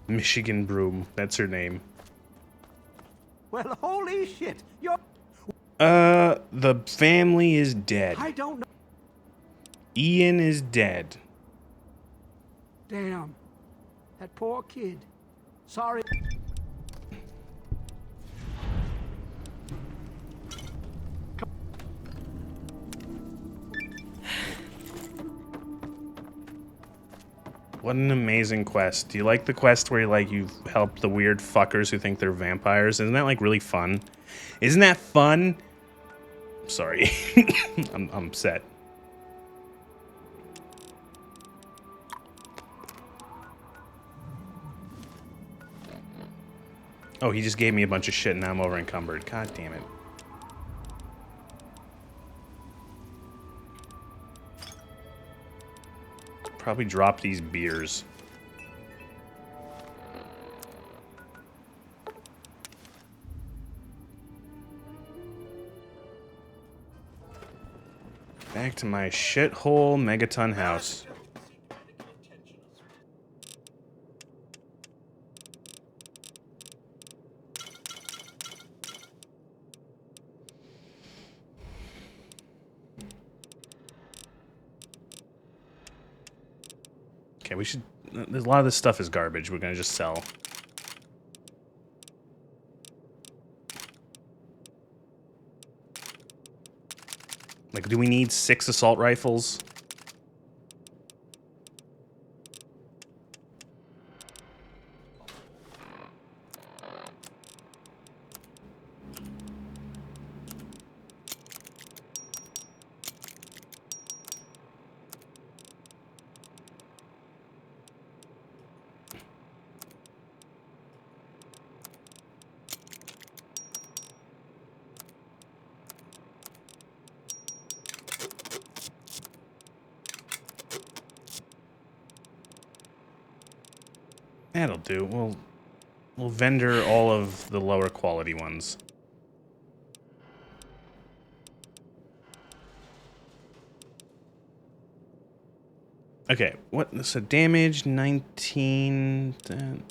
Michigan Broom. That's her name. Well, holy shit! You're... The family is dead. I don't know. Ian is dead. Damn. That poor kid. Sorry. What an amazing quest. Do you like the quest where you help the weird fuckers who think they're vampires? Isn't that like really fun? Isn't that fun? Sorry. I'm upset. Oh, he just gave me a bunch of shit and now I'm over encumbered. God damn it. Probably drop these beers. Back to my shithole megaton house. Okay, we should... There's a lot of this stuff is garbage. We're gonna just sell. Like, do we need 6 assault rifles? That'll do. We'll vendor all of the lower quality ones. Okay, what? So damage 19, 10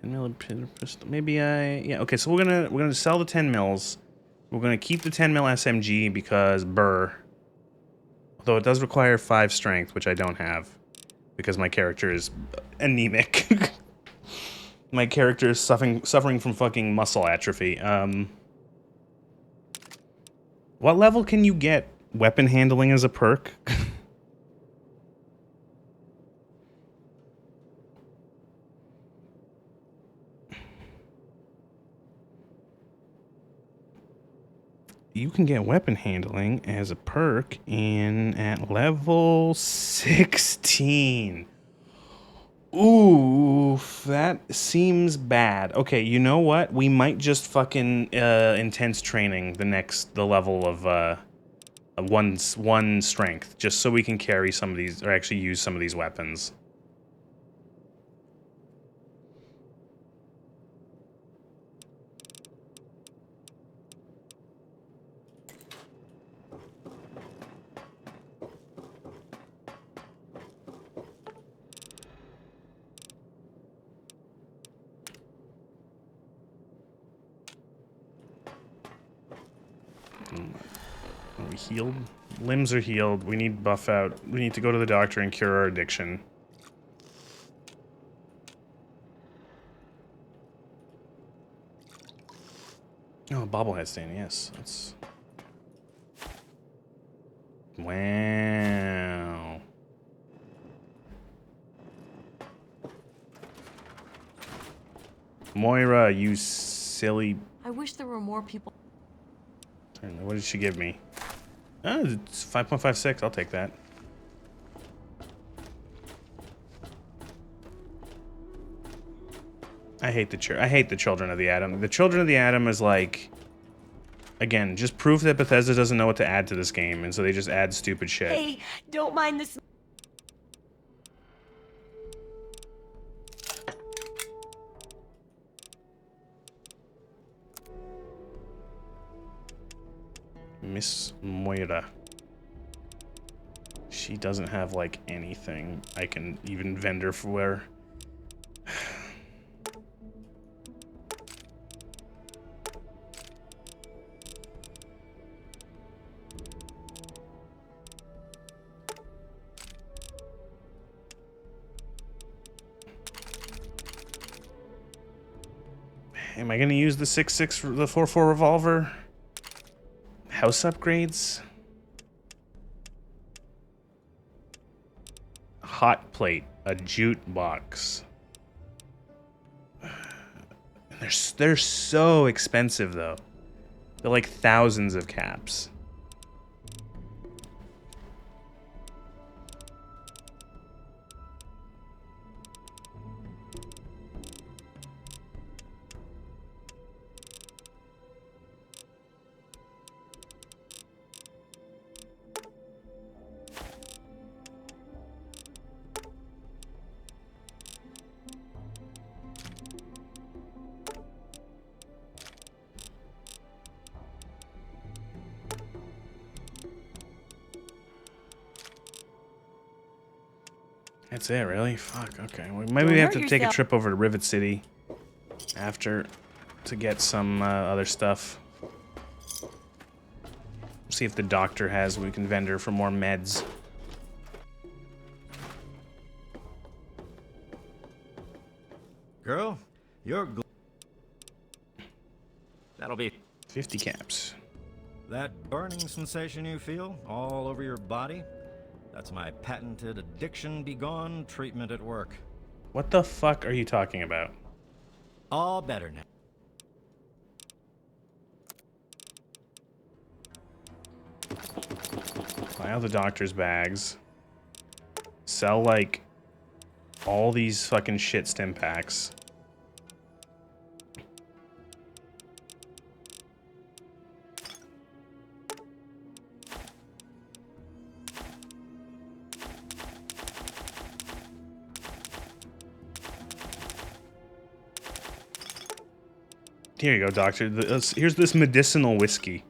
millimeter pistol. Maybe yeah. Okay, so we're gonna sell the 10 mils. We're gonna keep the 10 mil SMG because burr. Although it does require 5 strength, which I don't have because my character is anemic. My character is suffering from fucking muscle atrophy. What level can you get weapon handling as a perk? You can get weapon handling as a perk at level 16. Ooh, that seems bad. Okay, you know what? We might just fucking intense training the level of one strength, just so we can carry some of these, or actually use some of these weapons. Are we healed? Limbs are healed. We need buff out. We need to go to the doctor and cure our addiction. Oh, a bobblehead stand, yes. That's... Wow. Moira, you silly... I wish there were more people. What did she give me? Oh, it's 5.56. I'll take that. I hate the Children of the Atom. The Children of the Atom is like, again, just proof that Bethesda doesn't know what to add to this game, and so they just add stupid shit. Hey, don't mind this. Miss Moira. She doesn't have, like, anything I can even vendor for. Am I gonna use the 6.6, the 4.4 revolver? House upgrades? Hot plate, a jute box. They're so expensive though. They're like thousands of caps. That's it, really? Fuck, okay. Well, maybe we have to take a trip over to Rivet City after to get some other stuff. See if the doctor has, we can vendor for more meds. Girl, you're that'll be 50 caps. that burning sensation you feel all over your body. That's my patented addiction be gone treatment at work. What the fuck are you talking about? All better now. Buy all the doctor's bags. Sell, like, all these fucking shit stim packs. Here you go, doctor. Here's this medicinal whiskey.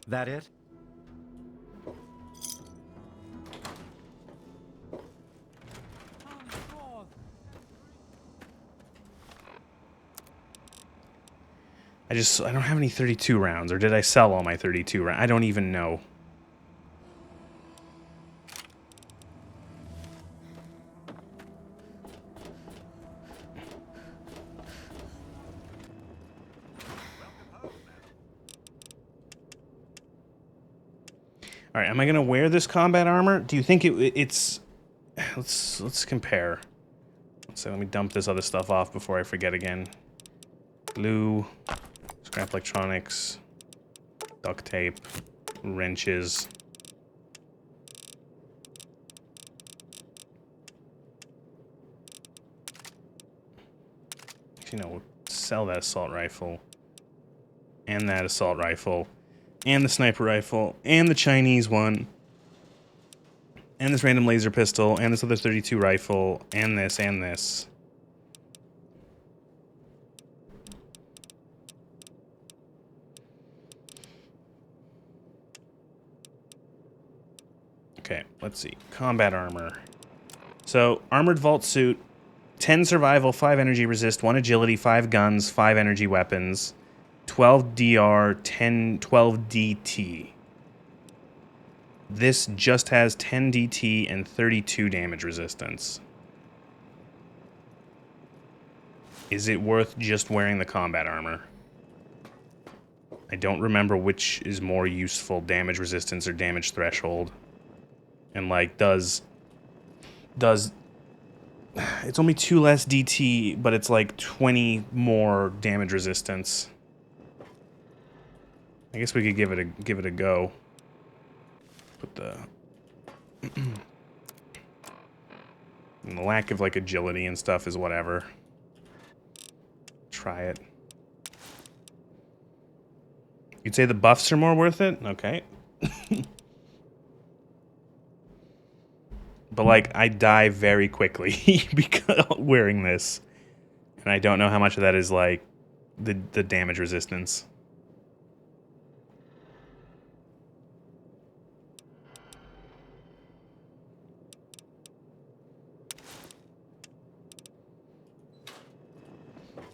That it? I don't have any 32 rounds, or did I sell all my 32 rounds? I don't even know. All right, am I gonna wear this combat armor? Do you think it's? Let's compare. So let me dump this other stuff off before I forget again. Glue, scrap electronics, duct tape, wrenches. You know, we'll sell that assault rifle, and that assault rifle, and the sniper rifle, and the Chinese one, and this random laser pistol, and this other 32 rifle, and this, and this. Okay, let's see. Combat armor. So, armored vault suit, 10 survival, 5 energy resist, 1 agility, 5 guns, 5 energy weapons, 12 DR, 12 DT. This just has 10 DT and 32 damage resistance. Is it worth just wearing the combat armor? I don't remember which is more useful, damage resistance or damage threshold. And like, does it's only 2 less DT, but it's like 20 more damage resistance. I guess we could give it a go. Put the and the lack of like agility and stuff is whatever. Try it. You'd say the buffs are more worth it? Okay. But like, I die very quickly because wearing this, and I don't know how much of that is like the damage resistance.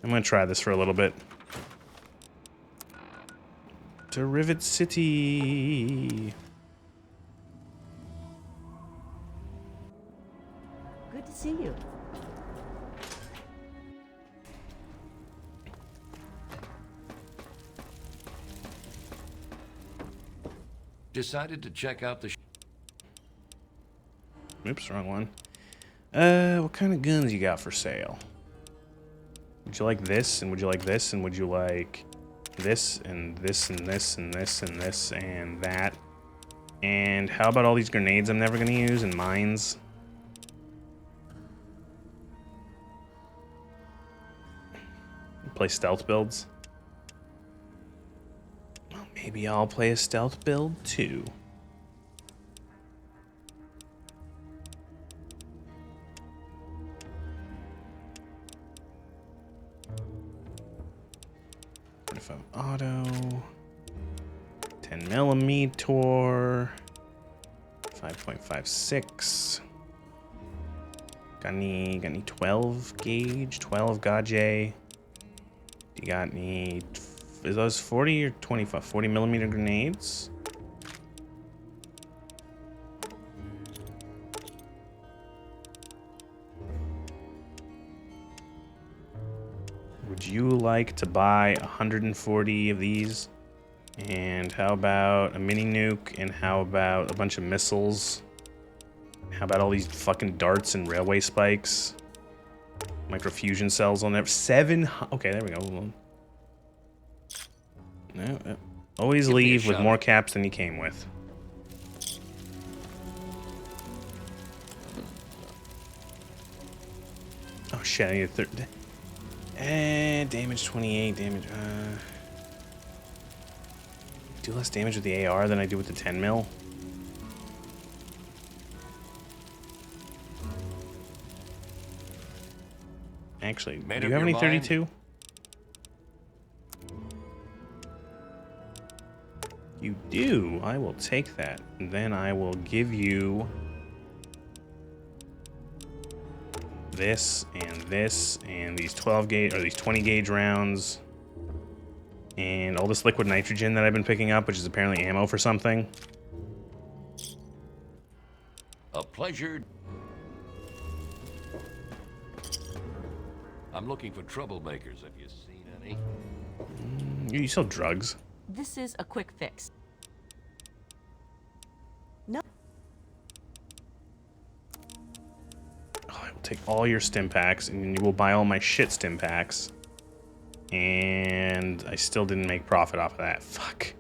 I'm gonna try this for a little bit. To Rivet City. Good to see you. Decided to check out the Oops, wrong one. What kind of guns you got for sale? Would you like this, and would you like this, and would you like this, and this, and this, and this, and this, and that? And how about all these grenades I'm never gonna use, and mines? Play stealth builds? Well, maybe I'll play a stealth build too. Auto, 10 millimeter, 5.56. Got any 12 gauge, 12 gauge? You got any? Is those 40 or 25? 40 millimeter grenades? Would you like to buy 140 of these? And how about a mini nuke? And how about a bunch of missiles? How about all these fucking darts and railway spikes? Microfusion cells on there. Okay, there we go. No, always leave with more caps than you came with. Oh shit, I need a third. Damage 28, damage, do less damage with the AR than I do with the 10 mil. Actually, do you have any 32? You do. I will take that. And then I will give you this and these 12 gauge or these 20 gauge rounds and all this liquid nitrogen that I've been picking up, which is apparently ammo for something. A pleasure. I'm looking for troublemakers. Have you seen any? You sell drugs. This is a quick fix. No. Oh, I will take all your stim packs, and you will buy all my shit stim packs. And I still didn't make profit off of that. Fuck.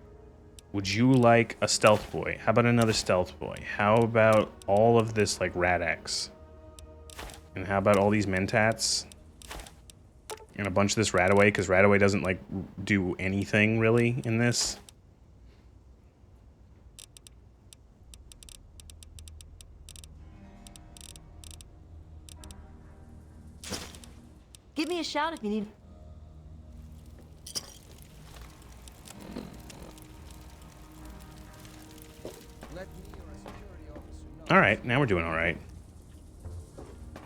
Would you like a stealth boy? How about another stealth boy? How about all of this, like, Rad-X? And how about all these Mentats? And a bunch of this Radaway, because Radaway doesn't, like, do anything, really, in this. Give me a shout if you need. All right, now we're doing all right.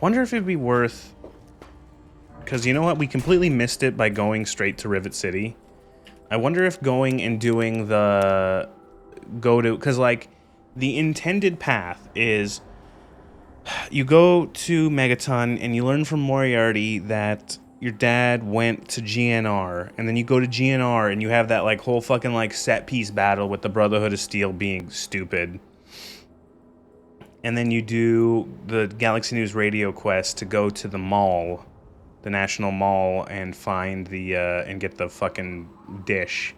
Wonder if it'd be worth... Because you know what? We completely missed it by going straight to Rivet City. I wonder if going and doing the... Because, like, the intended path is... You go to Megaton and you learn from Moriarty that your dad went to GNR. And then you go to GNR and you have that, like, whole fucking, like, set-piece battle with the Brotherhood of Steel being stupid. And then you do the Galaxy News radio quest to go to the mall, the National Mall, and find the, and get the fucking dish.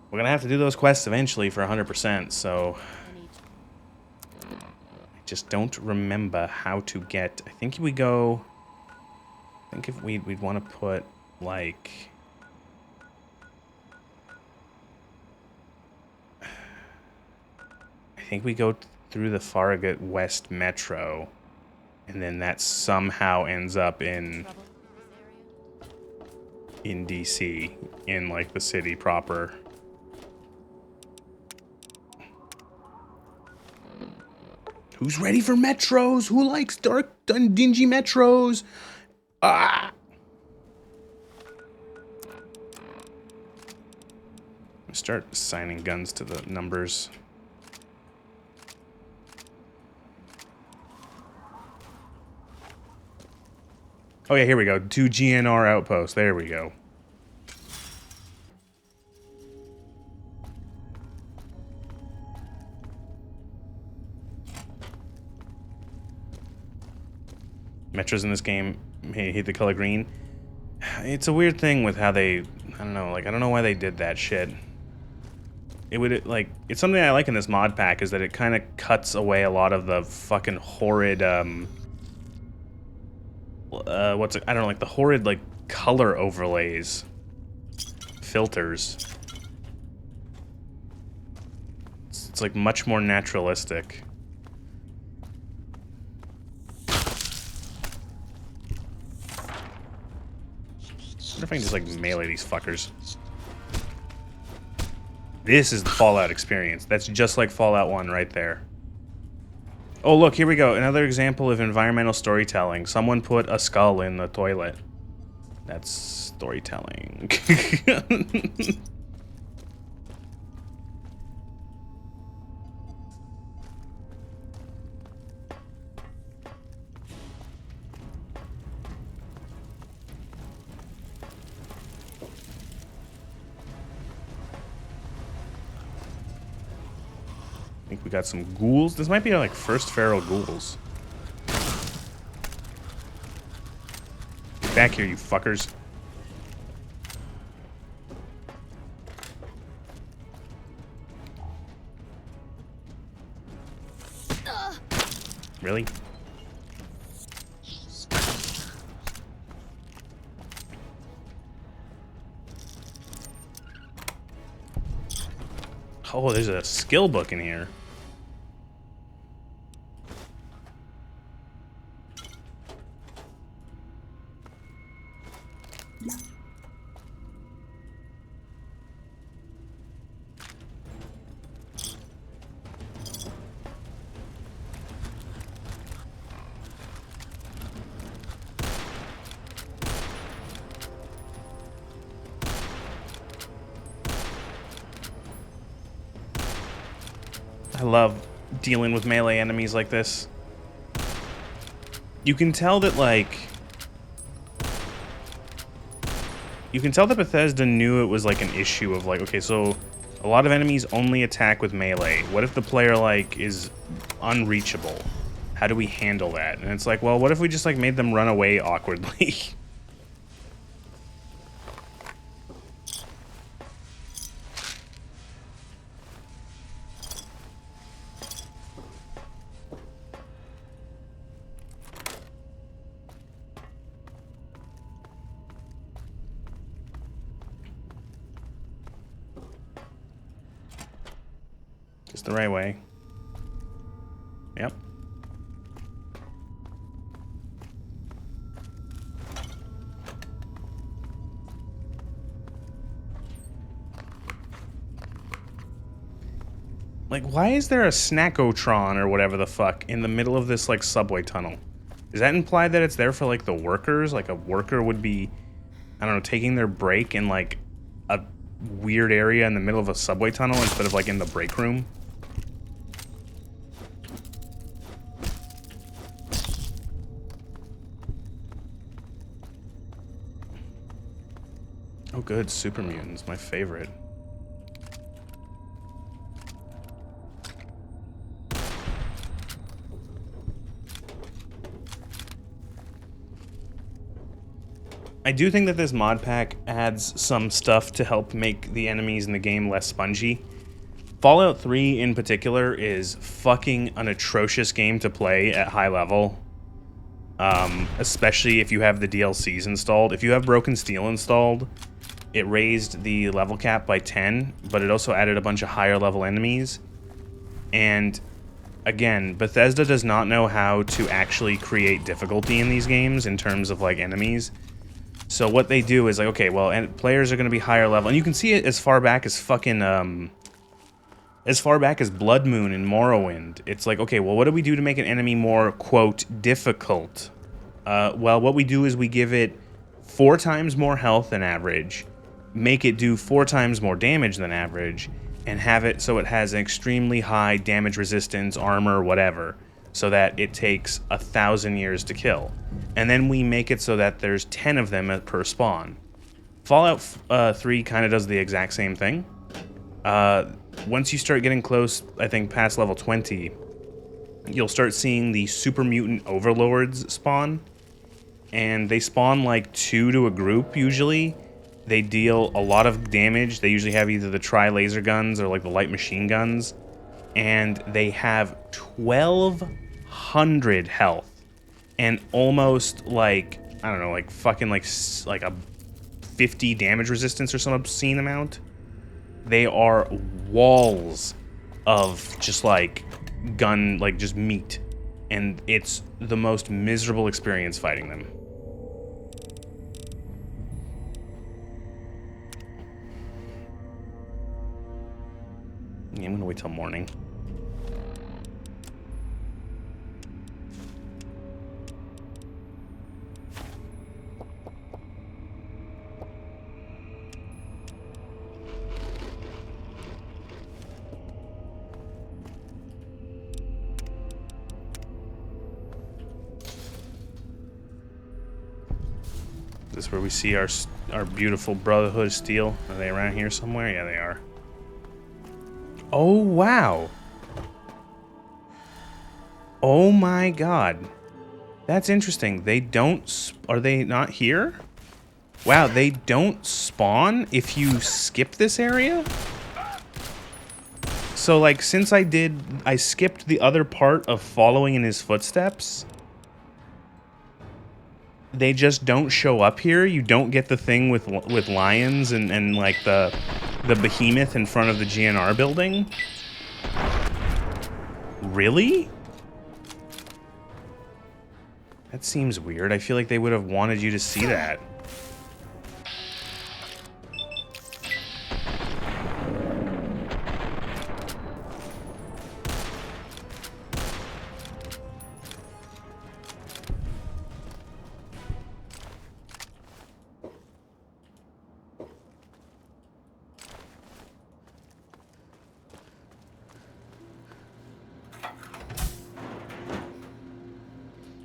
We're gonna have to do those quests eventually for 100%, so... I just don't remember how to get... I think we go... I think if we'd want to put, like... I think we go through the Farragut West Metro, and then that somehow ends up in DC, in like the city proper. Who's ready for metros? Who likes dark, dingy metros? Ah! start assigning guns to the numbers. Oh yeah, here we go. 2 GNR outposts. There we go. Metros in this game hate the color green. It's a weird thing with how they, I don't know, like I don't know why they did that shit. It would like it's something I like in this mod pack is that it kind of cuts away a lot of the fucking horrid what's it, I don't know, like the horrid like color overlays, filters. It's like much more naturalistic. I wonder if I can just like melee these fuckers. This is the Fallout experience. That's just like Fallout 1 right there. Oh look, here we go. Another example of environmental storytelling. Someone put a skull in the toilet. That's storytelling. I think we got some ghouls. This might be our, like, first feral ghouls. Get back here, you fuckers. Really? Oh, there's a skill book in here. I love dealing with melee enemies like this. You can tell that, like... You can tell that Bethesda knew it was, like, an issue of, like, okay, so a lot of enemies only attack with melee. What if the player, like, is unreachable? How do we handle that? And it's like, well, what if we just, like, made them run away awkwardly? It's the right way. Yep. Like, why is there a Snackotron or whatever the fuck in the middle of this, like, subway tunnel? Does that imply that it's there for, like, the workers? Like, a worker would be, I don't know, taking their break in, like, a weird area in the middle of a subway tunnel instead of, like, in the break room? Oh good, Super Mutants, my favorite. I do think that this mod pack adds some stuff to help make the enemies in the game less spongy. Fallout 3 in particular is fucking an atrocious game to play at high level. Especially if you have the DLCs installed. If you have Broken Steel installed, it raised the level cap by 10, but it also added a bunch of higher level enemies. And again, Bethesda does not know how to actually create difficulty in these games in terms of like enemies. So what they do is like, okay, well, and players are going to be higher level, and you can see it as far back as fucking as far back as Blood Moon and Morrowind. It's like, okay, well, what do we do to make an enemy more, quote, difficult? Well, what we do is we give it 4 times more health than average, make it do 4 times more damage than average, and have it so it has an extremely high damage resistance, armor, whatever, so that it takes 1,000 years to kill. And then we make it so that there's 10 of them per spawn. Fallout 3 kind of does the exact same thing. Once you start getting close, I think past level 20, you'll start seeing the super mutant overlords spawn. And they spawn like 2 to a group usually. They deal a lot of damage. They usually have either the tri-laser guns or like the light machine guns. And they have 1,200 health. And almost like, I don't know, like fucking like a 50 damage resistance or some obscene amount. They are walls of just like gun, like just meat. And it's the most miserable experience fighting them. Yeah, I'm gonna wait till morning. Is this where we see our beautiful Brotherhood of Steel? Are they around here somewhere? Yeah, they are. Oh, wow. Oh my god. That's interesting. They don't... Are they not here? Wow, they don't spawn if you skip this area? So, like, since I skipped the other part of following in his footsteps, they just don't show up here. You don't get the thing with lions and like the behemoth in front of the GNR building. Really? That seems weird. I feel like they would have wanted you to see that.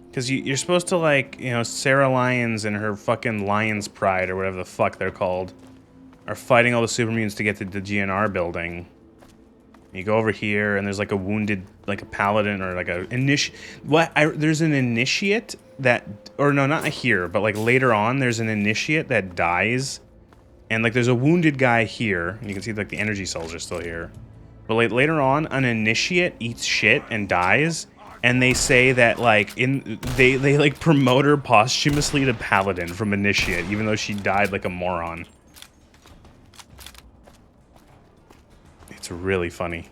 Because you're supposed to, like, you know, Sarah Lyons and her fucking Lion's Pride, or whatever the fuck they're called, are fighting all the super mutants to get to the GNR building. You go over here, and there's, like, a wounded, like, a paladin, or, like, a there's an initiate that, or no, not here, but, like, later on, there's an initiate that dies, and, like, there's a wounded guy here, and you can see, like, the energy cells are still here. But, like, later on, an initiate eats shit and dies, and they say that, like, they like promote her posthumously to paladin from initiate, even though she died like a moron. It's really funny.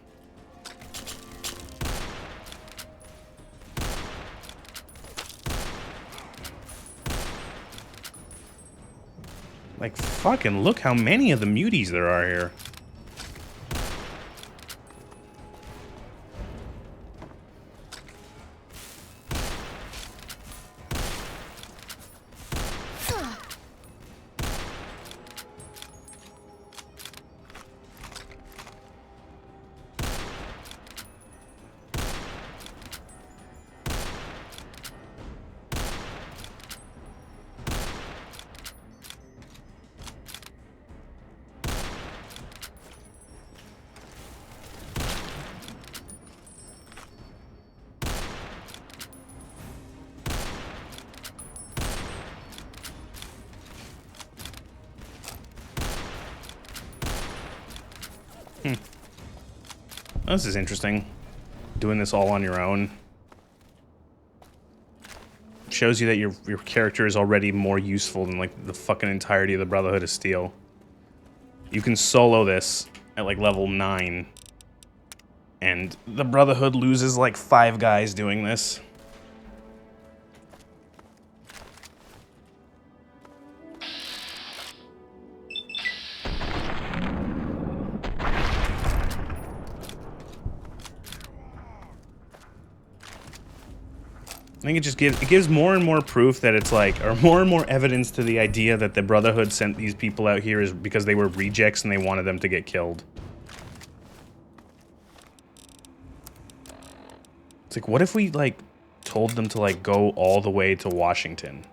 Like, fucking look how many of the muties there are here. This is interesting. Doing this all on your own. Shows you that your character is already more useful than, like, the fucking entirety of the Brotherhood of Steel. You can solo this at, like, level 9. And the Brotherhood loses, like, 5 guys doing this. think it gives more and more proof that it's like, or more and more evidence to the idea that the Brotherhood sent these people out here is because they were rejects and they wanted them to get killed. It's like, what if we, like, told them to, like, go all the way to Washington?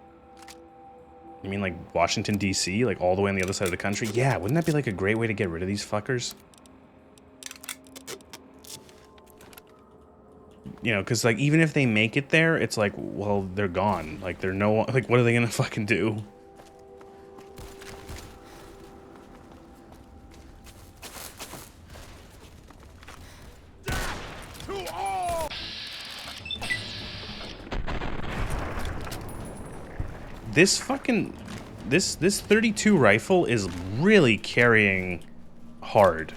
You mean, like, Washington, D.C.? Like, all the way on the other side of the country? Yeah, wouldn't that be, like, a great way to get rid of these fuckers? You know, because, like, even if they make it there, it's like, well, they're gone. Like, they're no... Like, what are they gonna fucking do? This fucking... This 32 rifle is really carrying hard.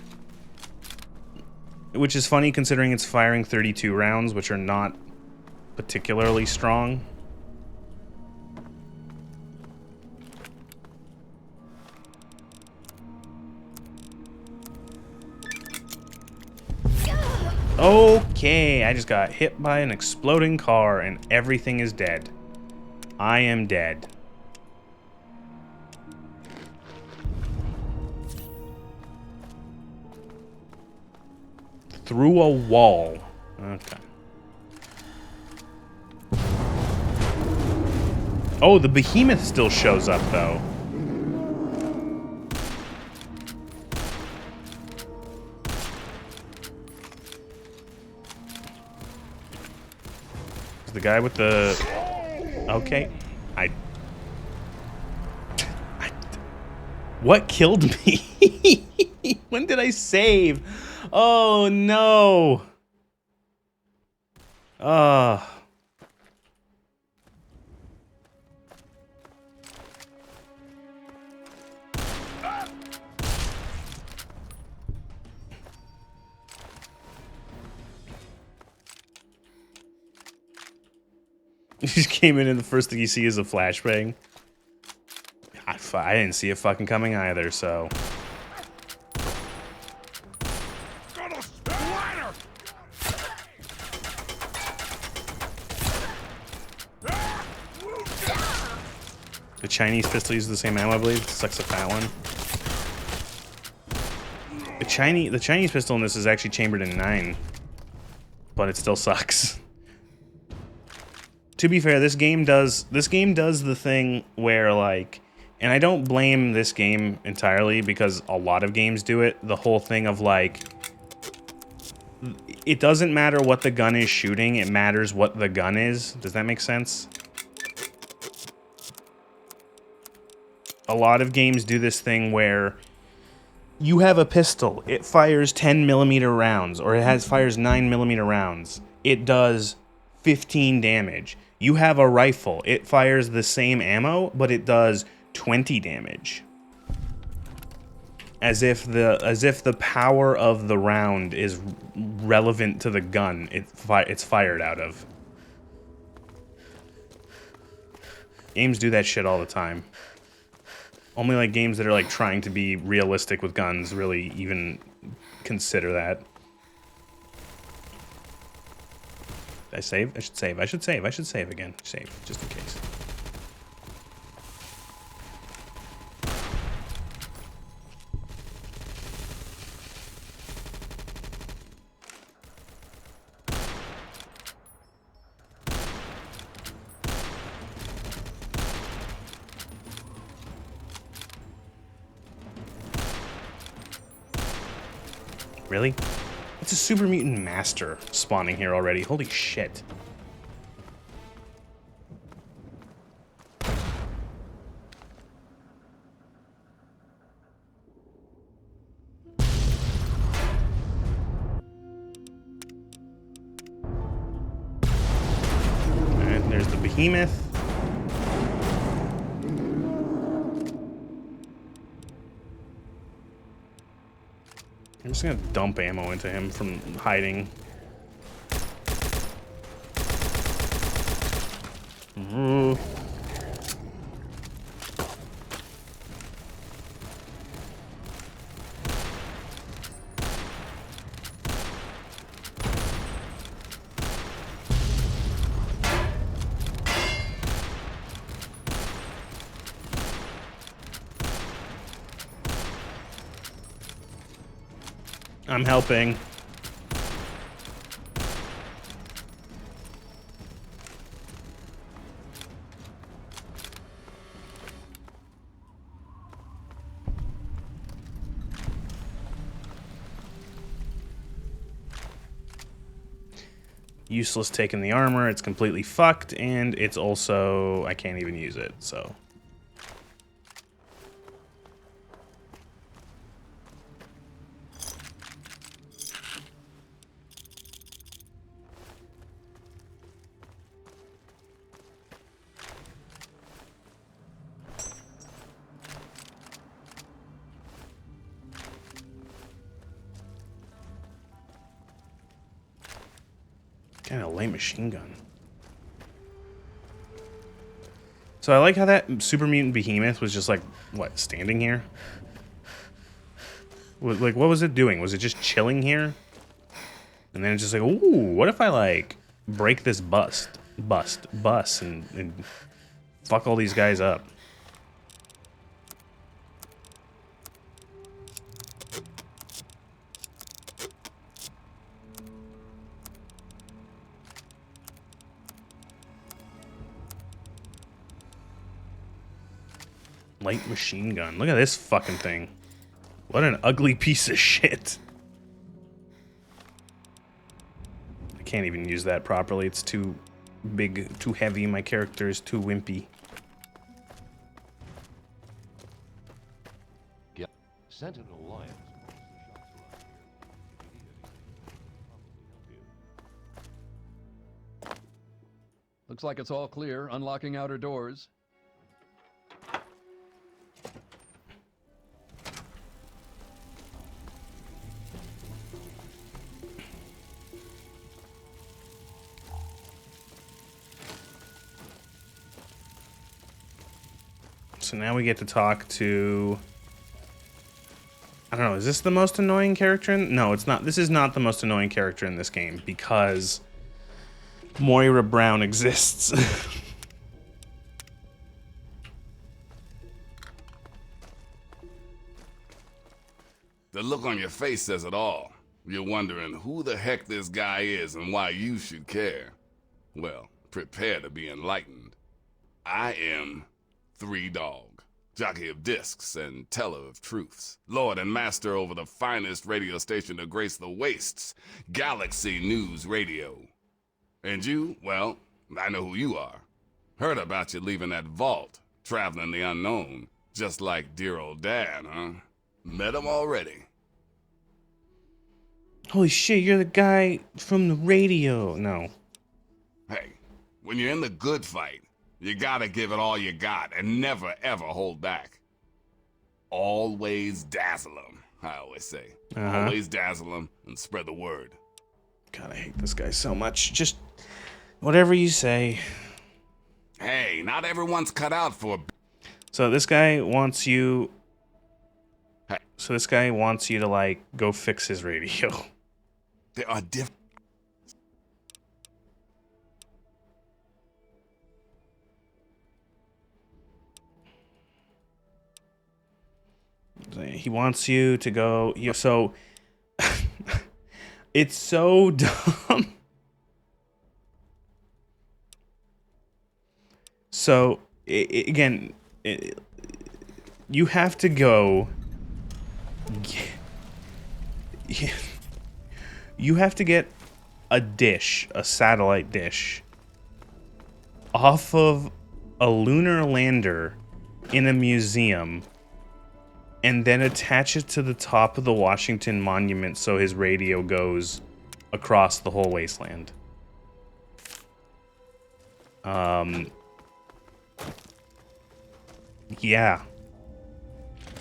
Which is funny considering it's firing 32 rounds, which are not particularly strong. Okay, I just got hit by an exploding car and everything is dead. I am dead. Through a wall. Okay. Oh, the behemoth still shows up, though. The guy with the... Okay. What killed me? When did I save? Oh, no. He just came in and the first thing you see is a flashbang. I didn't see it fucking coming either, so... The Chinese pistol uses the same ammo, I believe. Sucks at that one. The Chinese pistol in this is actually chambered in 9. But it still sucks. To be fair, this game does the thing where, like, and I don't blame this game entirely because a lot of games do it, the whole thing of, like, it doesn't matter what the gun is shooting, it matters what the gun is. Does that make sense? A lot of games do this thing where you have a pistol, it fires 10mm rounds, or it fires 9mm rounds. It does 15 damage. You have a rifle, it fires the same ammo, but it does 20 damage. As if the power of the round is relevant to the gun it's fired out of. Games do that shit all the time. Only like games that are like trying to be realistic with guns really even consider that. Did I save? I should save. I should save. I should save again. Save, just in case. Really? It's a super mutant master spawning here already. Holy shit. Alright, there's the behemoth. I'm just gonna dump ammo into him from hiding. Ooh. I'm helping. Useless taking the armor, it's completely fucked, and it's also, I can't even use it, so. Kind of lame machine gun. So I like how that super mutant behemoth was just like, what, standing here? Like, what was it doing? Was it just chilling here? And then it's just like, ooh, what if I like break this bus and fuck all these guys up? Light machine gun. Look at this fucking thing. What an ugly piece of shit. I can't even use that properly. It's too big, too heavy. My character is too wimpy. Yep. Sentinel Alliance. Most of the shops around here. If you need anything, probably help you. Looks like it's all clear. Unlocking outer doors. So now we get to talk to... I don't know, is this the most annoying character in... No, it's not. This is not the most annoying character in this game because Moira Brown exists. The look on your face says it all. You're wondering who the heck this guy is and why you should care. Well, prepare to be enlightened. I am Three Dog, jockey of discs and teller of truths, lord and master over the finest radio station to grace the wastes, Galaxy News Radio. And you, well, I know who you are. Heard about you leaving that vault, traveling the unknown, just like dear old dad, huh? Met him already. Holy shit, you're the guy from the radio. No. Hey, when you're in the good fight, you gotta give it all you got and never ever hold back. Always dazzle them, I always say. Always dazzle them and spread the word. God, I hate this guy so much. Just whatever you say. Hey, not everyone's cut out for... So this guy wants you... Hey. So this guy wants you to, like, go fix his radio. There are different... He wants you to go... So... It's so dumb. So, again, you have to go... You have to get a dish, a satellite dish, off of a lunar lander in a museum, and then attach it to the top of the Washington Monument so his radio goes across the whole wasteland. Yeah.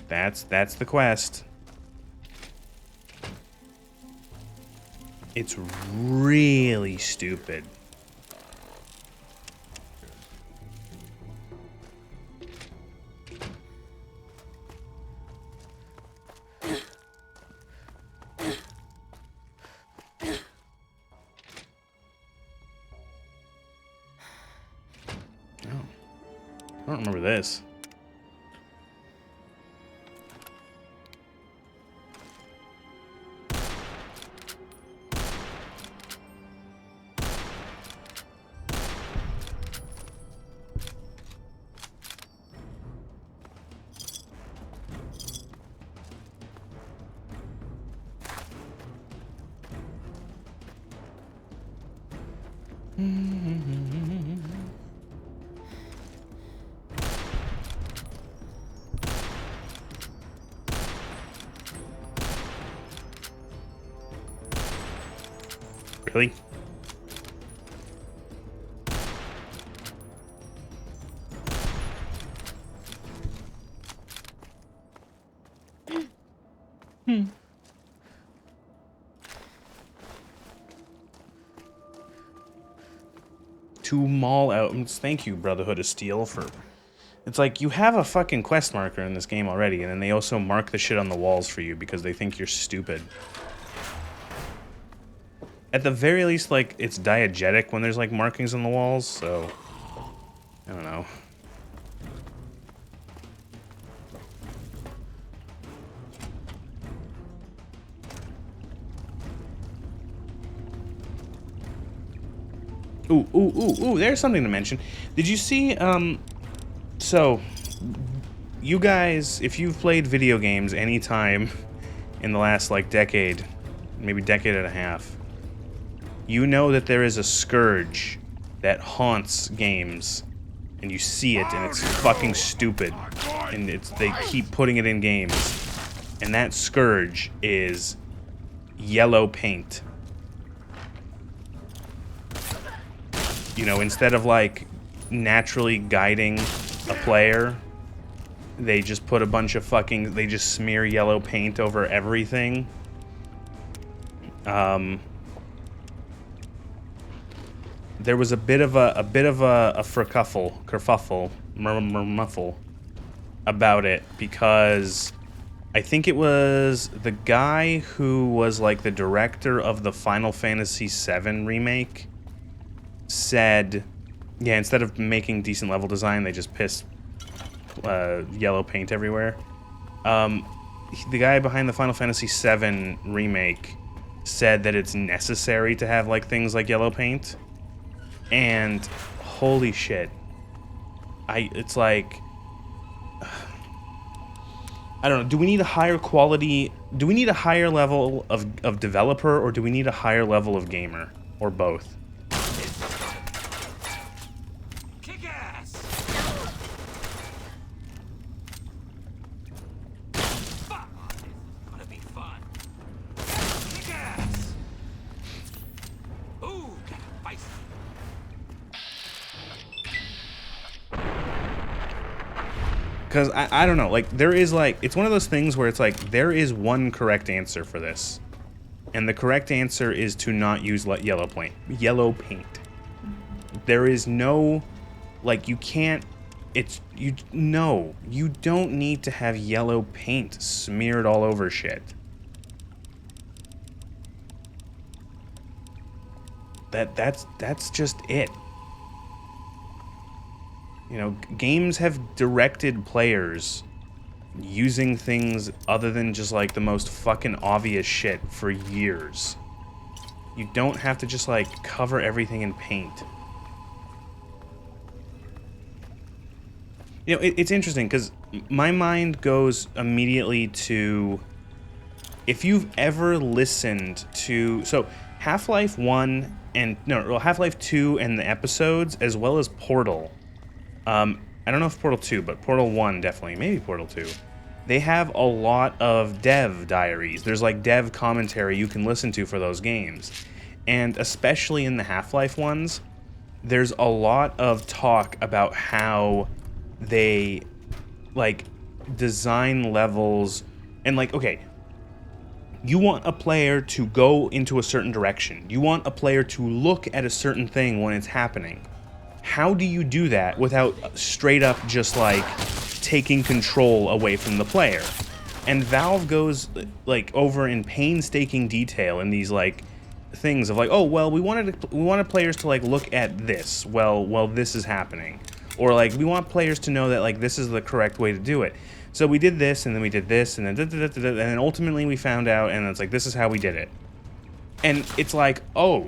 That's the quest. It's really stupid. I don't remember this. Really? Two mall outings. Thank you, Brotherhood of Steel, for... It's like, you have a fucking quest marker in this game already, and then they also mark the shit on the walls for you because they think you're stupid. At the very least, like, it's diegetic when there's, like, markings on the walls, so... I don't know. Ooh, there's something to mention. Did you see, so, you guys, if you've played video games any time in the last, like, decade, maybe decade and a half, you know that there is a scourge that haunts games, and you see it, and it's fucking stupid, and they keep putting it in games, and that scourge is yellow paint. You know, instead of, like, naturally guiding a player, they just put a bunch of fucking... They just smear yellow paint over everything. There was a bit of a kerfuffle, murmuffle about it, because I think it was the guy who was, like, the director of the Final Fantasy VII remake said, yeah, instead of making decent level design, they just piss yellow paint everywhere. The guy behind the Final Fantasy VII remake said that it's necessary to have, like, things like yellow paint. And holy shit. It's like... I don't know, do we need a higher quality... Do we need a higher level of developer, or do we need a higher level of gamer? Or both? Because, I don't know, like, there is, like, it's one of those things where it's like, there is one correct answer for this. And the correct answer is to not use yellow paint. There is no, like, you can't, no, you don't need to have yellow paint smeared all over shit. That's just it. You know, games have directed players using things other than just, like, the most fucking obvious shit for years. You don't have to just, like, cover everything in paint. You know, it's interesting, because my mind goes immediately to... If you've ever listened to... So, Half-Life 1 and... No, well, Half-Life 2 and the episodes, as well as Portal... I don't know if Portal 2, but Portal 1 definitely, maybe Portal 2. They have a lot of dev diaries. There's, like, dev commentary you can listen to for those games. And especially in the Half-Life ones, there's a lot of talk about how they, like, design levels. And, like, okay, you want a player to go into a certain direction. You want a player to look at a certain thing when it's happening. How do you do that without straight up just, like, taking control away from the player? And Valve goes, like, over in painstaking detail in these, like, things of, like, oh, well, we wanted players to, like, look at this while this is happening. Or, like, we want players to know that, like, this is the correct way to do it. So we did this, and then we did this, and then and then ultimately we found out, and it's like, this is how we did it. And it's like, oh...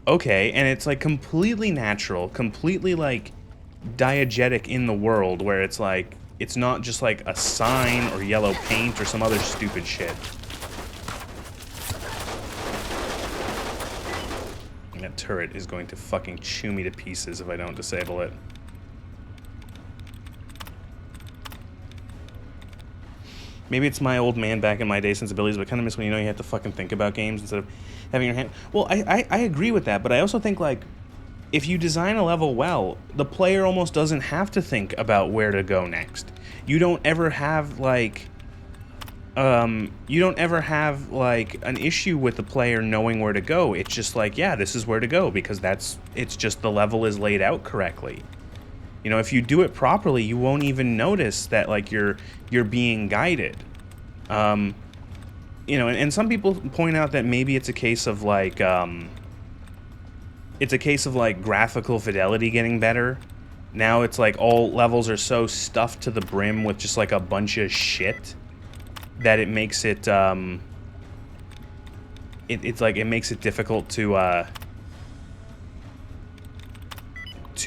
Okay, and it's, like, completely natural, completely, like, diegetic in the world, where it's, like, it's not just, like, a sign or yellow paint or some other stupid shit. that turret is going to fucking chew me to pieces if I don't disable it. Maybe it's my old man back in my day sensibilities, but I kind of miss when, you know, you have to fucking think about games instead of having your hand... Well, I agree with that, but I also think, like, if you design a level well, the player almost doesn't have to think about where to go next. You don't ever have, like... you don't ever have, like, an issue with the player knowing where to go. It's just like, yeah, this is where to go, because it's just the level is laid out correctly. You know, if you do it properly, you won't even notice that, like, you're being guided. You know, and some people point out that maybe it's a case of, like, graphical fidelity getting better. Now it's like all levels are so stuffed to the brim with just, like, a bunch of shit that it makes it, it makes it difficult to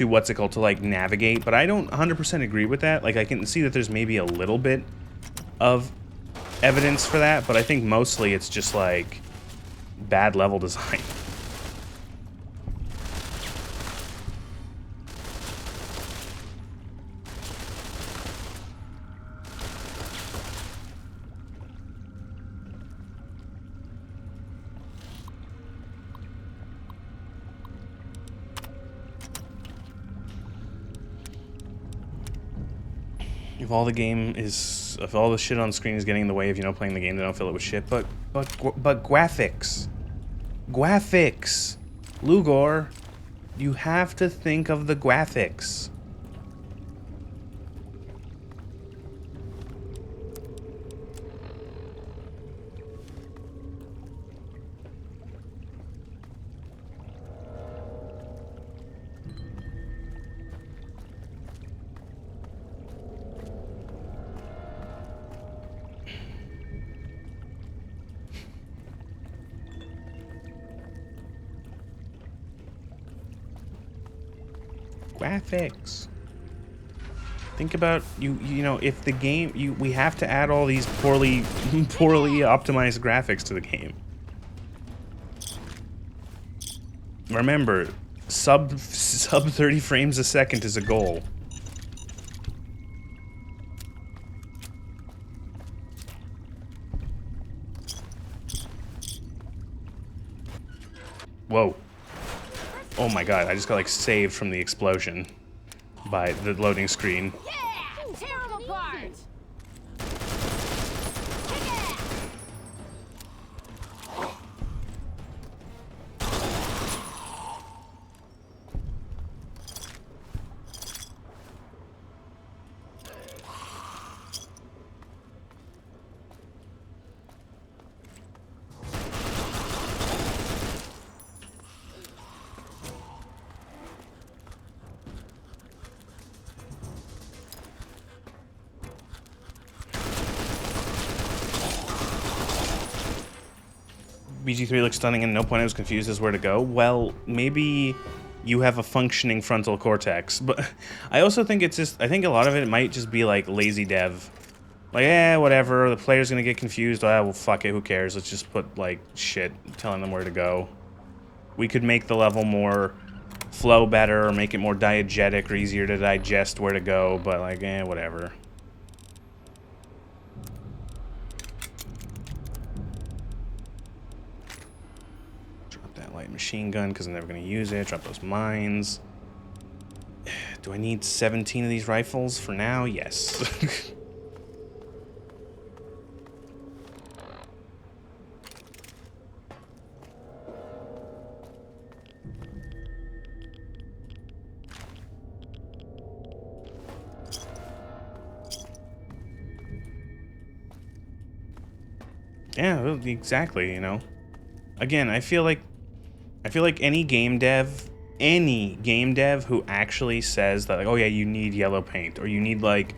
what's it called, to, like, navigate. But I don't 100% agree with that. Like, I can see that there's maybe a little bit of evidence for that, but I think mostly it's just, like, bad level design. If all the shit on screen is getting in the way of, you know, playing the game, they don't fill it with shit. But graphics. Graphics. Lugor, you have to think of the graphics. Graphics. Think about you know, if the game we have to add all these poorly optimized graphics to the game. Remember, sub 30 frames a second is a goal. Whoa. Oh my god, I just got, like, saved from the explosion by the loading screen. Yeah! Tear 'em apart! BG3 looks stunning and no point I was confused as where to go. Well, maybe you have a functioning frontal cortex, but I also think it's just, I think a lot of it might just be like lazy dev. Like, whatever, the player's gonna get confused, well, fuck it, who cares, let's just put, like, shit telling them where to go. We could make the level more flow better, or make it more diegetic, or easier to digest where to go, but, like, whatever. Machine gun because I'm never going to use it. Drop those mines. Do I need 17 of these rifles for now? Yes. Yeah, well, exactly, you know. Again, I feel like any game dev who actually says that, like, oh yeah, you need yellow paint, or you need, like,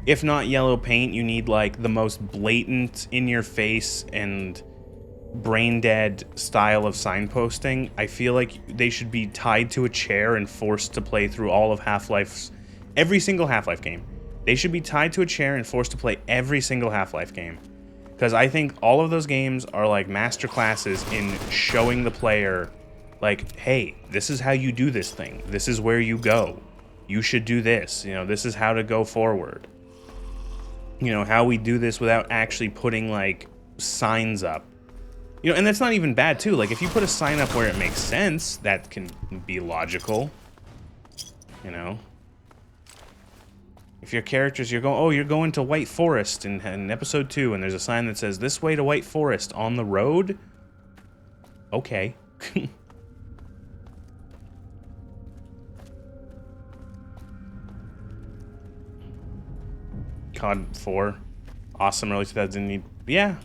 if not yellow paint, you need, like, the most blatant, in-your-face and brain-dead style of signposting, I feel like they should be tied to a chair and forced to play through all of Half-Life's, every single Half-Life game. They should be tied to a chair and forced to play every single Half-Life game. Because I think all of those games are, like, master classes in showing the player Like, hey, this is how you do this thing. This is where you go. You should do this. You know, this is how to go forward. You know, how we do this without actually putting, like, signs up. You know, and that's not even bad, too. Like, if you put a sign up where it makes sense, that can be logical. You know? If your characters, you're going to White Forest in episode 2, and there's a sign that says, this way to White Forest on the road? Okay. COD 4. Awesome early 2000s didn't need... Yeah.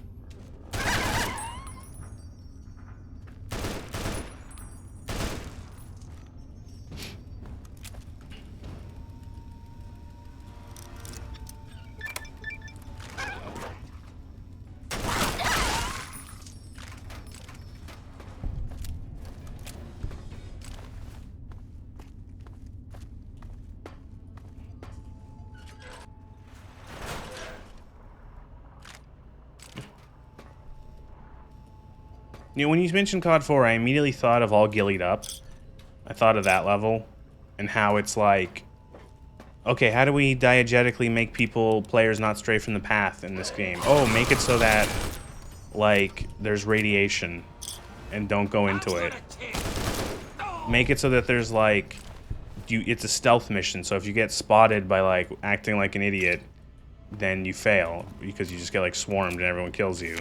You know, when you mentioned COD 4, I immediately thought of All Gillied Up. I thought of that level, and how it's like, okay, how do we diegetically make players not stray from the path in this game? Oh, make it so that, like, there's radiation, and don't go into it. Make it so that there's, like, it's a stealth mission, so if you get spotted by, like, acting like an idiot, then you fail, because you just get, like, swarmed and everyone kills you.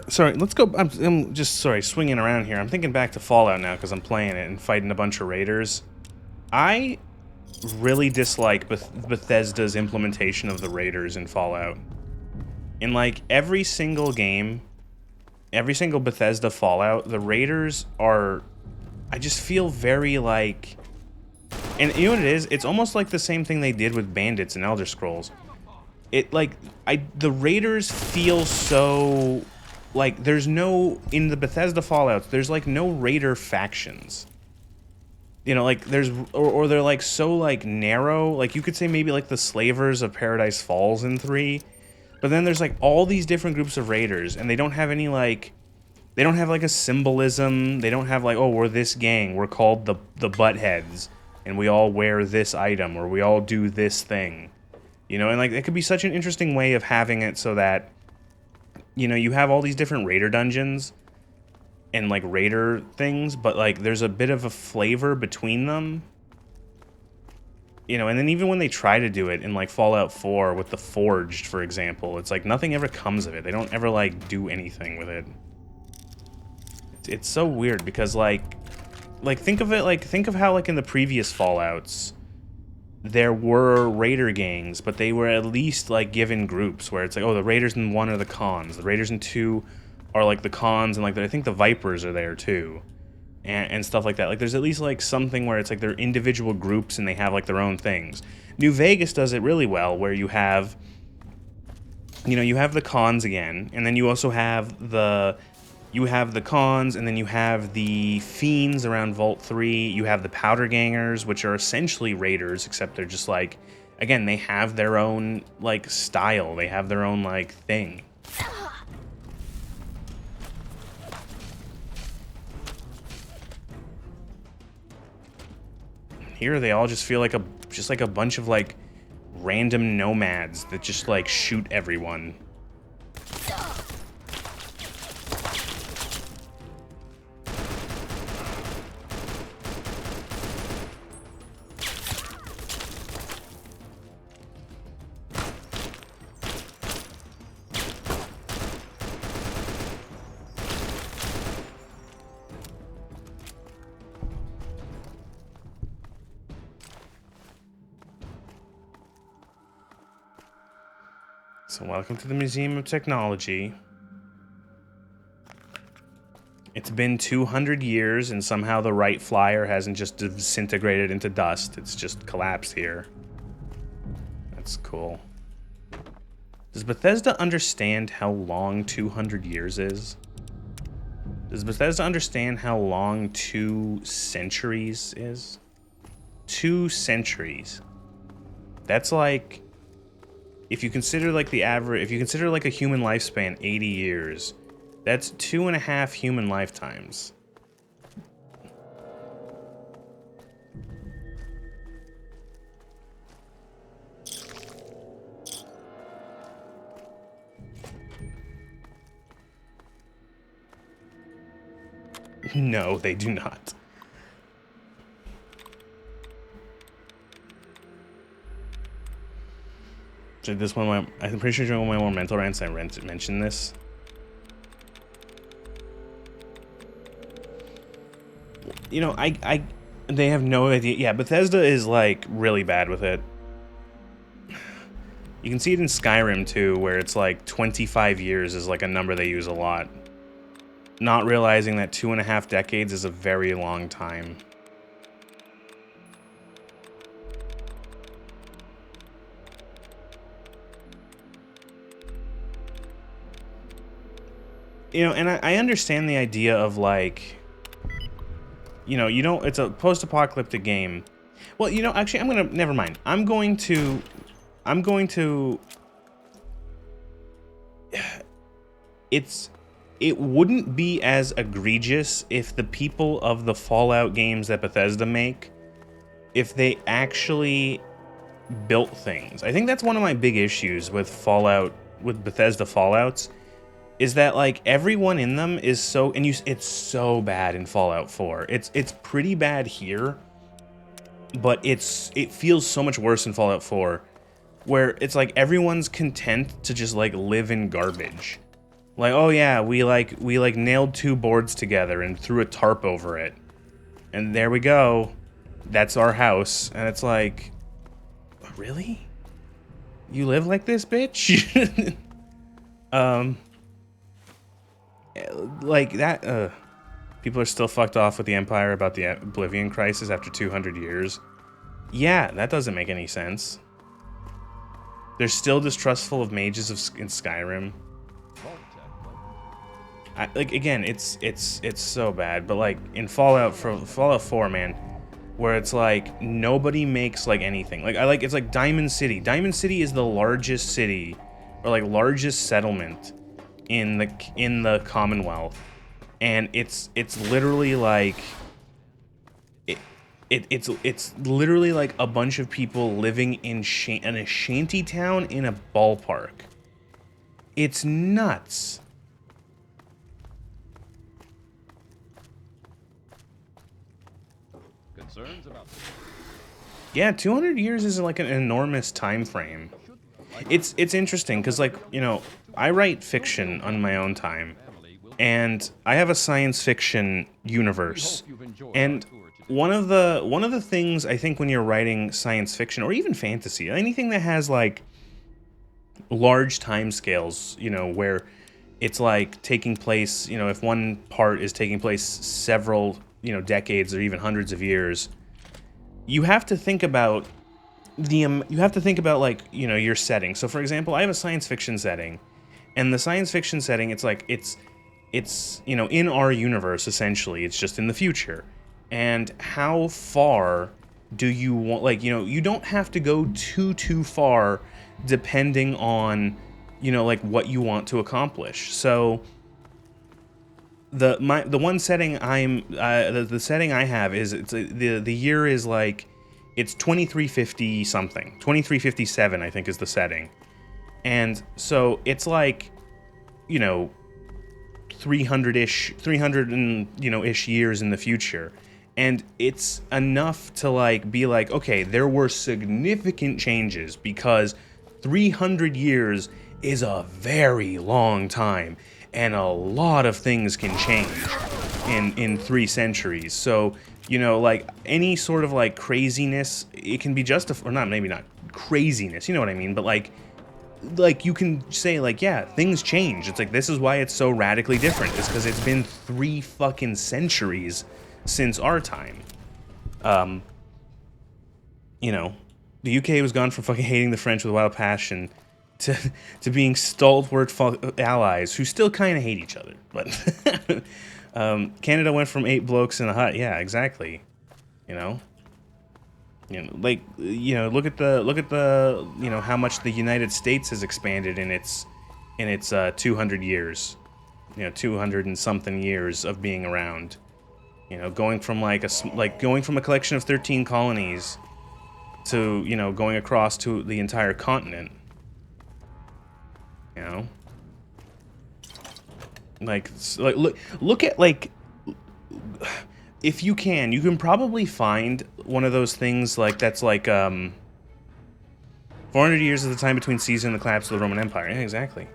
Sorry, let's go. I'm just, sorry, swinging around here. I'm thinking back to Fallout now because I'm playing it and fighting a bunch of raiders. I really dislike Bethesda's implementation of the raiders in Fallout. In, like, every single game, every single Bethesda Fallout, the raiders are... I just feel very, like... And you know what it is? It's almost like the same thing they did with bandits in Elder Scrolls. It, like, the raiders feel so... Like, there's no... In the Bethesda Fallouts, there's, like, no raider factions. You know, like, there's... Or they're, like, so, like, narrow. Like, you could say maybe, like, the Slavers of Paradise Falls in 3. But then there's, like, all these different groups of raiders, and they don't have any, like... They don't have, like, a symbolism. They don't have, like, oh, we're this gang. We're called the Buttheads. And we all wear this item, or we all do this thing. You know, and, like, it could be such an interesting way of having it so that... You know, you have all these different raider dungeons and, like, raider things, but, like, there's a bit of a flavor between them. You know, and then even when they try to do it in, like, Fallout 4 with the Forged, for example, it's like nothing ever comes of it. They don't ever, like, do anything with it. It's so weird because, like, think of it, like, think of how, like, in the previous Fallouts, there were raider gangs, but they were at least, like, given groups where it's like, oh, the raiders in 1 are the cons, the raiders in 2 are, like, the cons, and, like, I think the Vipers are there, too, and stuff like that. Like, there's at least, like, something where it's, like, they're individual groups and they have, like, their own things. New Vegas does it really well, where you have, you know, you have the cons again, and then you also have the... You have the cons, and then you have the fiends around Vault 3. You have the powder gangers, which are essentially raiders, except they're just like, again, they have their own, like, style. They have their own, like, thing. Here, they all just feel like a bunch of, like, random nomads that just, like, shoot everyone. So welcome to the Museum of Technology. It's been 200 years and somehow the Wright Flyer hasn't just disintegrated into dust. It's just collapsed here. That's cool. Does Bethesda understand how long 200 years is? Does Bethesda understand how long 2 centuries is? 2 centuries. That's like, if you consider like the average, if you consider like a human lifespan 80 years, that's 2.5 human lifetimes. No, they do not. So this one, I'm pretty sure during one of my more mental rants I mentioned this. You know, they have no idea. Yeah, Bethesda is like really bad with it. You can see it in Skyrim too, where it's like 25 years is like a number they use a lot. Not realizing that 2.5 decades is a very long time. You know, and I understand the idea of like, you know, you don't, it's a post-apocalyptic game. Well, you know, actually, never mind. It wouldn't be as egregious if the people of the Fallout games that Bethesda make, if they actually built things. I think that's one of my big issues with Fallout, with Bethesda Fallouts, is that like everyone in them is so, and it's so bad in Fallout 4. It's pretty bad here, but it feels so much worse in Fallout 4, where it's like everyone's content to just like live in garbage. Like, oh yeah, we nailed 2 boards together and threw a tarp over it. And there we go. That's our house. And it's like, really? You live like this, bitch? Like that, people are still fucked off with the Empire about the Oblivion Crisis after 200 years. Yeah, that doesn't make any sense. They're still distrustful of mages in Skyrim. Like again, it's so bad, but like in Fallout 4, man, where it's like nobody makes like anything. Like it's like Diamond City. Diamond City is the largest city, or like largest settlement in the Commonwealth, and it's literally like it's literally like a bunch of people living in a shanty town in a ballpark. It's nuts. Concerns about Yeah, 200 years is like an enormous time frame. It's interesting because, like, you know, I write fiction on my own time, and I have a science fiction universe. And one of the things I think when you're writing science fiction or even fantasy, anything that has like large time scales, you know, where it's like taking place, you know, if one part is taking place several, you know, decades or even hundreds of years, you have to think about like, you know, your setting. So for example, I have a science fiction setting, and the science fiction setting, it's like it's you know, in our universe essentially, it's just in the future. And how far do you want, like, you know, you don't have to go too far depending on, you know, like what you want to accomplish. So the one setting the setting I have is the year is like, it's 2350 something. 2357 I think is the setting. And so it's like, you know, 300 and, you know, ish years in the future. And it's enough to like be like, okay, there were significant changes because 300 years is a very long time, and a lot of things can change in 3 centuries. So, you know, like any sort of like craziness, it can be justified, or not, maybe not craziness, you know what I mean, but like you can say like, yeah, things change. It's like, this is why it's so radically different. It's because it's been 3 fucking centuries since our time. You know, the UK was gone from fucking hating the French with wild passion to being stalwart allies who still kind of hate each other. But Canada went from 8 blokes in a hut. Yeah, exactly. You know, like look at the how much the United States has expanded in its 200 years. 200 and something years of being around. Going from going from a collection of 13 colonies to going across to the entire continent. Look at if you can probably find one of those things that's 400 years of the time between Caesar and the collapse of the Roman Empire. Yeah, exactly.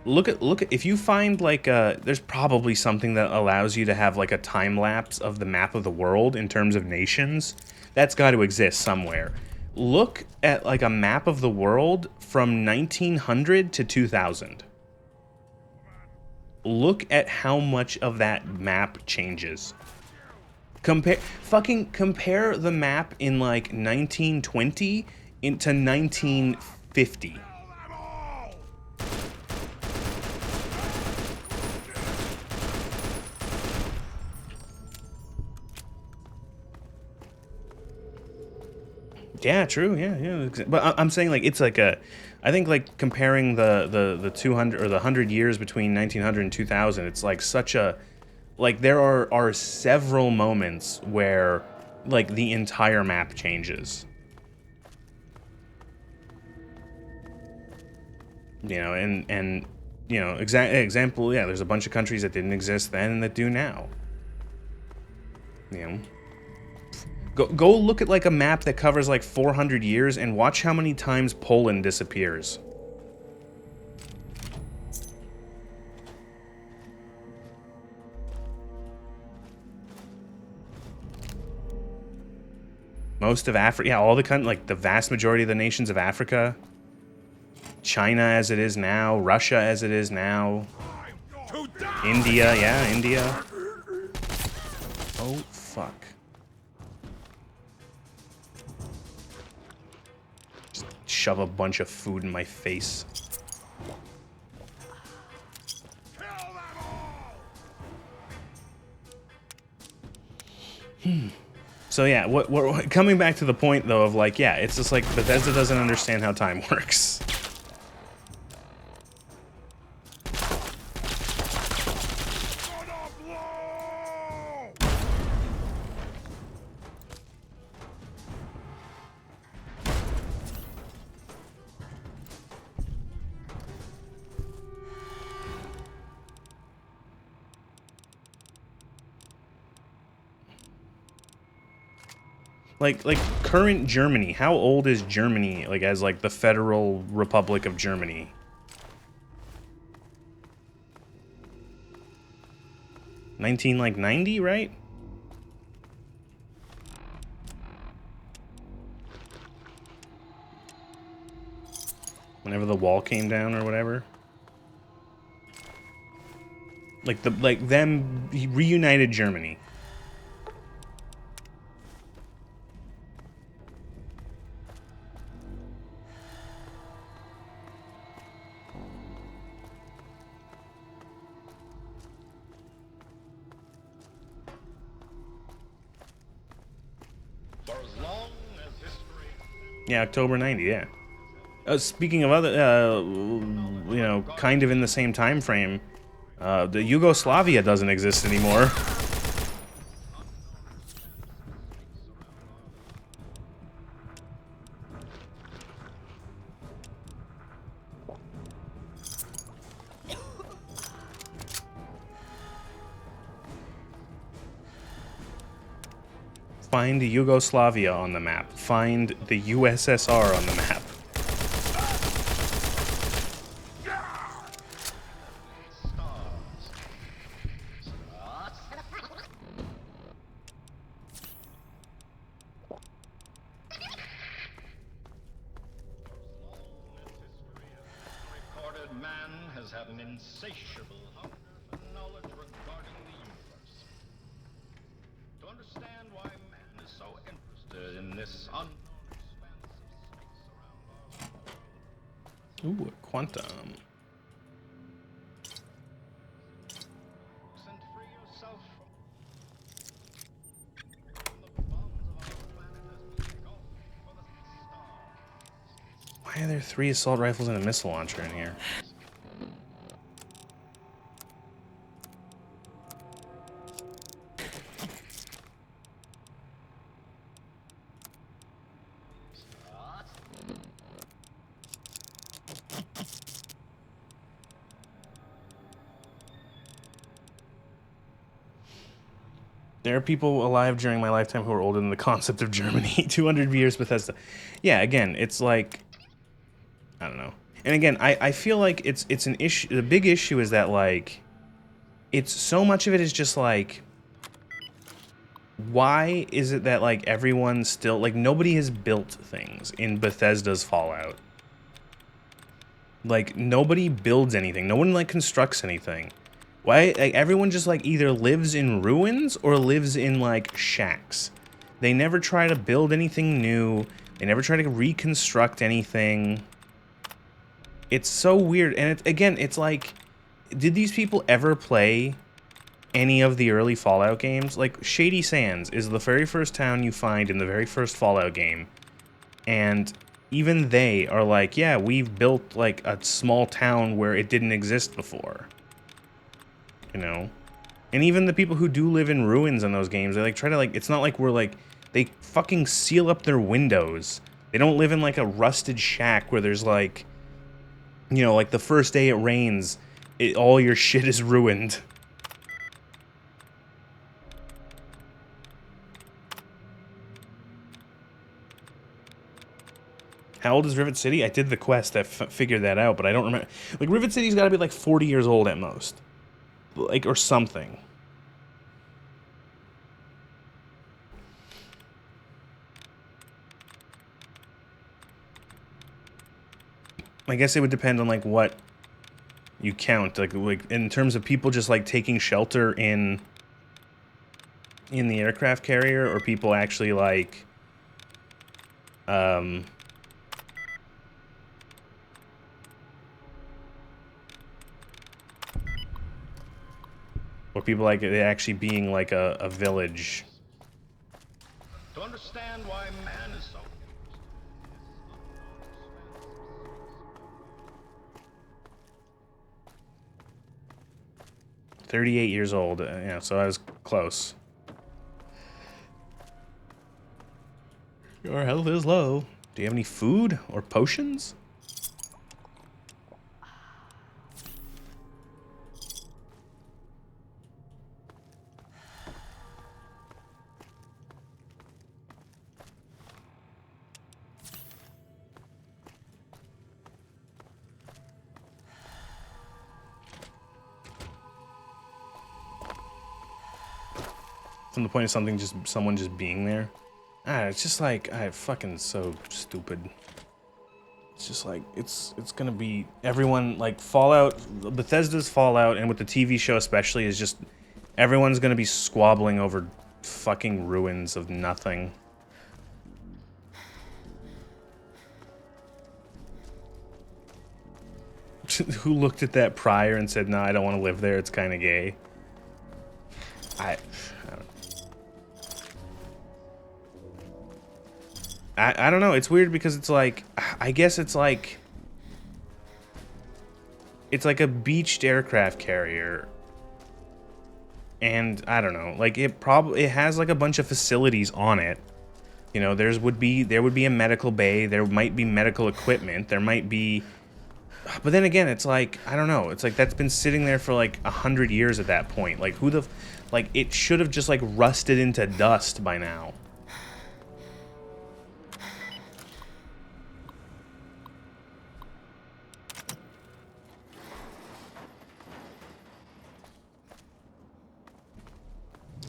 Look at if you find there's probably something that allows you to have a time lapse of the map of the world in terms of nations. That's got to exist somewhere. Look at a map of the world from 1900 to 2000. Look at how much of that map changes. Compare the map in 1920 into 1950. Yeah, true. Yeah. But I'm saying it's I think comparing the 200 or the 100 years between 1900 and 2000, it's such a there are several moments where the entire map changes. And example, yeah, there's a bunch of countries that didn't exist then and that do now. Go look at a map that covers 400 years and watch how many times Poland disappears. Most of Africa, yeah, all the the vast majority of the nations of Africa. China as it is now, Russia as it is now. India, yeah, India. Oh, fuck. Shove a bunch of food in my face. So yeah, what coming back to the point though of yeah, it's just Bethesda doesn't understand how time works. Like current Germany, how old is Germany as the Federal Republic of Germany? '90, right? Whenever the wall came down or whatever. Them reunited Germany. Yeah, October 90, yeah. Speaking of other, kind of in the same time frame, the Yugoslavia doesn't exist anymore. Find Yugoslavia on the map. Find the USSR on the map. Man has had an insatiable hunger for knowledge regarding the universe. To understand why man is so interested in this unknown expanse of space around our world, Ooh, a quantum. And free yourself from the bonds of our planet as we take off for the stars. Why are there 3 assault rifles and a missile launcher in here? There are people alive during my lifetime who are older than the concept of Germany. 200 years Bethesda. Yeah, again, it's like, I don't know. And again, I feel like it's an issue. The big issue is that, like, it's so much of it is just like, why is it that, like, everyone still, like, nobody has built things in Bethesda's Fallout. Like, nobody builds anything. No one, like, constructs anything. Why, like, everyone just, like, either lives in ruins or lives in, like, shacks. They never try to build anything new. They never try to reconstruct anything. It's so weird. And, again, it's like, did these people ever play any of the early Fallout games? Like, Shady Sands is the very first town you find in the very first Fallout game. And even they are like, yeah, we've built, like, a small town where it didn't exist before. You know? And even the people who do live in ruins in those games, they, like, try to, like, it's not like we're, like, they fucking seal up their windows. They don't live in, like, a rusted shack where there's, like, you know, like, the first day it rains, all your shit is ruined. How old is Rivet City? I did the quest that figured that out, but I don't remember. Like, Rivet City's got to be, like, 40 years old at most. Like, or something. I guess it would depend on, like, what you count. Like in terms of people just, like, taking shelter in the aircraft carrier, or people actually, like, or people, like, it actually being, like, a village. To understand why man is so 38 years old. Yeah, so I was close. Your health is low. Do you have any food or potions? From the point of someone just being there. It's just like, fucking so stupid. It's just like, it's gonna be, everyone, like, Fallout, Bethesda's Fallout, and with the TV show especially, is just, everyone's gonna be squabbling over fucking ruins of nothing. Who looked at that prior and said, nah, I don't want to live there, it's kind of gay. I don't know, it's weird because it's like, I guess it's like a beached aircraft carrier, and I don't know, like, it has, like, a bunch of facilities on it. You know, there would be a medical bay, there might be medical equipment, there might be, but then again, it's like, I don't know, it's like that's been sitting there for like 100 years at that point. Like, like, it should have just, like, rusted into dust by now.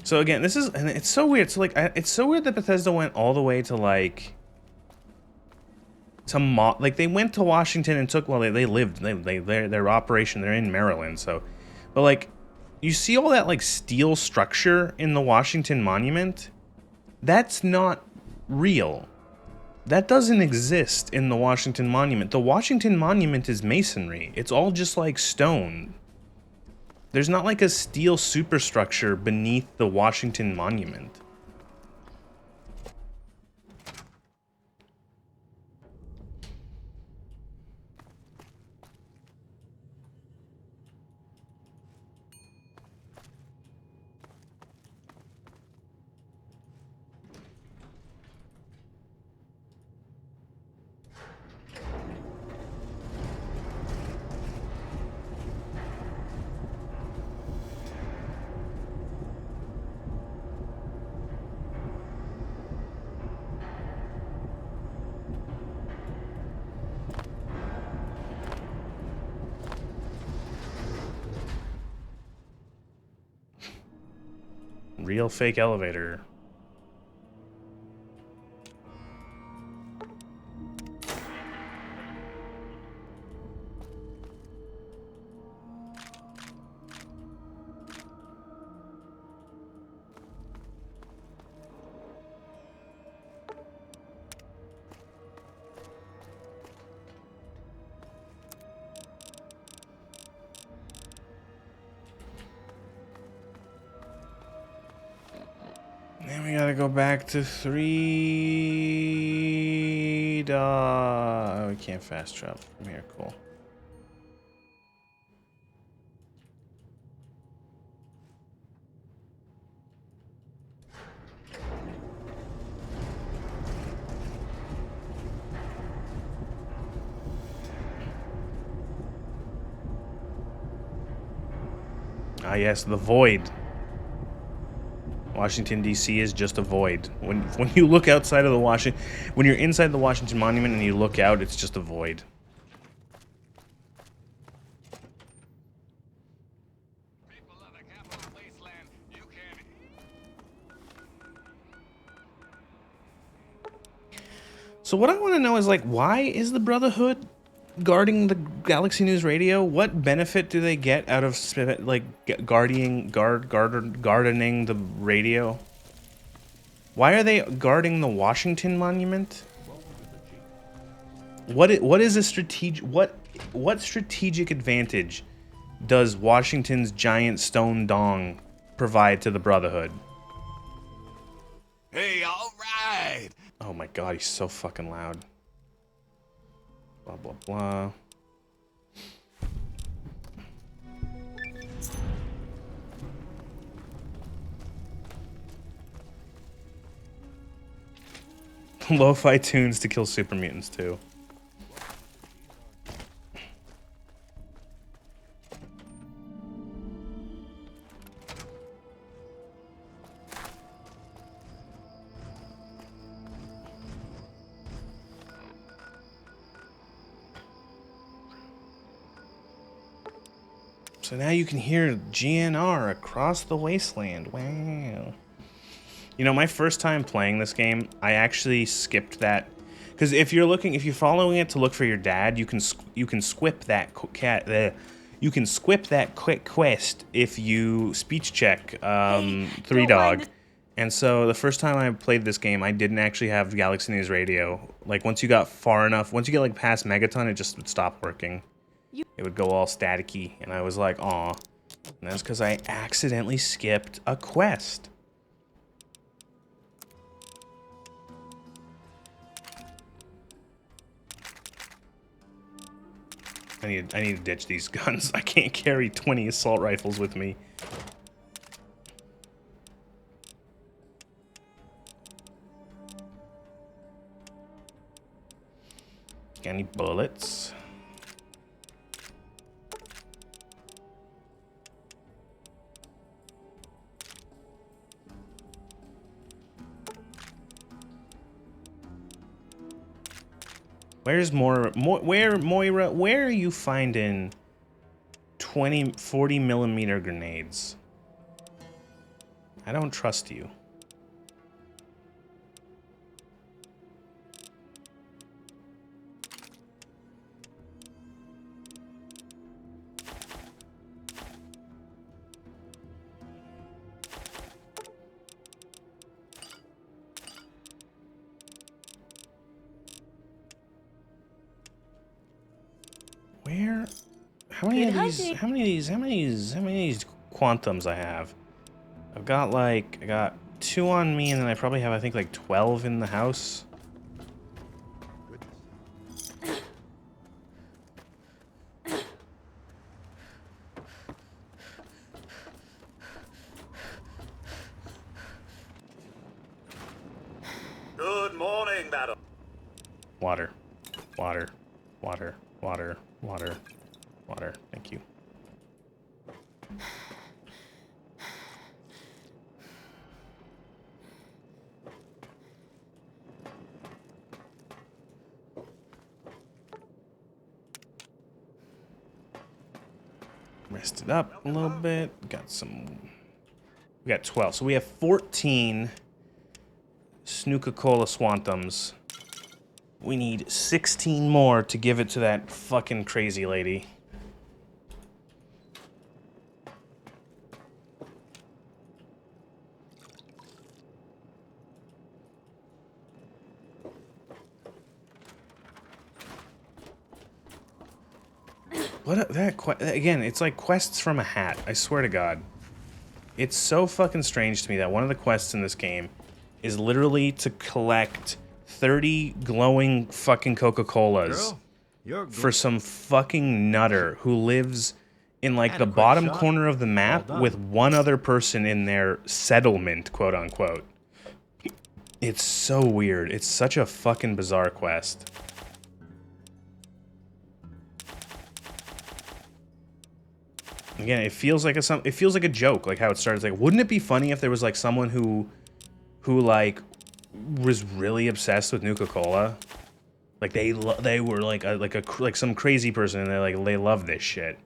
So again, and it's so weird. So, like, it's so weird that Bethesda went all the way to, like, like, they went to Washington and took, well, their operation, they're in Maryland, so, but, like, you see all that, like, steel structure in the Washington Monument? That's not real. That doesn't exist in the Washington Monument. The Washington Monument is masonry. It's all just like stone. There's not like a steel superstructure beneath the Washington Monument. Real fake elevator. Then we gotta go back to 3 Oh, we can't fast travel from here. Cool. Ah, yes, the void. Washington, D.C. is just a void. When you look outside of the when you're inside the Washington Monument and you look out, it's just a void. People of the capital wasteland, you can... So what I want to know is, like, why is the Brotherhood guarding the Galaxy News Radio? What benefit do they get out of like gardening the radio? Why are they guarding the Washington Monument? What is a strategic what strategic advantage does Washington's giant stone dong provide to the Brotherhood? Hey, all right. Oh my god, he's so fucking loud. Blah, blah, blah. Lo-fi tunes to kill super mutants, too. So now you can hear GNR across the wasteland. Wow. You know, my first time playing this game, I actually skipped that. Because if you're following it to look for your dad, you can squip that you can squip that quick quest if you speech check Three Dog. And so the first time I played this game, I didn't actually have Galaxy News Radio. Like, once you got far enough, once you get like past Megaton, it just would stop working. It would go all staticky, and I was like, aw. And that's because I accidentally skipped a quest. I need to ditch these guns. I can't carry 20 assault rifles with me. Got any bullets? Where's Moira? Moira, where are you finding 40 millimeter grenades? I don't trust you. Where? How many Good of these? hunting. How many of these? How many of these? How many of these quantums I have? I've got like I got 2 on me, and then I probably have I think like 12 in the house. Good morning, madam. Water, water, water, water, water, water. Thank you. Rest it up a little bit. Got some. We got 12. So we have 14 Snooka-Cola Swantums. We need 16 more to give it to that fucking crazy lady. Again, it's like quests from a hat. I swear to God. It's so fucking strange to me that one of the quests in this game is literally to collect 30 glowing fucking Coca-Colas for some fucking nutter who lives in like the bottom corner of the map with one other person in their settlement, quote unquote. It's so weird. It's such a fucking bizarre quest. Again, it feels like a joke, like how it started. It's like, wouldn't it be funny if there was like someone who like was really obsessed with Nuka-Cola? Like they were like some crazy person, and they love this shit.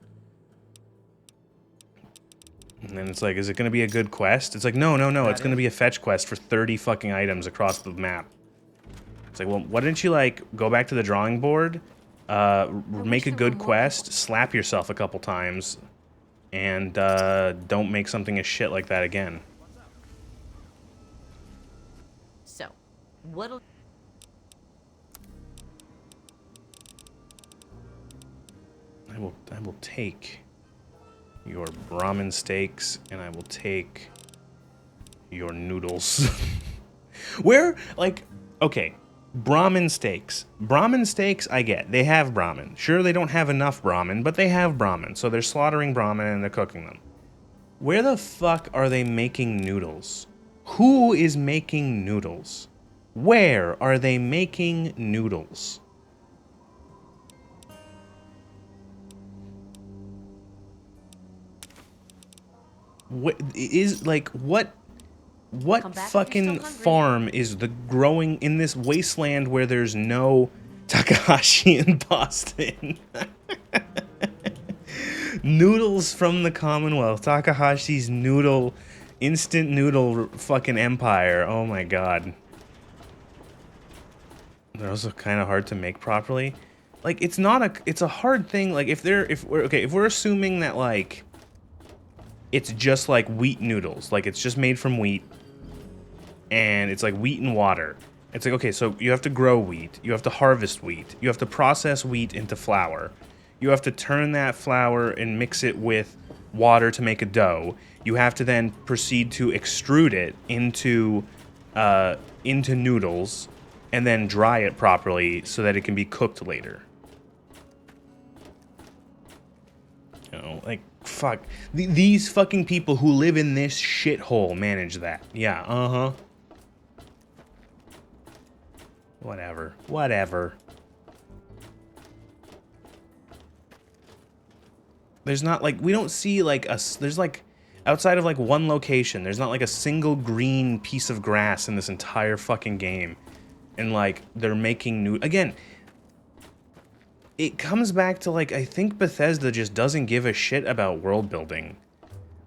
And then it's like, is it gonna be a good quest? It's like, no, it's gonna be a fetch quest for 30 fucking items across the map. It's like, well, why didn't you like go back to the drawing board, make a good quest, slap yourself a couple times, and don't make something as shit like that again. So, what'll... I will take your Brahmin steaks, and I will take your noodles. Where, like, okay, Brahmin steaks. Brahmin steaks, I get. They have Brahmin. Sure, they don't have enough Brahmin, but they have Brahmin. So they're slaughtering Brahmin and they're cooking them. Where the fuck are they making noodles? Who is making noodles? Where are they making noodles? What fucking farm is the growing in this wasteland where there's no Takahashi in Boston? Noodles from the Commonwealth. Takahashi's instant noodle fucking empire. Oh my god. They're also kind of hard to make properly. Like, it's a hard thing. Like, if we're assuming that, like, it's just like wheat noodles. Like, it's just made from wheat. And it's like wheat and water. It's like, okay, so you have to grow wheat. You have to harvest wheat. You have to process wheat into flour. You have to turn that flour and mix it with water to make a dough. You have to then proceed to extrude it into noodles and then dry it properly so that it can be cooked later. You know, like, fuck. These fucking people who live in this shithole manage that. Yeah, uh-huh. Whatever. There's not, like, we don't see, like, there's, like, outside of, like, one location, there's not, like, a single green piece of grass in this entire fucking game. And, like, they're making new... Again, it comes back to, like, I think Bethesda just doesn't give a shit about world building.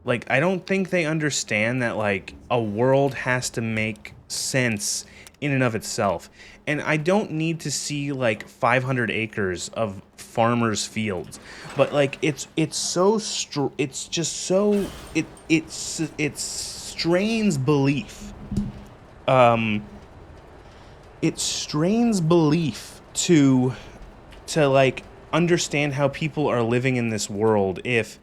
Like, I don't think they understand that, like, a world has to make sense in and of itself. And I don't need to see, like, 500 acres of farmers' fields. But, like, it strains belief. It strains belief to like understand how people are living in this world if,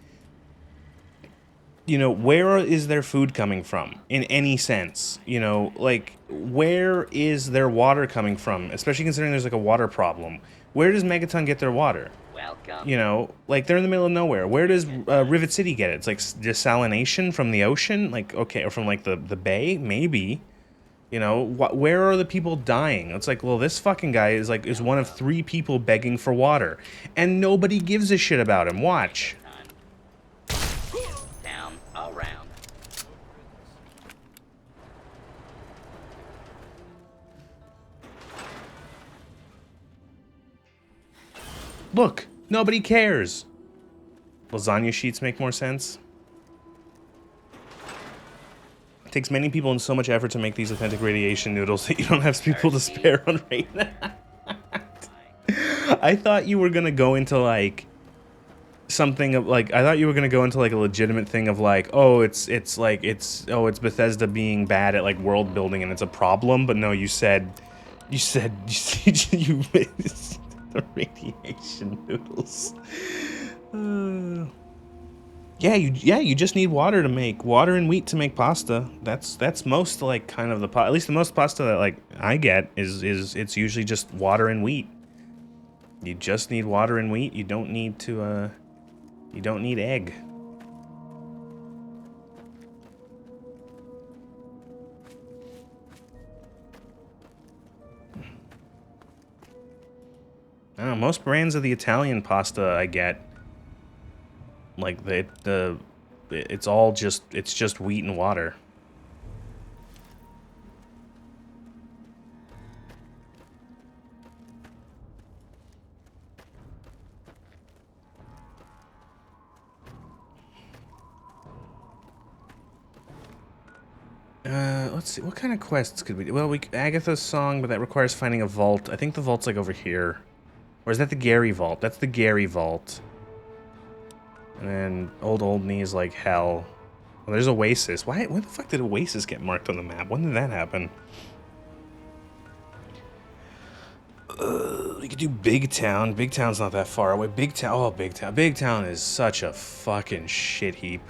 you know, where is their food coming from in any sense? You know, like, where is their water coming from? Especially considering there's like a water problem. Where does Megaton get their water? Welcome. You know, like, they're in the middle of nowhere. Where does Rivet City get it? It's like desalination from the ocean? Like, okay, or from like the bay? Maybe. You know, where are the people dying? It's like, well, this fucking guy is one of 3 people begging for water. And nobody gives a shit about him. Watch. Down, around. Look, nobody cares. Lasagna sheets make more sense. It takes many people and so much effort to make these authentic radiation noodles that you don't have people to spare on right now. I thought you were gonna go into like something of like, I thought you were gonna go into like a legitimate thing of like, oh, it's Bethesda being bad at like world building and it's a problem, but no, you said you the radiation noodles. Yeah, you just need water to make water and wheat to make pasta. That's most like kind of at least the most pasta that like I get is it's usually just water and wheat. You just need water and wheat. You don't need to you don't need egg. I don't know, most brands of the Italian pasta I get, like it's just wheat and water. Let's see, what kind of quests could we do? Well, Agatha's song, but that requires finding a vault. I think the vault's like over here. Or is that the Gary vault? That's the Gary vault. And then Old Knees like hell. Well, there's Oasis. Why the fuck did Oasis get marked on the map? When did that happen? We could do Big Town. Big Town's not that far away. Big Town. Oh, Big Town. Big Town is such a fucking shit heap.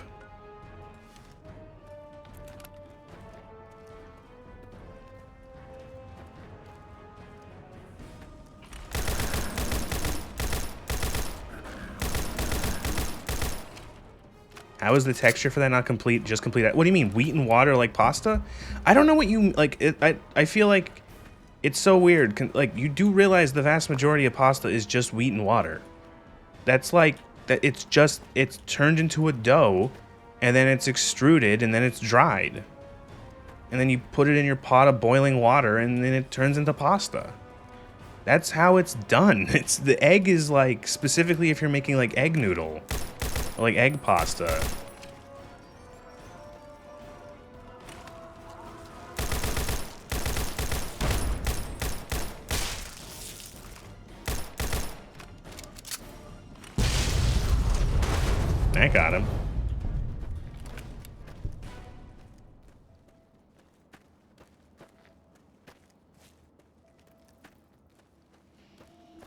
How is the texture for that not complete? Just complete. What do you mean, wheat and water like pasta? I don't know what you like. I feel like it's so weird. Like, you do realize the vast majority of pasta is just wheat and water. That's like that. It's turned into a dough, and then it's extruded, and then it's dried, and then you put it in your pot of boiling water, and then it turns into pasta. That's how it's done. The egg is like specifically if you're making like egg noodle. Like egg pasta. I got him.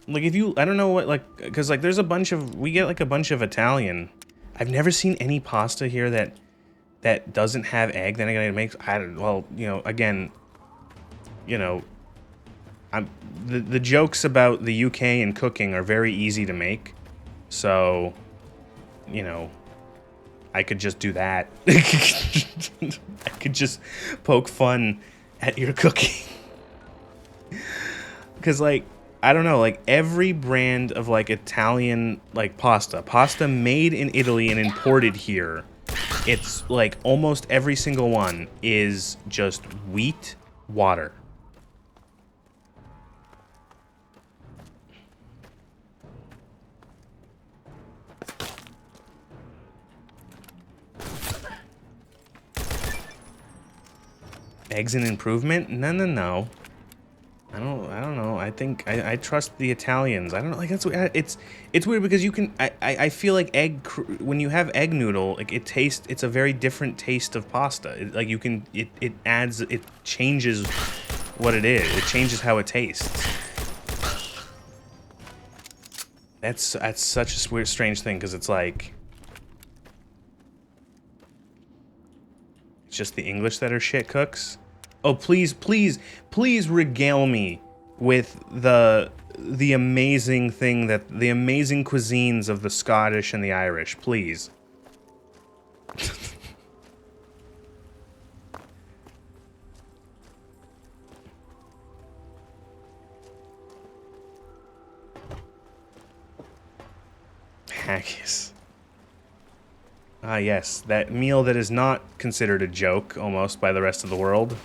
Like, if you, I don't know what, like, because like there's a bunch of, we get like a bunch of Italian. I've never seen any pasta here that doesn't have egg. Then I gotta make. Well, you know, again, you know, the jokes about the UK and cooking are very easy to make. So, you know, I could just do that. I could just poke fun at your cooking. Because, like, I don't know, like, every brand of, like, Italian, like, pasta made in Italy and imported here, it's, like, almost every single one is just wheat, water. Eggs an improvement? No. I don't know. I think I trust the Italians. I don't know. Like, that's it's weird because you can. I feel like when you have egg noodle, like it's a very different taste of pasta. Like you can it changes what it is. It changes how it tastes. That's such a weird, strange thing, because it's like... It's just the English that are shit cooks? Oh, please, please, please regale me with the amazing thing that... The amazing cuisines of the Scottish and the Irish, please. Haggis. Ah, yes. That meal that is not considered a joke, almost, by the rest of the world.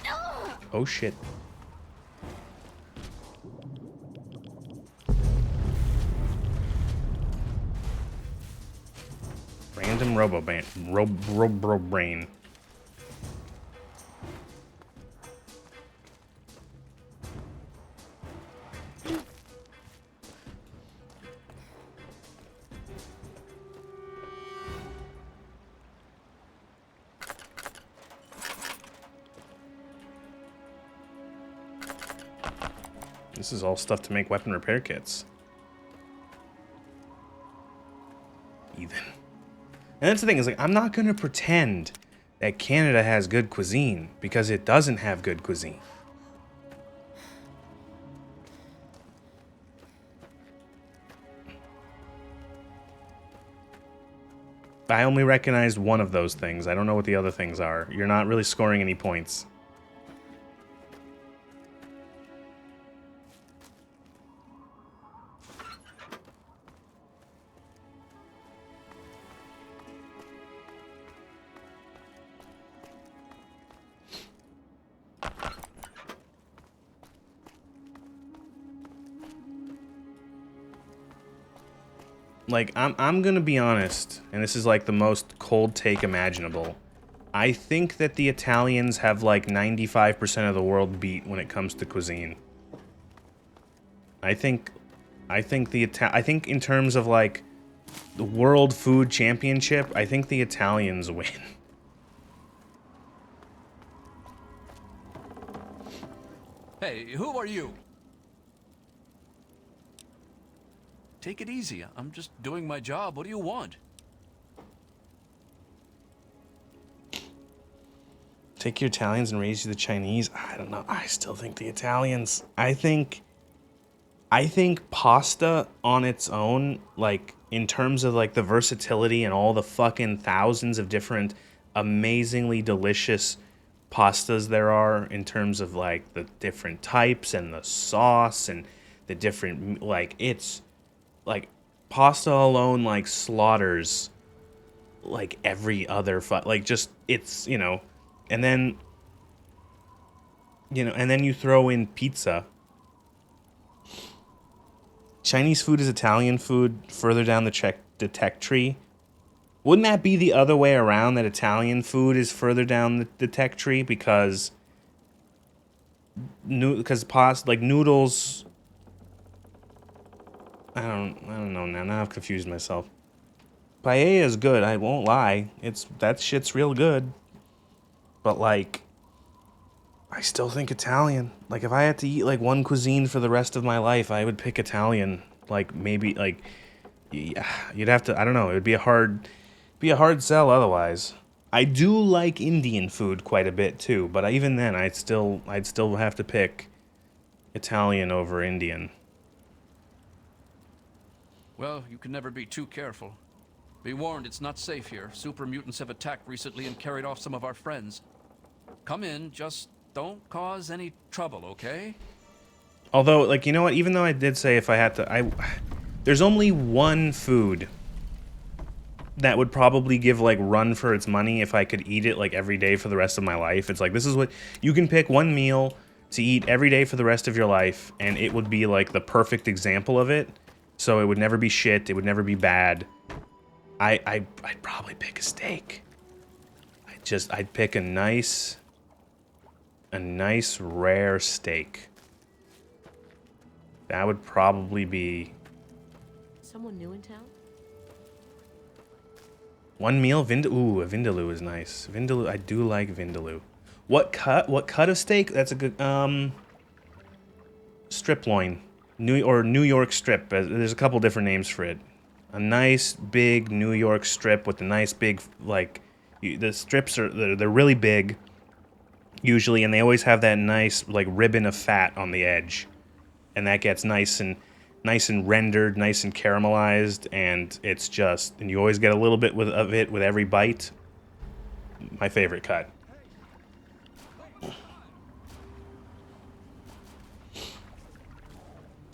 Oh, shit. Random robo-brain. This is all stuff to make weapon repair kits. Even. And that's the thing, is like, I'm not gonna pretend that Canada has good cuisine, because it doesn't have good cuisine. I only recognized one of those things. I don't know what the other things are. You're not really scoring any points. Like, I'm gonna be honest, and this is like the most cold take imaginable. I think that the Italians have like 95% of the world beat when it comes to cuisine. I think in terms of like the World Food Championship, I think the Italians win. Hey, who are you? Take it easy. I'm just doing my job. What do you want? Take your Italians and raise you the Chinese? I don't know. I still think the Italians. I think pasta on its own, like, in terms of, like, the versatility and all the fucking thousands of different amazingly delicious pastas there are, in terms of, like, the different types and the sauce and the different, like, it's, like, pasta alone, like, slaughters, like, every other, like, just, it's, you know, and then, and then you throw in pizza. Chinese food is Italian food further down the tech tree. Wouldn't that be the other way around, that Italian food is further down the tech tree because pasta, like noodles, I don't know now I've confused myself. Paella is good, I won't lie. That shit's real good. But like, I still think Italian. Like, if I had to eat like one cuisine for the rest of my life, I would pick Italian. Like, maybe, like, yeah, you'd have to, I don't know, it would be a hard sell otherwise. I do like Indian food quite a bit too, but even then I'd still have to pick Italian over Indian. Well, you can never be too careful. Be warned, it's not safe here. Super mutants have attacked recently and carried off some of our friends. Come in, just don't cause any trouble, okay? Although, like, you know what? Even though I did say if I had to, there's only one food that would probably give, like, run for its money if I could eat it, like, every day for the rest of my life. It's like, this is what, you can pick one meal to eat every day for the rest of your life, and it would be, like, the perfect example of it. So it would never be shit, it would never be bad. I'd probably pick a steak. I'd pick a nice rare steak. That would probably be... Someone new in town? One meal? Ooh, a vindaloo is nice. Vindaloo, I do like vindaloo. What cut of steak? That's a good, strip loin. New York strip. There's a couple different names for it. A nice big New York strip with a nice big like the strips are they're really big usually, and they always have that nice like ribbon of fat on the edge, and that gets nice and rendered, nice and caramelized, and it's just and you always get a little bit of it with every bite. My favorite cut.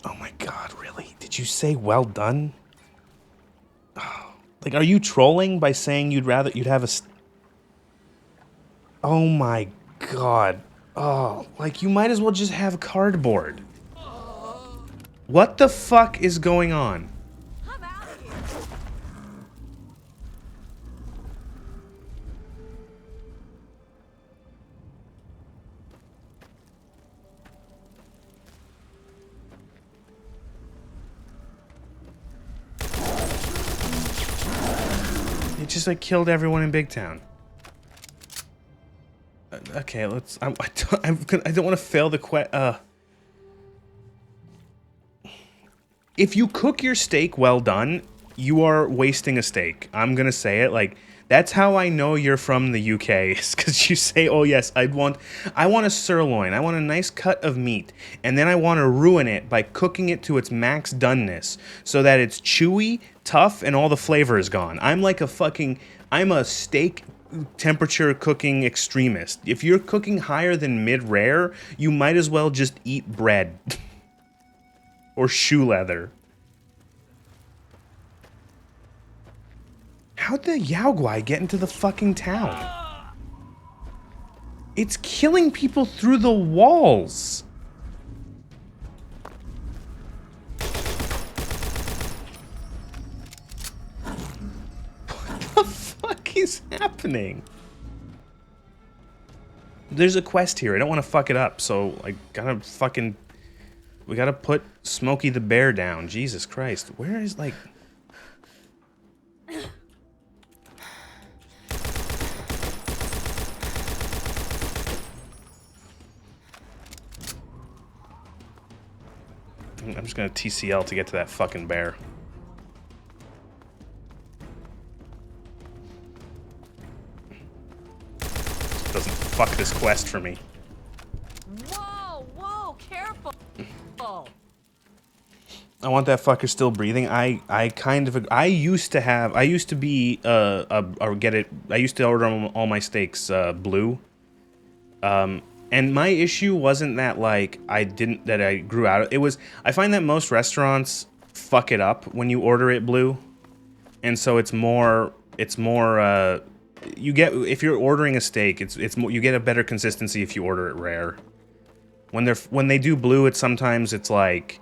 Oh my god, really? Did you say well done? Oh, like, are you trolling by saying you'd have a... Oh my god. Oh, like, you might as well just have cardboard. What the fuck is going on? I'm out of here. It just, like, killed everyone in Big Town. Okay, let's... I don't want to fail the If you cook your steak well done, you are wasting a steak. I'm gonna say it, like... That's how I know you're from the UK, is because you say, oh yes, I want a sirloin, I want a nice cut of meat, and then I want to ruin it by cooking it to its max doneness, so that it's chewy, tough, and all the flavor is gone. I'm a steak temperature cooking extremist. If you're cooking higher than mid-rare, you might as well just eat bread. Or shoe leather. How'd the Yaoguai get into the fucking town? It's killing people through the walls. What the fuck is happening? There's a quest here. I don't want to fuck it up, so I gotta fucking... We gotta put Smokey the Bear down. Jesus Christ. Where is, like... I'm just gonna TCL to get to that fucking bear. Doesn't fuck this quest for me. Whoa, careful. I want that fucker still breathing. I used to be I used to order all my steaks blue. And my issue wasn't that like I grew out of it. Was I find that most restaurants fuck it up when you order it blue. And so it's more you get, if you're ordering a steak, it's more, you get a better consistency if you order it rare. When they do blue, it's sometimes it's like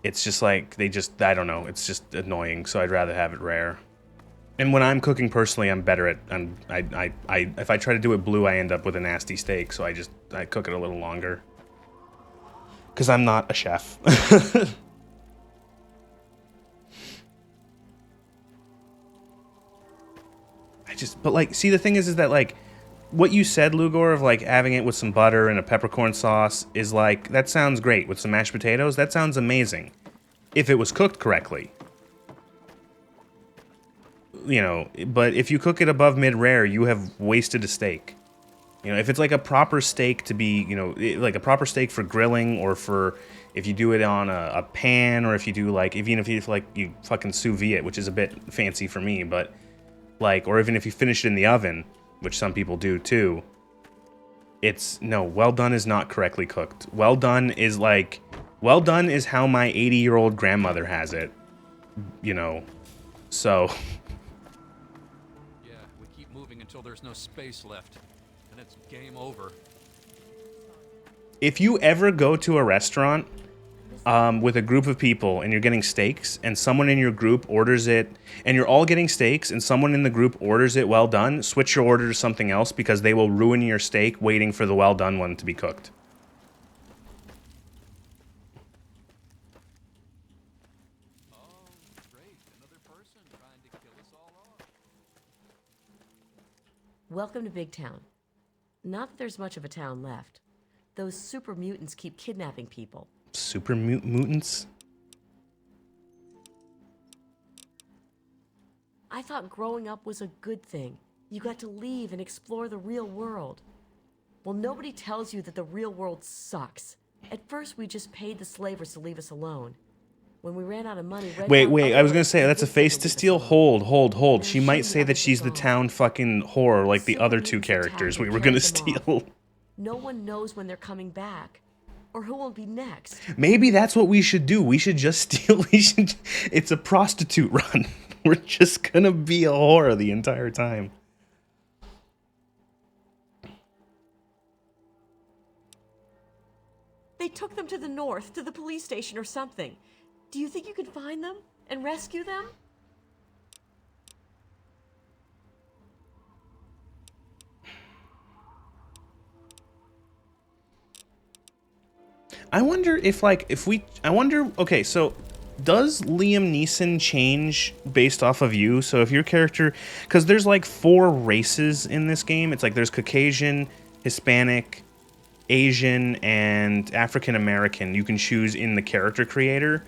it's just like I don't know, it's just annoying, so I'd rather have it rare. And when I'm cooking personally, I'm better at if I try to do it blue, I end up with a nasty steak, so I cook it a little longer. Cuz I'm not a chef. But like, see, the thing is that like, what you said, Lugor, of like having it with some butter and a peppercorn sauce is like, that sounds great. With some mashed potatoes, that sounds amazing. If it was cooked correctly. You know, but if you cook it above mid-rare, you have wasted a steak. You know, if it's like a proper steak to be, you know, like a proper steak for grilling, or for if you do it on a pan, or if you do like, even if you like you fucking sous vide it, which is a bit fancy for me, but like, or even if you finish it in the oven, which some people do too, well done is not correctly cooked. Well done is how my 80-year-old grandmother has it, you know, so. Yeah, we keep moving until there's no space left, and it's game over. If you ever go to a restaurant with a group of people and you're getting steaks, and someone in your group orders it, and you're all getting steaks and someone in the group orders it well done, switch your order to something else, because they will ruin your steak waiting for the well done one to be cooked. Oh, great. Another person trying to kill us all off. Welcome to Big Town. Not that there's much of a town left. Those super mutants keep kidnapping people. super mutants. I thought growing up was a good thing. You got to leave and explore the real world. Well, nobody tells you that the real world sucks. At first, we just paid the slavers to leave us alone. When we ran out of money, Red Wait, found wait, other I was gonna ways say, to that's a convince them face to to leave us steal. alone. Hold. Now She show might you say that others she's the are gone. town fucking whore like the Super other two mutants attacked characters and we were carried gonna them off. steal. No one knows when they're coming back. Or who will be next. Maybe that's what we should do. We should just steal. It's a prostitute run. We're just gonna be a whore the entire time. They took them to the north, to the police station or something. Do you think you could find them and rescue them? I wonder if, like, I wonder, okay, so does Liam Neeson change based off of you? So if your character, because there's like 4 races in this game. It's like there's Caucasian, Hispanic, Asian, and African American. You can choose in the character creator.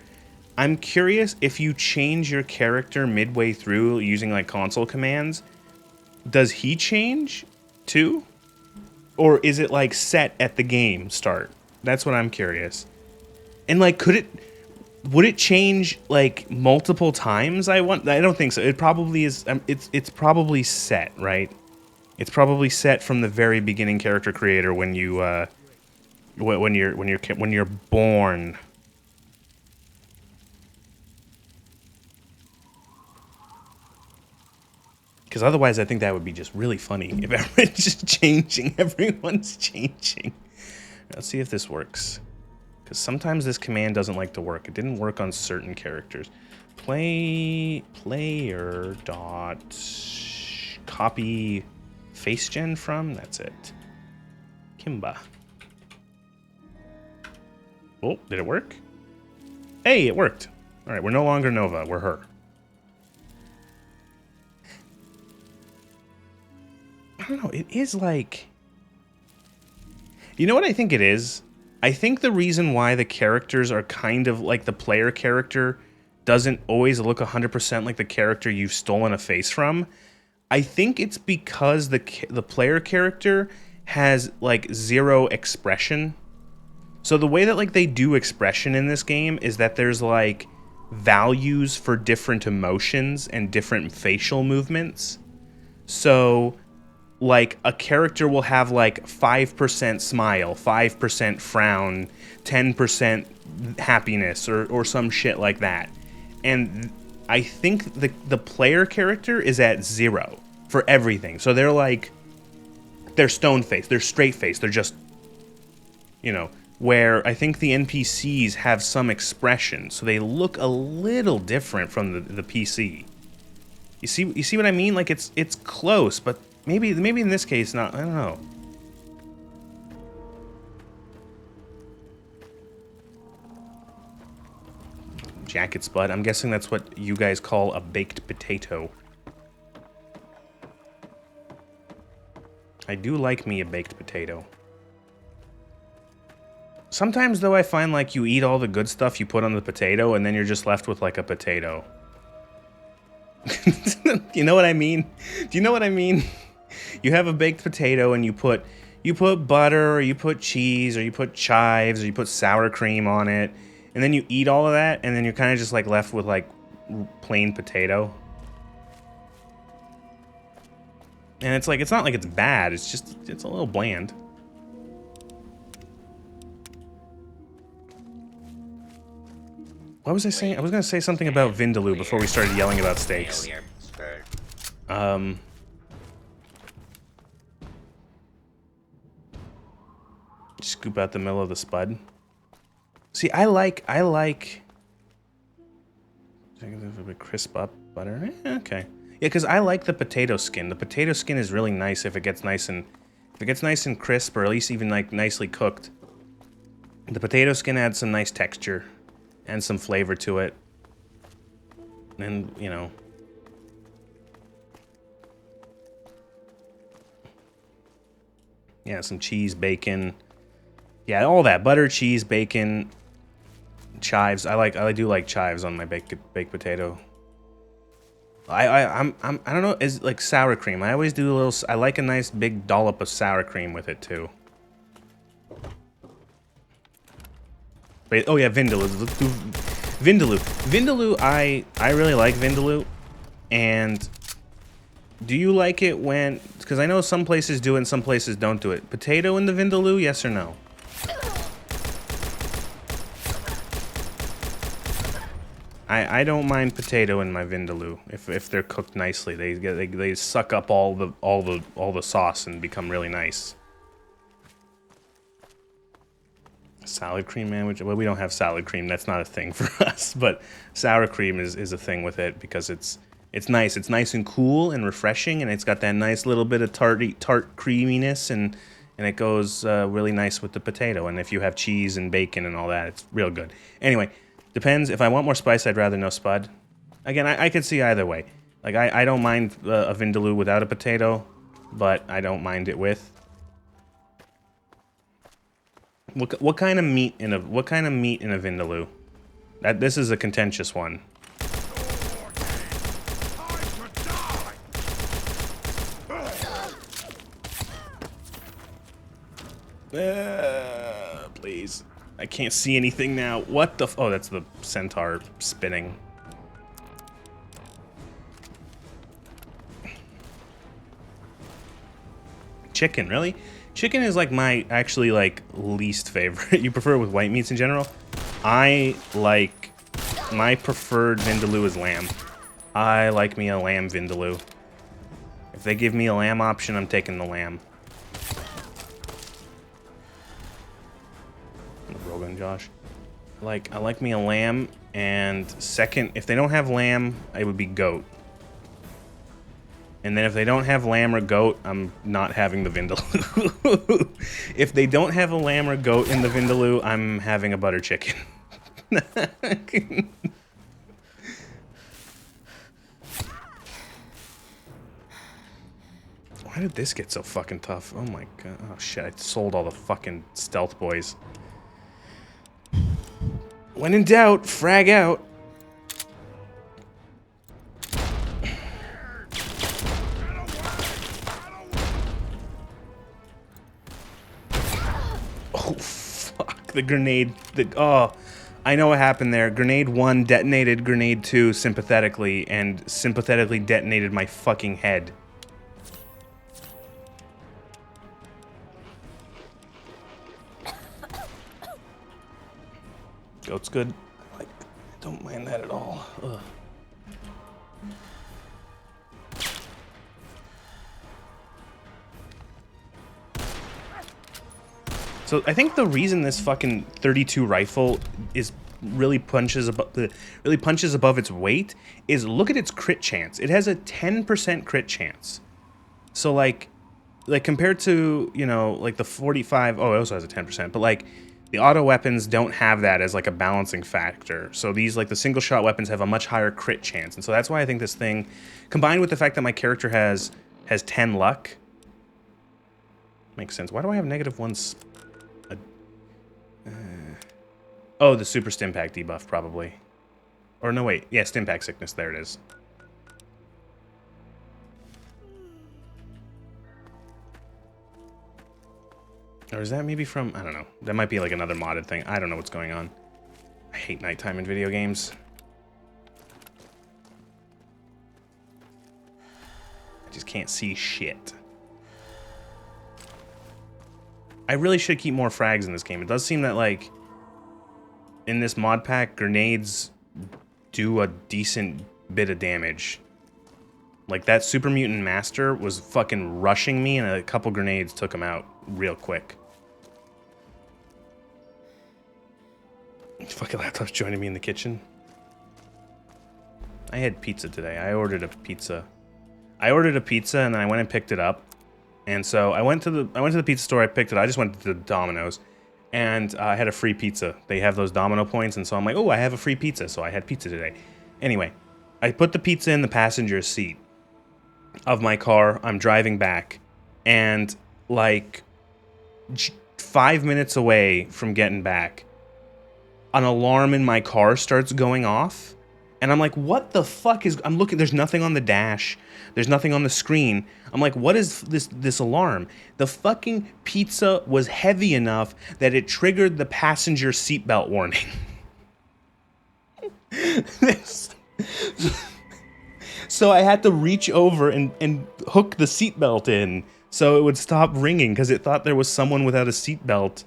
I'm curious if you change your character midway through using like console commands, does he change too? Or is it like set at the game start? That's what I'm curious. And like, would it change like multiple times? I don't think so. It probably is. It's probably set, right? It's probably set from the very beginning character creator when you when you're born. Because otherwise, I think that would be just really funny if everyone's just changing. Everyone's changing. Let's see if this works. Because sometimes this command doesn't like to work. It didn't work on certain characters. Player dot copy face gen from. That's it. Kimba. Oh, did it work? Hey, it worked. All right, we're no longer Nova. We're her. I don't know. It is like... You know what I think it is? I think the reason why the characters are kind of like the player character doesn't always look 100% like the character you've stolen a face from. I think it's because the player character has like 0 expression. So the way that like they do expression in this game is that there's like values for different emotions and different facial movements. So like a character will have like 5% smile, 5% frown, 10% happiness, or some shit like that. And I think the player character is at 0 for everything. So they're like, they're stone faced, they're straight faced, they're just, you know, where I think the NPCs have some expression, so they look a little different from the PC. You see what I mean? Like it's close, but maybe in this case not. I don't know. Jacket spud. I'm guessing that's what you guys call a baked potato. I do like me a baked potato. Sometimes, though, I find like you eat all the good stuff you put on the potato, and then you're just left with like a potato. You know what I mean? Do you know what I mean? You have a baked potato, and you put butter, or you put cheese, or you put chives, or you put sour cream on it, and then you eat all of that, and then you're kind of just like left with like plain potato. And it's like, it's not like it's bad. It's just, it's a little bland. What was I saying? I was going to say something about Vindaloo before we started yelling about steaks. Scoop out the middle of the spud. See, I like crisp up butter. Okay. Yeah, because I like the potato skin. The potato skin is really nice if it gets nice and crisp, or at least even like nicely cooked. The potato skin adds some nice texture and some flavor to it. And, you know. Yeah, some cheese, bacon. Yeah, all that. Butter, cheese, bacon. chives. I do like chives on my baked potato. I don't know, is like sour cream. I always do a little. I like a nice big dollop of sour cream with it too. Wait, oh yeah, Vindaloo. Let's do Vindaloo. Vindaloo, I really like Vindaloo. And do you like it when? Because I know some places do it and some places don't do it. Potato in the Vindaloo, yes or no? I don't mind potato in my Vindaloo if they're cooked nicely. They suck up all the sauce and become really nice. Salad cream sandwich. Well, we don't have salad cream. That's not a thing for us. But sour cream is a thing with it because it's nice. It's nice and cool and refreshing, and it's got that nice little bit of tart creaminess, and it goes really nice with the potato. And if you have cheese and bacon and all that, it's real good. Anyway. Depends. If I want more spice, I'd rather no spud. Again, I could see either way. Like, I don't mind a Vindaloo without a potato, but I don't mind it with. What kind of meat in a Vindaloo? This is a contentious one. Please. I can't see anything now. What the oh, that's the centaur spinning. Chicken, really? Chicken is like my actually like least favorite. You prefer it with white meats in general? I like my preferred Vindaloo is lamb. I like me a lamb Vindaloo. If they give me a lamb option, I'm taking the lamb. Rogan Josh. I like me a lamb, and second, if they don't have lamb, it would be goat. And then if they don't have lamb or goat, I'm not having the Vindaloo. If they don't have a lamb or goat in the Vindaloo, I'm having a butter chicken. Why did this get so fucking tough? Oh my god. Oh shit, I sold all the fucking stealth boys. When in doubt, frag out. Oh, fuck. The grenade. Oh, I know what happened there. Grenade 1 detonated Grenade 2 sympathetically, and sympathetically detonated my fucking head. Goat's good. I don't mind that at all. Ugh. So I think the reason this fucking 32 rifle is really punches above its weight is look at its crit chance. It has a 10% crit chance. So like compared to, you know, like the 45, oh, it also has a 10%, but like the auto weapons don't have that as like a balancing factor. So these, like the single shot weapons, have a much higher crit chance. And so that's why I think this thing, combined with the fact that my character has 10 luck, makes sense. Why do I have -1? Oh, the super Stimpack debuff, probably. Or no, wait. Yeah, Stimpack sickness. There it is. Or is that maybe from... I don't know. That might be like another modded thing. I don't know what's going on. I hate nighttime in video games. I just can't see shit. I really should keep more frags in this game. It does seem that, like, in this mod pack, grenades do a decent bit of damage. Like, that Super Mutant Master was fucking rushing me, and a couple grenades took him out real quick. Fucking laptop's joining me in the kitchen. I had pizza today. I ordered a pizza. And then I went and picked it up. And so I went to the pizza store. I picked it. I just went to Domino's, and I had a free pizza. They have those Domino points, and so I'm like, oh, I have a free pizza. So I had pizza today. Anyway, I put the pizza in the passenger seat of my car. I'm driving back, and like 5 minutes away from getting back, an alarm in my car starts going off. And I'm like, what the fuck is... I'm looking, there's nothing on the dash. There's nothing on the screen. I'm like, what is this alarm? The fucking pizza was heavy enough that it triggered the passenger seatbelt warning. So I had to reach over and hook the seatbelt in so it would stop ringing because it thought there was someone without a seatbelt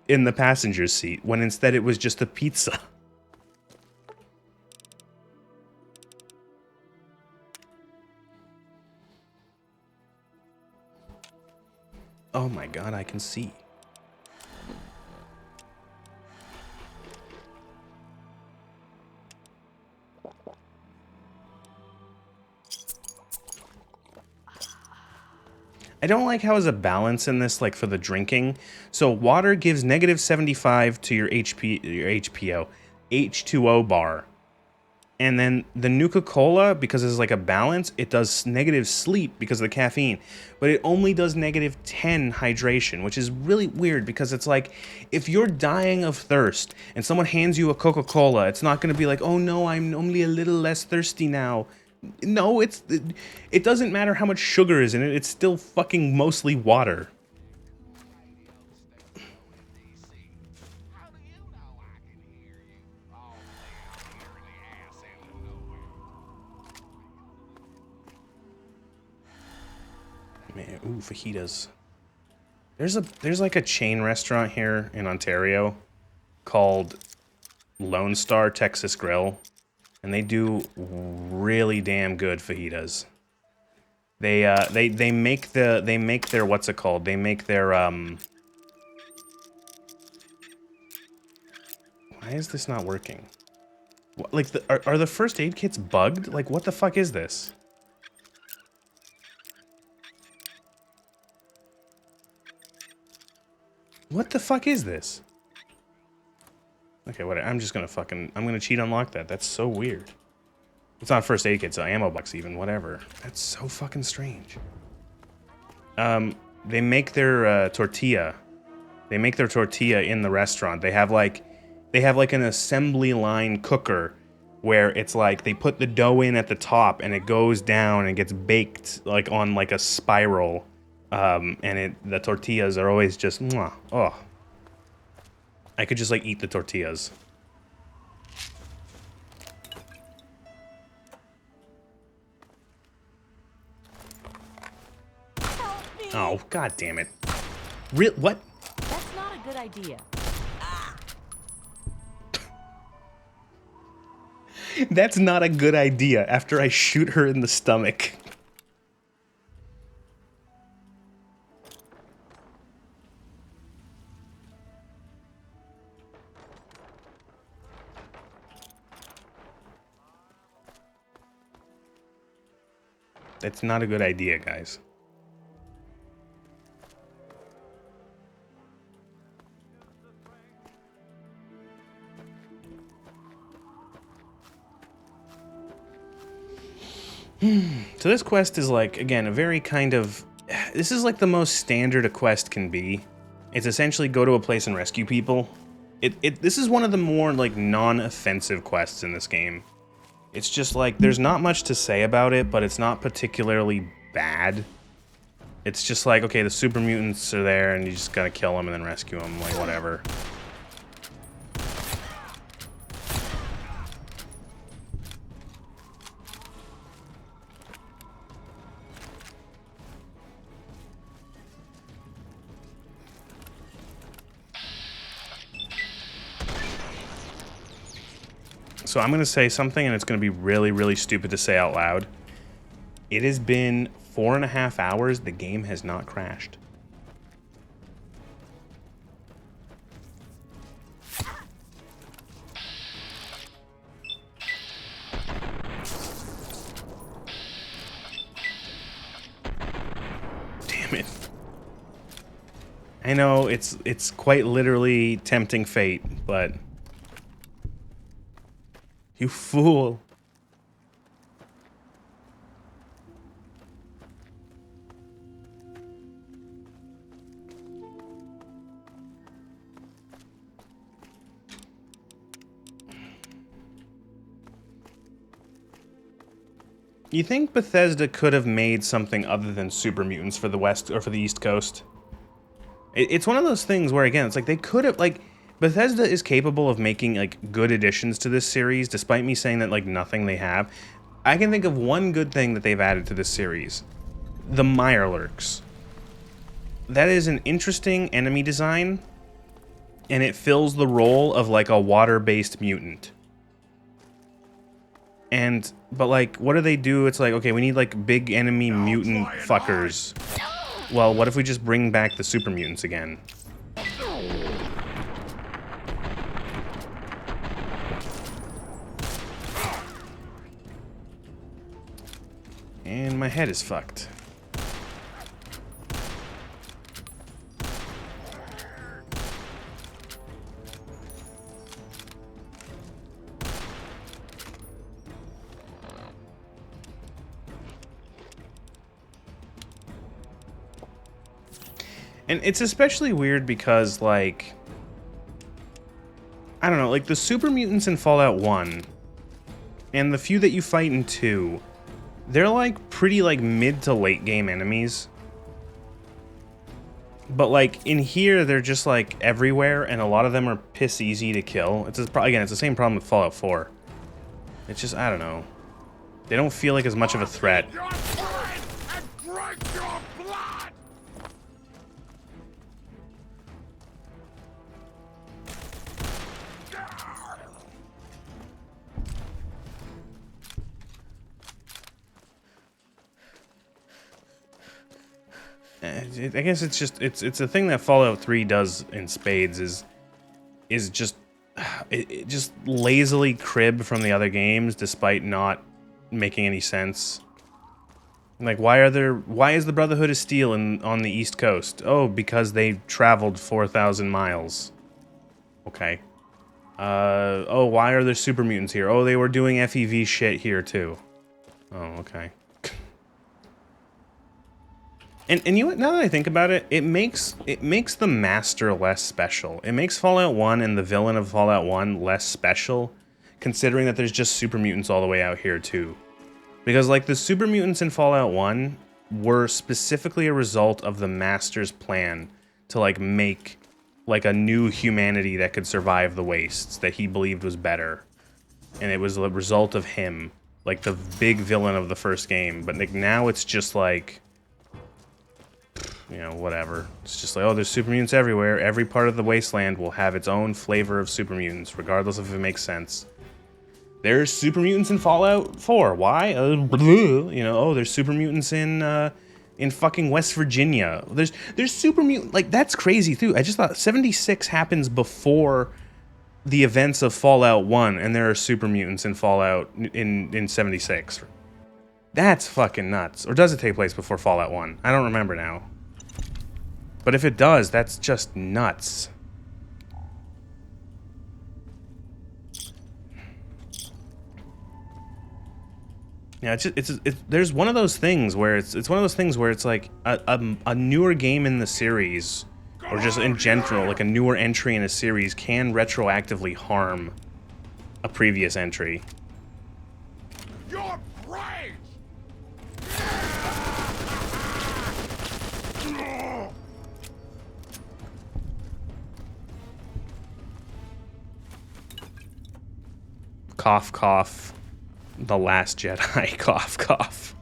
in the passenger seat, when instead it was just a pizza. Oh my god, I can see. I don't like how there's a balance in this, like, for the drinking. So water gives -75 to your H2O bar. And then the Nuka-Cola, because it's like a balance, it does negative sleep because of the caffeine. But it only does -10 hydration, which is really weird because it's like, if you're dying of thirst and someone hands you a Coca-Cola, it's not going to be like, oh no, I'm only a little less thirsty now. No, it doesn't matter how much sugar is in it, it's still fucking mostly water. Man, ooh, fajitas. There's like a chain restaurant here in Ontario called Lone Star Texas Grill, and they do really damn good fajitas. They make their what's it called? They make their Why is this not working? Like are the first aid kits bugged? Like what the fuck is this? What the fuck is this? Okay, whatever. I'm gonna cheat unlock that. That's so weird. It's not first aid kit, so ammo box even, whatever. That's so fucking strange. They make their tortilla. They make their tortilla in the restaurant. They have like an assembly line cooker where it's like they put the dough in at the top and it goes down and gets baked like on like a spiral. And the tortillas are always just mwah. Oh. I could just like eat the tortillas. Oh, god damn it. What? That's not a good idea. That's not a good idea after I shoot her in the stomach. That's not a good idea, guys. So this quest is like, again, a very kind of... This is like the most standard a quest can be. It's essentially go to a place and rescue people. This is one of the more, like, non-offensive quests in this game. It's just like, there's not much to say about it, but it's not particularly bad. It's just like, okay, the super mutants are there, and you just gotta kill them and then rescue them, like, whatever. So I'm going to say something, and it's going to be really, really stupid to say out loud. It has been 4.5 hours. The game has not crashed. Damn it. I know, it's quite literally tempting fate, but... You fool. You think Bethesda could have made something other than super mutants for the West or for the East Coast? It's one of those things where, again, it's like they could have, like, Bethesda is capable of making, like, good additions to this series, despite me saying that, like, nothing they have. I can think of one good thing that they've added to this series. The Mirelurks. That is an interesting enemy design, and it fills the role of, like, a water-based mutant. But like, what do they do? It's like, okay, we need like big enemy mutant fuckers. Well, what if we just bring back the super mutants again? And my head is fucked. And it's especially weird because, like, I don't know, like, the super mutants in Fallout 1, and the few that you fight in 2, they're, like, pretty, like, mid to late game enemies. But, like, in here, they're just, like, everywhere, and a lot of them are piss easy to kill. Again, it's the same problem with Fallout 4. It's just, I don't know. They don't feel like as much of a threat. I guess it's just it's a thing that Fallout 3 does in spades is just it just lazily crib from the other games despite not making any sense. Like, why is the Brotherhood of Steel on the East Coast? Oh, because they traveled 4,000 miles. Okay. Oh, why are there super mutants here? Oh, they were doing FEV shit here too. Oh, okay. And you know what, now that I think about it, it makes the Master less special. It makes Fallout 1 and the villain of Fallout 1 less special, considering that there's just super mutants all the way out here too. Because, like, the super mutants in Fallout 1 were specifically a result of the Master's plan to, like, make, like, a new humanity that could survive the wastes that he believed was better. And it was a result of him, like, the big villain of the first game. But, like, now it's just, like, you know, whatever. It's just like, oh, there's super mutants everywhere. Every part of the wasteland will have its own flavor of super mutants, regardless of if it makes sense. There's super mutants in Fallout 4. Why? You know, oh, there's super mutants in fucking West Virginia. There's super mutant, like, that's crazy too. I just thought 76 happens before the events of Fallout 1, and there are super mutants in Fallout in 76. That's fucking nuts. Or does it take place before Fallout 1? I don't remember now. But if it does, that's just nuts. Yeah, there's one of those things where it's one of those things where it's like a newer game in the series, or just in general, like a newer entry in a series can retroactively harm a previous entry. Your praise! Cough, cough. The Last Jedi. Cough, cough.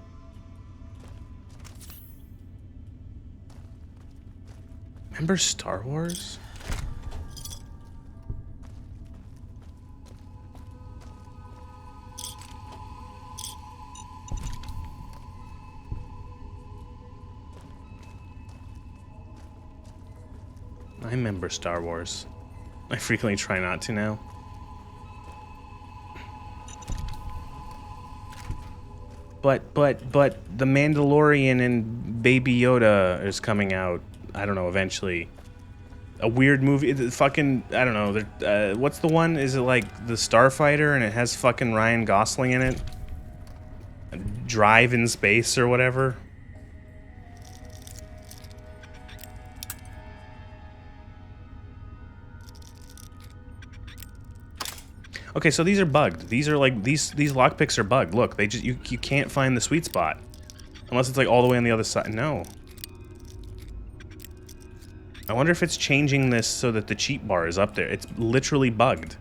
Remember Star Wars? I remember Star Wars. I frequently try not to now. But The Mandalorian and Baby Yoda is coming out, I don't know, eventually. A weird movie, fucking, I don't know, what's the one? Is it like The Starfighter and it has fucking Ryan Gosling in it? Drive in Space or whatever? Okay, so these are bugged. These are like these lockpicks are bugged. Look, they just you can't find the sweet spot unless it's like all the way on the other side. No. I wonder if it's changing this so that the cheat bar is up there. It's literally bugged.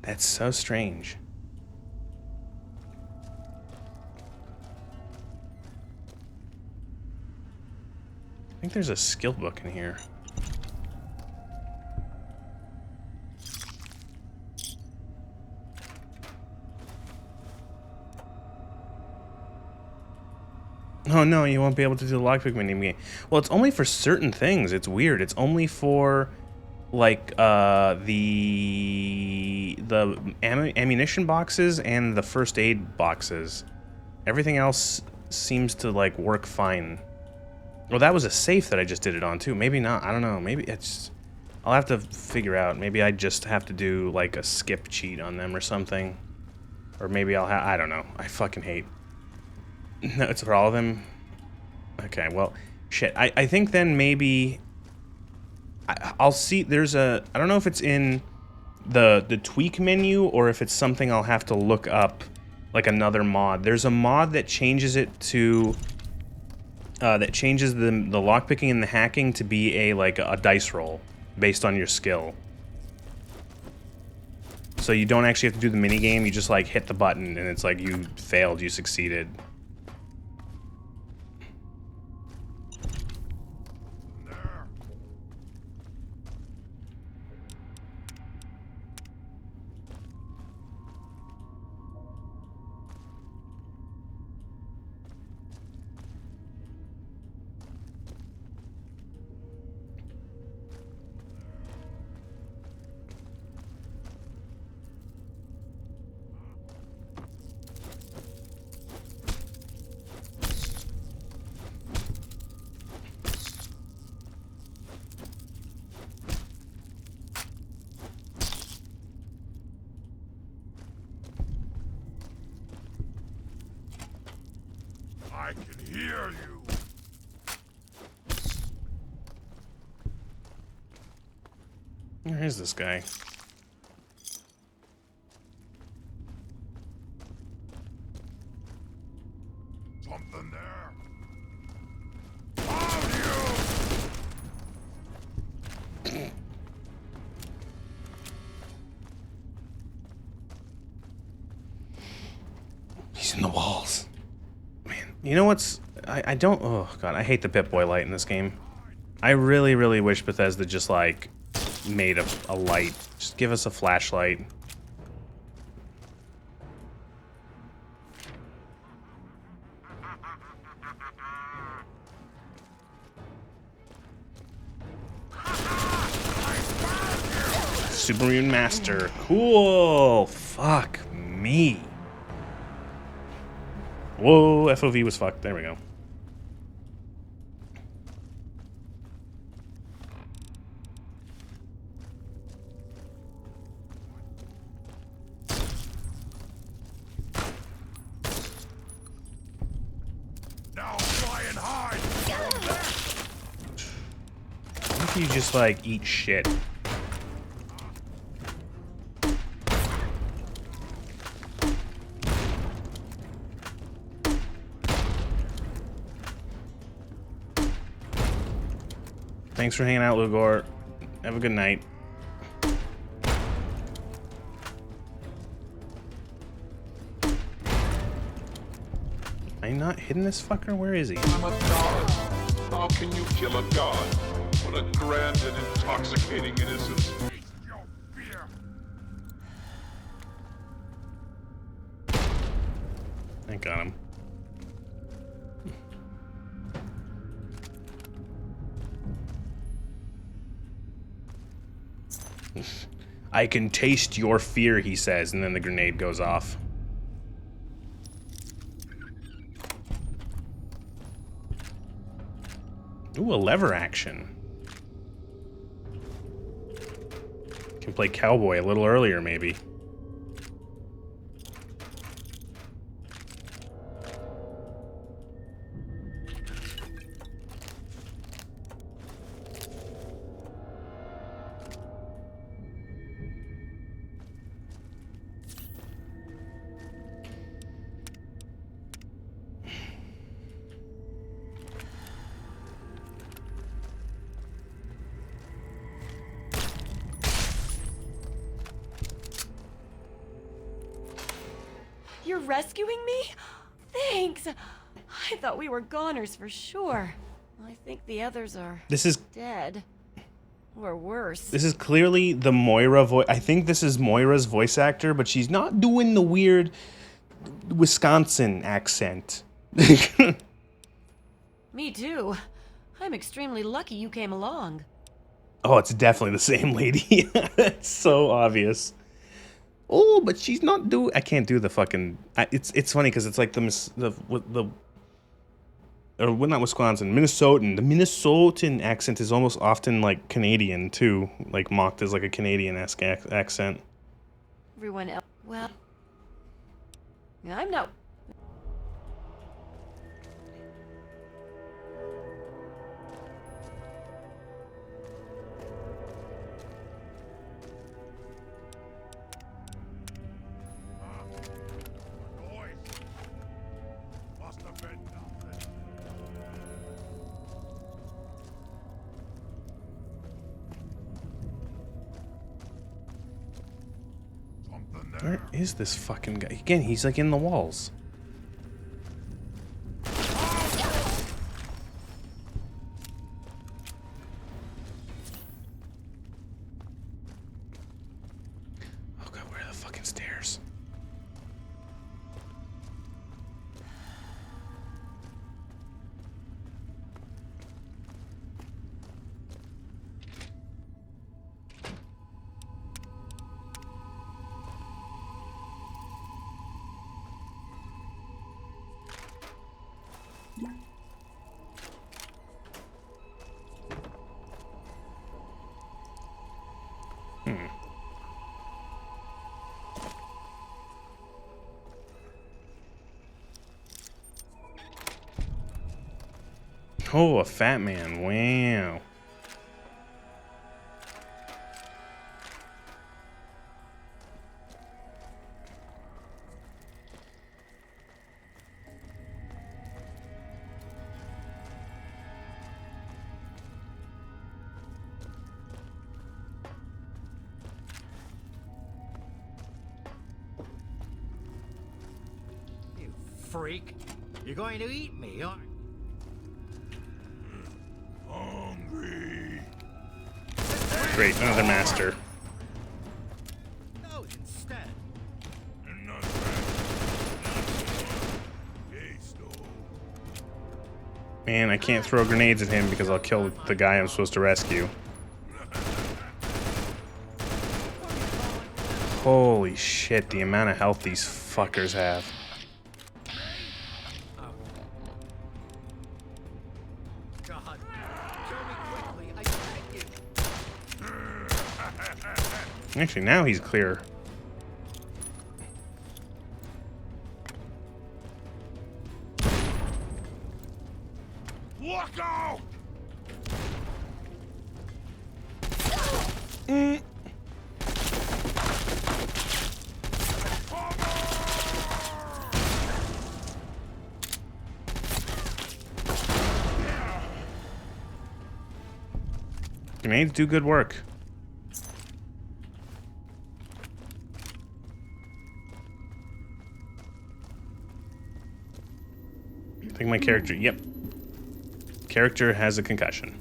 That's so strange. I think there's a skill book in here. Oh no, you won't be able to do the lockpick mini game. Well, it's only for certain things. It's weird. It's only for like the ammunition boxes and the first aid boxes. Everything else seems to like work fine. Well, that was a safe that I just did it on too. Maybe not. I don't know. Maybe it's... I'll have to figure out. Maybe I just have to do like a skip cheat on them or something. Or maybe I'll have... I don't know. I fucking hate... No, it's for all of them? Okay, well, shit. I think then maybe... I'll see... There's a... I don't know if it's in the tweak menu or if it's something I'll have to look up, like another mod. There's a mod that changes it to... that changes the lockpicking and the hacking to be a dice roll based on your skill. So you don't actually have to do the mini game. You just like hit the button and it's like you failed, you succeeded. I can hear you. Where is this guy? Something there. Found you. He's in the walls. Man, you know what's... I don't... Oh, God, I hate the Pip-Boy light in this game. I really, really wish Bethesda just, like, made a light. Just give us a flashlight. Super Mutant Master. Cool. Fuck me. Whoa, FOV was fucked. There we go. Now fly and hide. What if you just, like, eat shit? Thanks for hanging out, Lugor. Have a good night. Am I not hitting this fucker? Where is he? I'm a god. How can you kill a god? What a grand and intoxicating innocence. Your fear. I got him. I can taste your fear, he says, and then the grenade goes off. Ooh, a lever action. Can play cowboy a little earlier, maybe. You're rescuing me? Thanks. I thought we were goners for sure. I think the others are This is dead. Or worse. This is clearly the Moira voice. I think this is Moira's voice actor, but she's not doing the weird Wisconsin accent. Me too. I'm extremely lucky you came along. Oh, it's definitely the same lady. It's so obvious. Oh, but she's not doing. I can't do the fucking. It's funny because it's like or well, not Wisconsin, Minnesotan. The Minnesotan accent is almost often like Canadian too, like mocked as like a Canadian-esque accent. Everyone else. Well, I'm not. Where is this fucking guy? Again, he's like in the walls. Oh god, where are the fucking stairs? Oh, a fat man. Wow. You freak. You're going to eat me, aren't you? Hungry. Great, another master. No, instead. Man, I can't throw grenades at him because I'll kill the guy I'm supposed to rescue. Holy shit, the amount of health these fuckers have. God, kill me quickly, I beg you. Actually, now he's clear. Look out! Grenades do good work. I think my character, yep. Character has a concussion.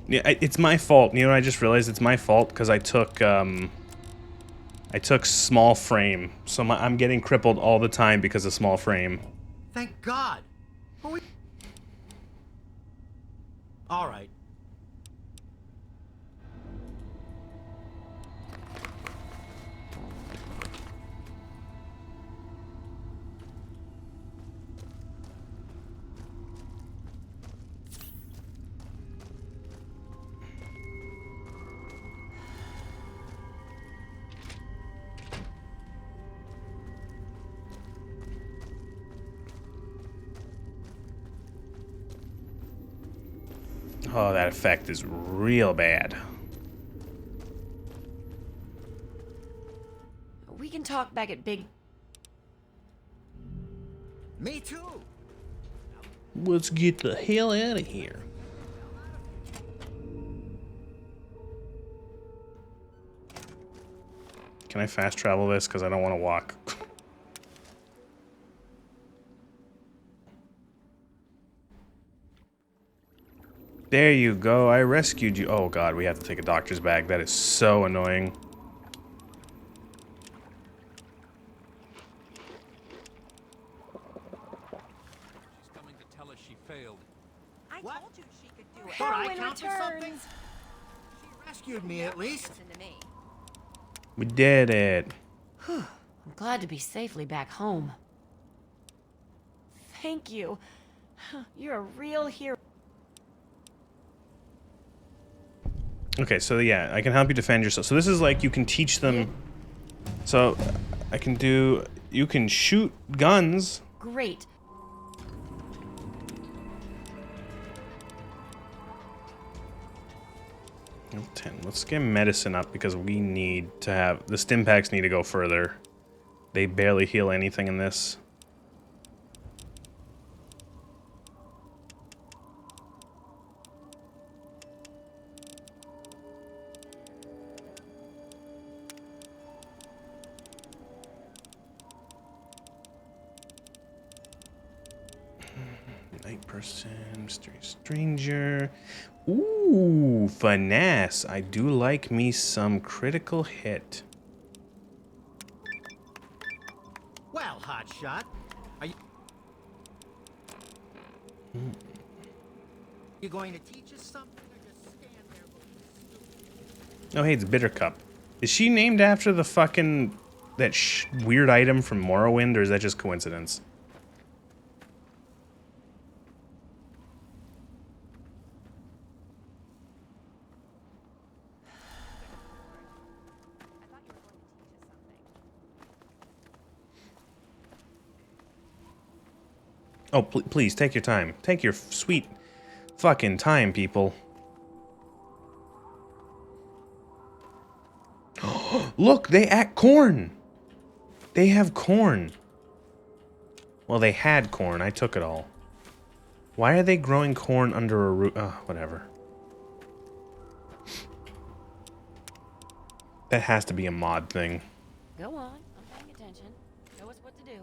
Yeah, it's my fault. You know what I just realized? It's my fault because I took small frame. So I'm getting crippled all the time because of small frame. Thank God. All right. Oh, that effect is real bad. We can talk back at Big... Me too. Let's get the hell out of here. Can I fast travel this? Because I don't want to walk. There you go. I rescued you. Oh god, we have to take a doctor's bag. That is so annoying. She's coming to tell us she failed. I told you she could do it. Thought I count for something? She rescued me at least. Listen to me. We did it. I'm glad to be safely back home. Thank you. You're a real hero. Okay, so yeah, I can help you defend yourself. So this is like you can teach them. So I can do. You can shoot guns. Great. Oh, 10. Let's get medicine up because we need to have the stim packs need to go further. They barely heal anything in this. Night person, mysterious stranger. Ooh, finesse. I do like me some critical hit. Well, hotshot, are you going to teach us something or just stand there looking stupid? Oh, hey, it's Bitter Cup. Is she named after the fucking that weird item from Morrowind, or is that just coincidence? Oh, please, take your time. Take your sweet fucking time, people. Look, they act corn. They have corn. Well, they had corn. I took it all. Why are they growing corn under a roof? Oh, whatever. That has to be a mod thing. Go on. I'm paying attention. Show us what to do.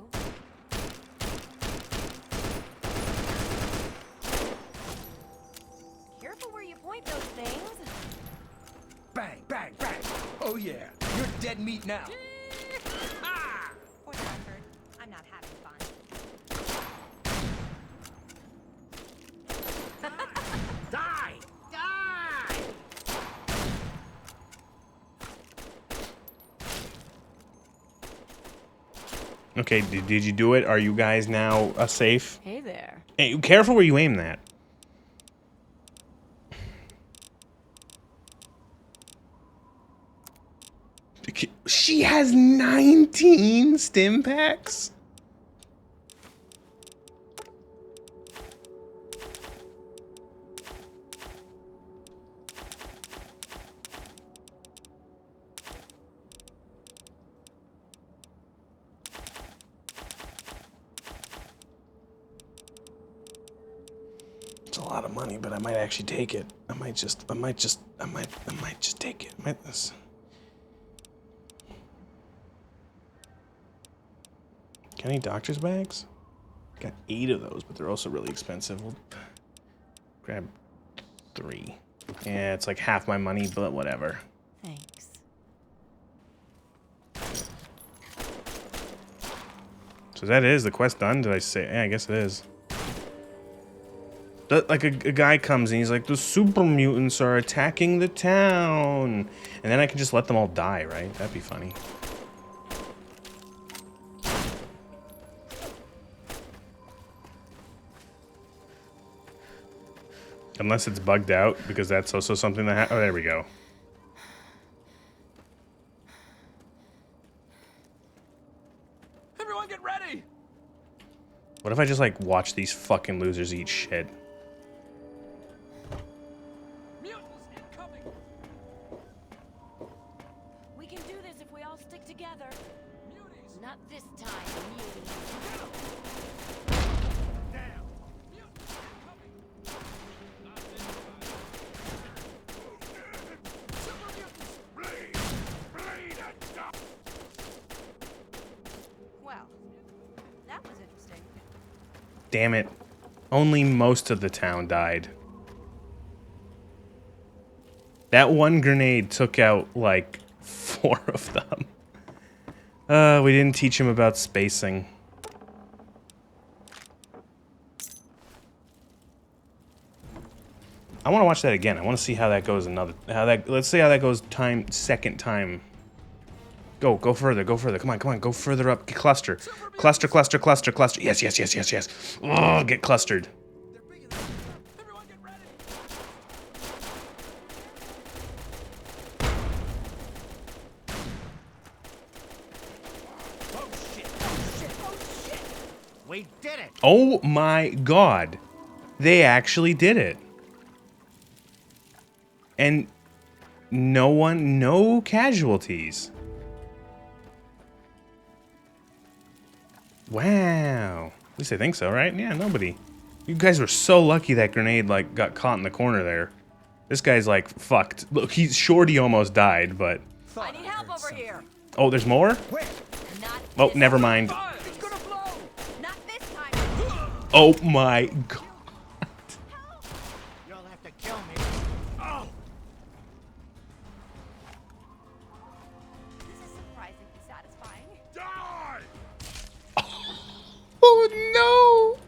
Careful where you point those things. Bang, bang, bang. Oh yeah, you're dead meat now. For the record, I'm not having fun. Die! Die! Okay, did you do it? Are you guys now safe? Hey there. Hey, careful where you aim that. She has 19 stim packs? It's a lot of money, but I might actually take it. I might just take it. Got any doctor's bags? Got 8 of those, but they're also really expensive. We'll grab 3. Yeah, it's like half my money, but whatever. Thanks. So that is the quest done? Did I say? Yeah, I guess it is. Like a guy comes and he's like, the super mutants are attacking the town. And then I can just let them all die, right? That'd be funny. Unless it's bugged out, because that's also something that oh, there we go. Everyone get ready! What if I just, like, watch these fucking losers eat shit? Mutants incoming! We can do this if we all stick together. Muties! Not this time, muties. Damn. Mutants incoming! Not this time. Blade! Blade and stop! damn it. Only most of the town died. That one grenade took out, like, 4 of them. We didn't teach him about spacing. I want to watch that again. I want to see how that goes let's see how that goes second time. Go further, come on, go further up, get cluster. Cluster. Yes. Oh, get clustered. We did it! Oh my god. They actually did it. And no casualties. Wow. At least I think so, right? Yeah, nobody. You guys were so lucky that grenade, like, got caught in the corner there. This guy's, like, fucked. Look, Shorty almost died, but... I need help over here. Oh, there's more? Oh, never mind. It's gonna blow. Not this time. Oh my god. You'll have to kill me. Oh! This is surprisingly satisfying. Die! Oh no!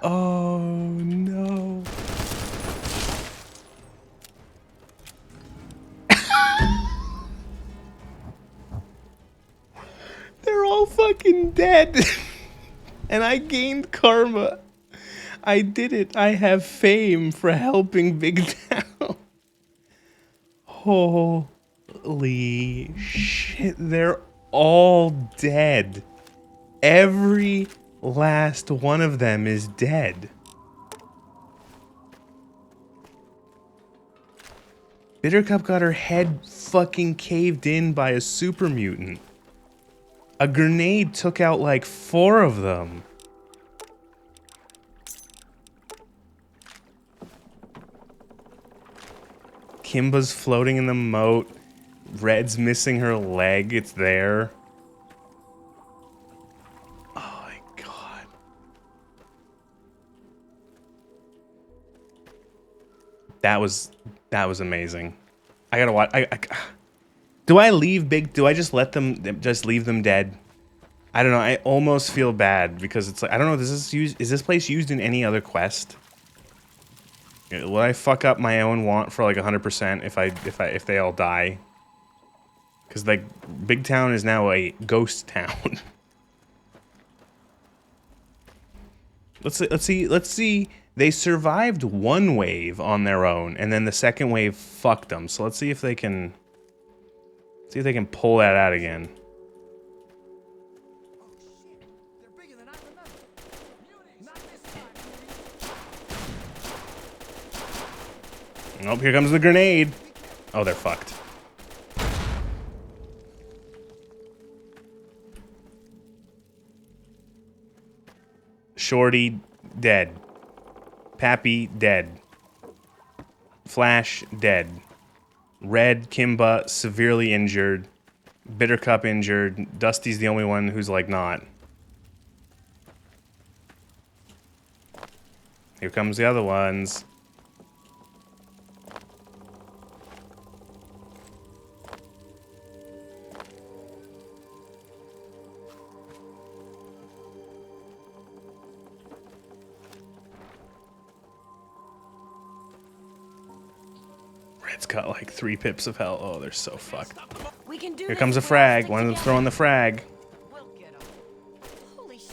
Oh no. They're all fucking dead. And I gained karma. I did it. I have fame for helping Big Town. Holy shit. They're all dead. Every last one of them is dead. Bittercup got her head fucking caved in by a super mutant. A grenade took out like 4 of them. Kimba's floating in the moat. Red's missing her leg. It's there. Oh my god. That was amazing. I gotta watch. Do I just let them, leave them dead? I don't know. I almost feel bad because it's like, I don't know. Is this place used in any other quest? Will I fuck up my own want for like 100% if they all die? Because like Big Town is now a ghost town. Let's see. They survived one wave on their own, and then the second wave fucked them. So let's see if they can. See if they can pull that out again. Oh, here comes the grenade. Oh, they're fucked. Shorty, dead. Pappy, dead. Flash, dead. Red, Kimba, severely injured. Bittercup injured. Dusty's the only one who's, like, not. Here comes the other ones. Red's got like 3 pips of health. Oh, they're so fucked. We can do Here comes a frag. One of them's throwing the frag.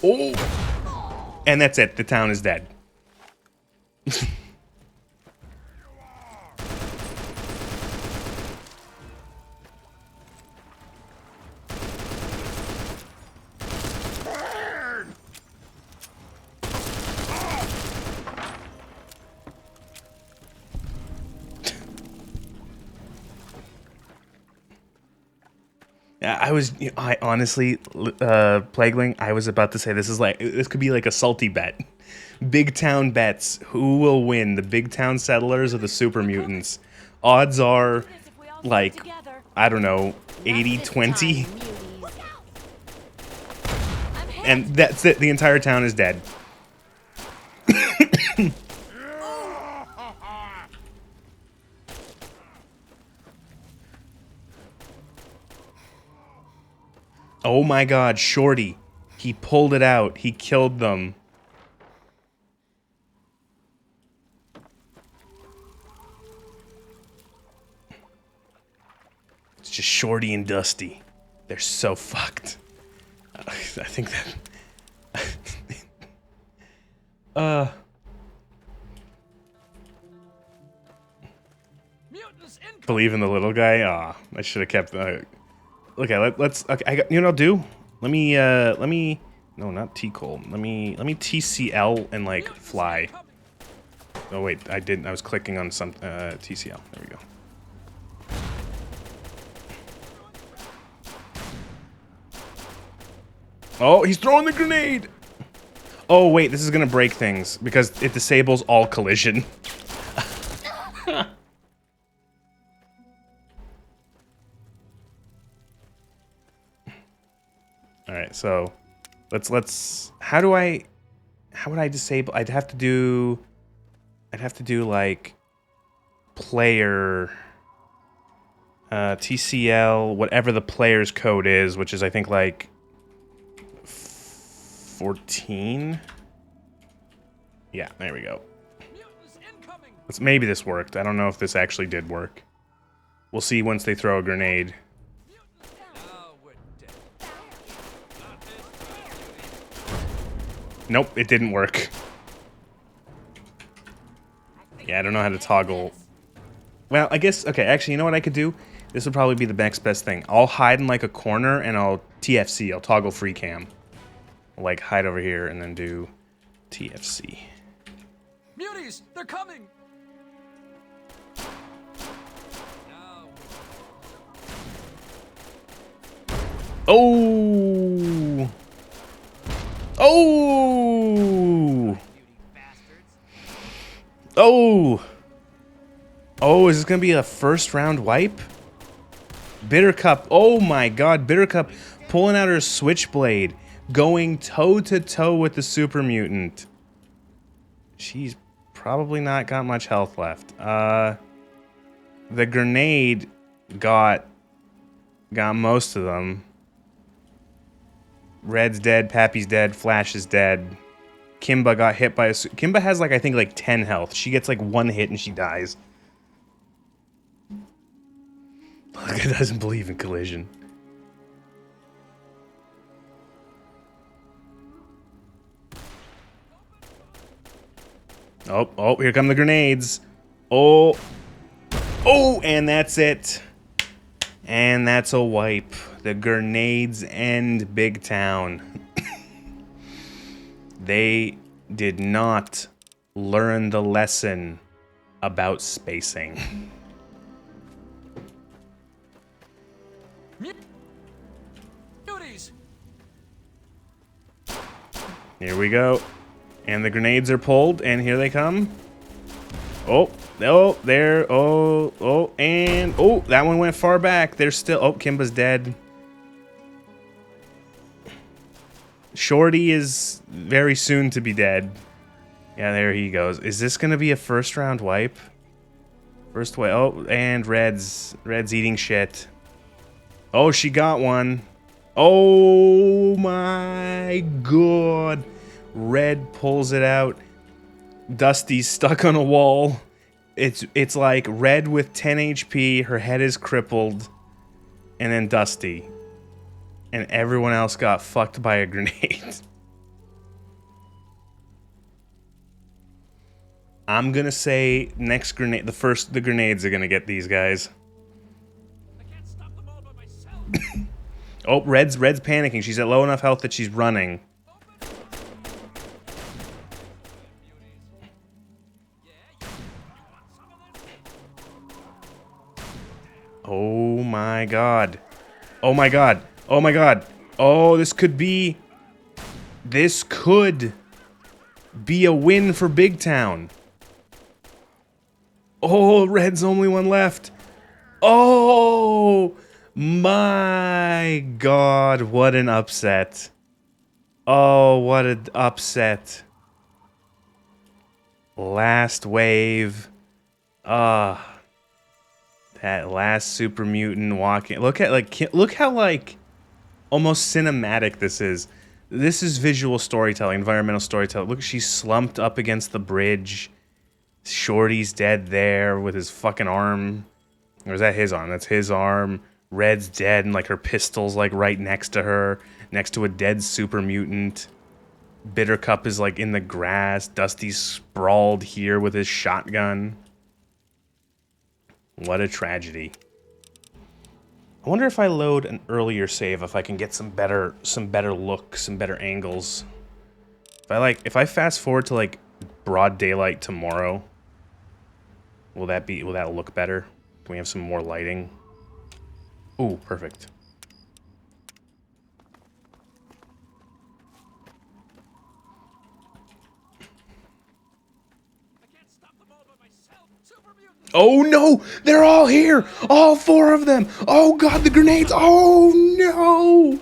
Oh! And that's it. The town is dead. I honestly, Plagueling, I was about to say this could be like a salty bet. Big Town bets. Who will win, the Big Town settlers or the super mutants? Odds are, like, I don't know, 80-20. And that's it. The entire town is dead. Oh my god, Shorty. He pulled it out. He killed them. It's just Shorty and Dusty. They're so fucked. I think that... Believe in the little guy? Aw, I should have kept... okay, let's... Okay, you know what I'll do? Let me... No, not T-Cole. Let me TCL and, like, fly. Oh, wait, I didn't. I was clicking on some... TCL. There we go. Oh, he's throwing the grenade! Oh, wait, this is gonna break things, because it disables all collision. Alright, so... Let's... How would I disable... I'd have to do, like... Player... TCL, whatever the player's code is, which is, I think, like... 14? Yeah, there we go. Maybe this worked. I don't know if this actually did work. We'll see once they throw a grenade. Nope, it didn't work. Yeah, I don't know how to toggle. Well, I guess, okay, actually, you know what I could do? This would probably be the next best thing. I'll hide in, like, a corner, and I'll TFC. I'll toggle free cam. I'll, like, hide over here, and then do TFC. Muties, they're coming! Oh! Oh! Oh! Oh, is this gonna be a first round wipe? Bittercup, oh my god, Bittercup pulling out her switchblade, going toe to toe with the super mutant. She's probably not got much health left. The grenade got most of them. Red's dead, Pappy's dead, Flash is dead. Kimba got hit by a... Kimba has, like, I think, like, 10 health. She gets, like, one hit and she dies. Look, it doesn't believe in collision. Oh, here come the grenades. Oh, and that's it. And that's a wipe. The grenades end Big Town. They did not learn the lesson about spacing. Here we go. And the grenades are pulled, and here they come. Oh, there. And that one went far back. There's still... Oh, Kimba's dead. Shorty is very soon to be dead. Yeah, there he goes. Is this gonna be a first round wipe? First wipe. Oh, and Red's eating shit. Oh, she got one. Oh my god. Red pulls it out. Dusty's stuck on a wall. It's like Red with 10 HP, her head is crippled, and then Dusty. And everyone else got fucked by a grenade. I'm gonna say next grenade, the grenades are gonna get these guys. I can't stop them all by myself. Oh, Red's panicking. She's at low enough health that she's running. Oh my god. Oh my god. Oh my god. Oh, this could be a win for Big Town. Oh, Red's only one left. Oh my god, what an upset. Oh, what an upset. Last wave. Ah. That last super mutant walking. Look how like almost cinematic this is. This is visual storytelling, environmental storytelling. Look, she's slumped up against the bridge. Shorty's dead there with his fucking arm. Or is that his arm? That's his arm. Red's dead and like her pistol's like right next to her, next to a dead super mutant. Bittercup is like in the grass. Dusty's sprawled here with his shotgun. What a tragedy. I wonder if I load an earlier save if I can get some better look, some better angles. If I fast forward to like broad daylight tomorrow, will that look better? Can we have some more lighting? Ooh, perfect. Oh no! They're all here! All four of them! Oh god, the grenades! Oh no!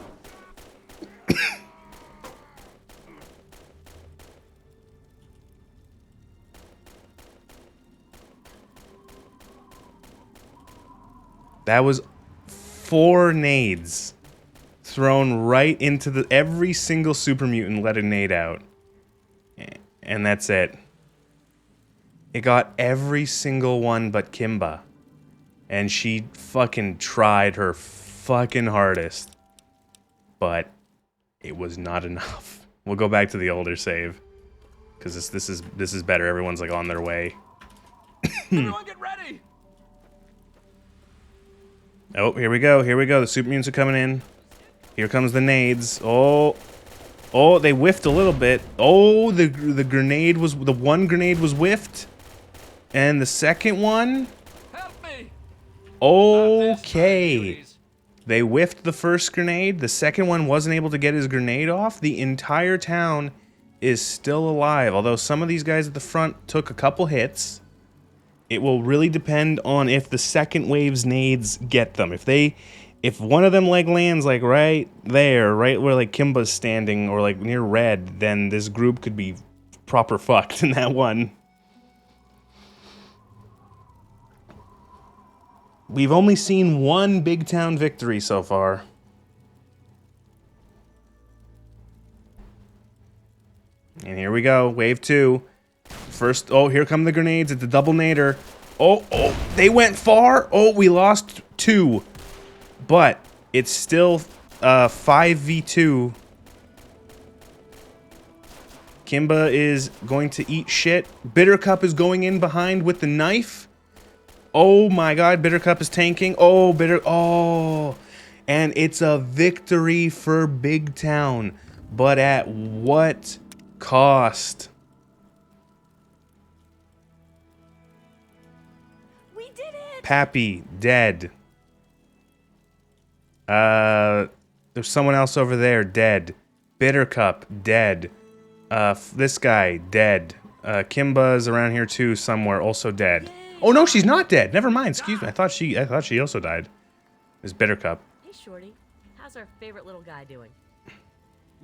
That was 4 nades thrown right into every single super mutant let a nade out. And that's it. It got every single one but Kimba. And she fucking tried her fucking hardest. But it was not enough. We'll go back to the older save. Because this is better. Everyone's like on their way. Everyone get ready! Oh, here we go. Here we go. The super mutants are coming in. Here comes the nades. Oh. Oh, they whiffed a little bit. Oh, the grenade was... The one grenade was whiffed. And the second one... Help me! Okay. They whiffed the first grenade. The second one wasn't able to get his grenade off. The entire town is still alive. Although some of these guys at the front took a couple hits. It will really depend on if the second wave's nades get them. If one of them like lands like right there, right where like Kimba's standing or like near red, then this group could be proper fucked in that one. We've only seen one big town victory so far. And here we go, wave 2. First, oh, here come the grenades. It's a double nader. Oh, they went far. Oh, we lost 2. But it's still 5v2. Kimba is going to eat shit. Bittercup is going in behind with the knife. Oh my god, Bittercup is tanking. Oh. And it's a victory for Big Town. But at what cost? We did it! Pappy, dead. There's someone else over there, dead. Bittercup, dead. This guy, dead. Kimba's around here too, somewhere, also dead. Oh no, she's not dead. Never mind. Excuse me. I thought she also died. It's Bittercup. Hey, Shorty. How's our favorite little guy doing?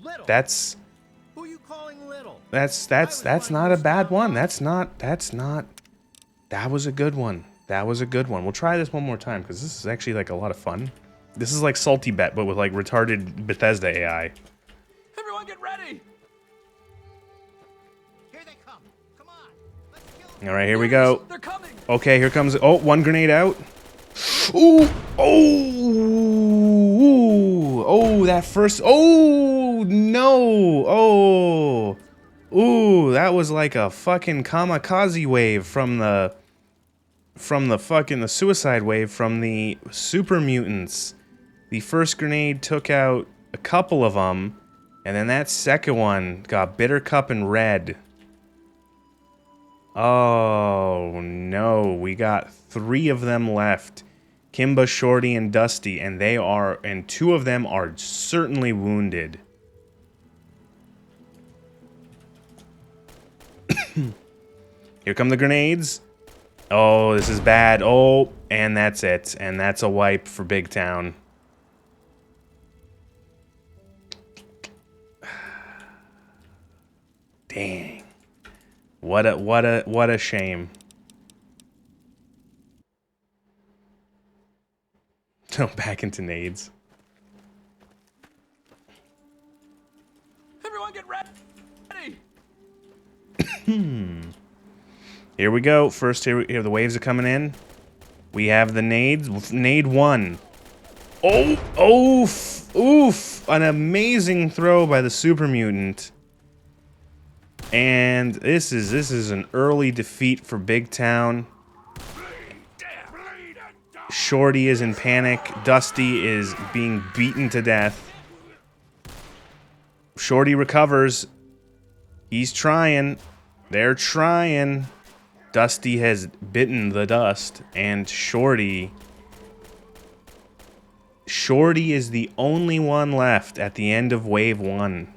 Little. That's Who you calling little? that's not a bad one. That's not. That was a good one. That was a good one. We'll try this one more time because this is actually like a lot of fun. This is like Salty Bet, but with like retarded Bethesda AI. Everyone get ready! Here they come. Come on. Let's kill them. All right, here we go. They're coming! Okay, here comes. Oh, one grenade out. Ooh, oh, that first. Oh no. Oh, ooh, that was like a fucking kamikaze wave from the suicide wave from the super mutants. The first grenade took out a couple of them, and then that second one got Bittercup and Red. Oh no, we got 3 of them left. Kimba, Shorty, and Dusty, and 2 of them are certainly wounded. Here come the grenades. Oh, this is bad. Oh, and that's it. And that's a wipe for Big Town. Dang. What a shame. So back into nades. Everyone get ready! Here we go. First, here the waves are coming in. We have the nades. Nade 1. Oh, oof, oof. An amazing throw by the super mutant. And this is an early defeat for Big Town. Shorty is in panic. Dusty is being beaten to death. Shorty recovers. He's trying. They're trying. Dusty has bitten the dust, and Shorty is the only one left at the end of wave 1.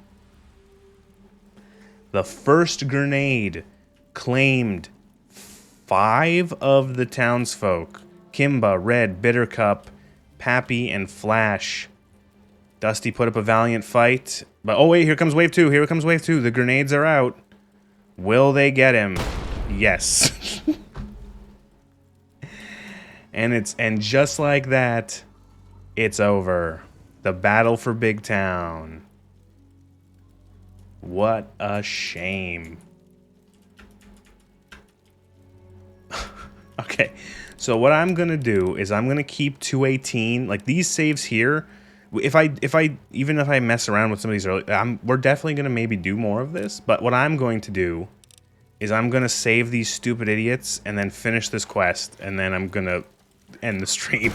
The first grenade claimed 5 of the townsfolk. Kimba, Red, Bittercup, Pappy, and Flash. Dusty put up a valiant fight. But oh wait, here comes wave 2. Here comes wave 2. The grenades are out. Will they get him? Yes. and just like that, it's over. The battle for Big Town. What a shame. Okay, so what I'm gonna do is I'm gonna keep 218. Like these saves here, even if I mess around with some of these early, we're definitely gonna maybe do more of this. But what I'm going to do is I'm gonna save these stupid idiots and then finish this quest, and then I'm gonna end the stream.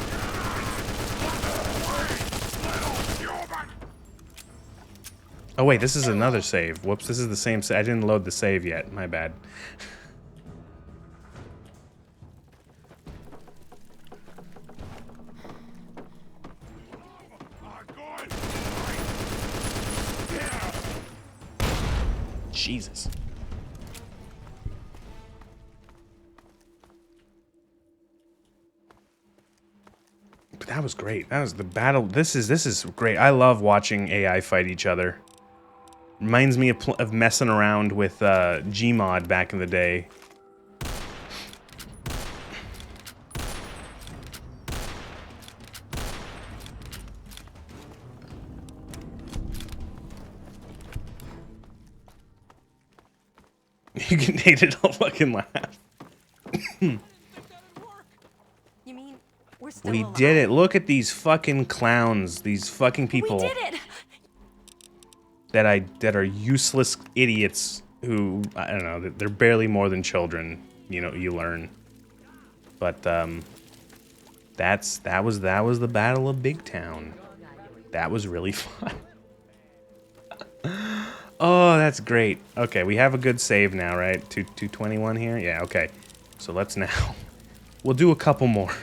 Oh wait, this is another save. Whoops, this is the same save. I didn't load the save yet. My bad. Jesus. But that was great. That was the battle. This is great. I love watching AI fight each other. Reminds me of messing around with Gmod back in the day. You can hate it all fucking laugh. You mean we're still We alive? did it. Look at these fucking clowns. These fucking people. We did it. That are useless idiots who, I don't know, they're barely more than children, you know, you learn. But that was the Battle of Big Town. That was really fun. Oh, that's great. Okay, we have a good save now, right? 221 here? Yeah, okay. So let's now we'll do a couple more.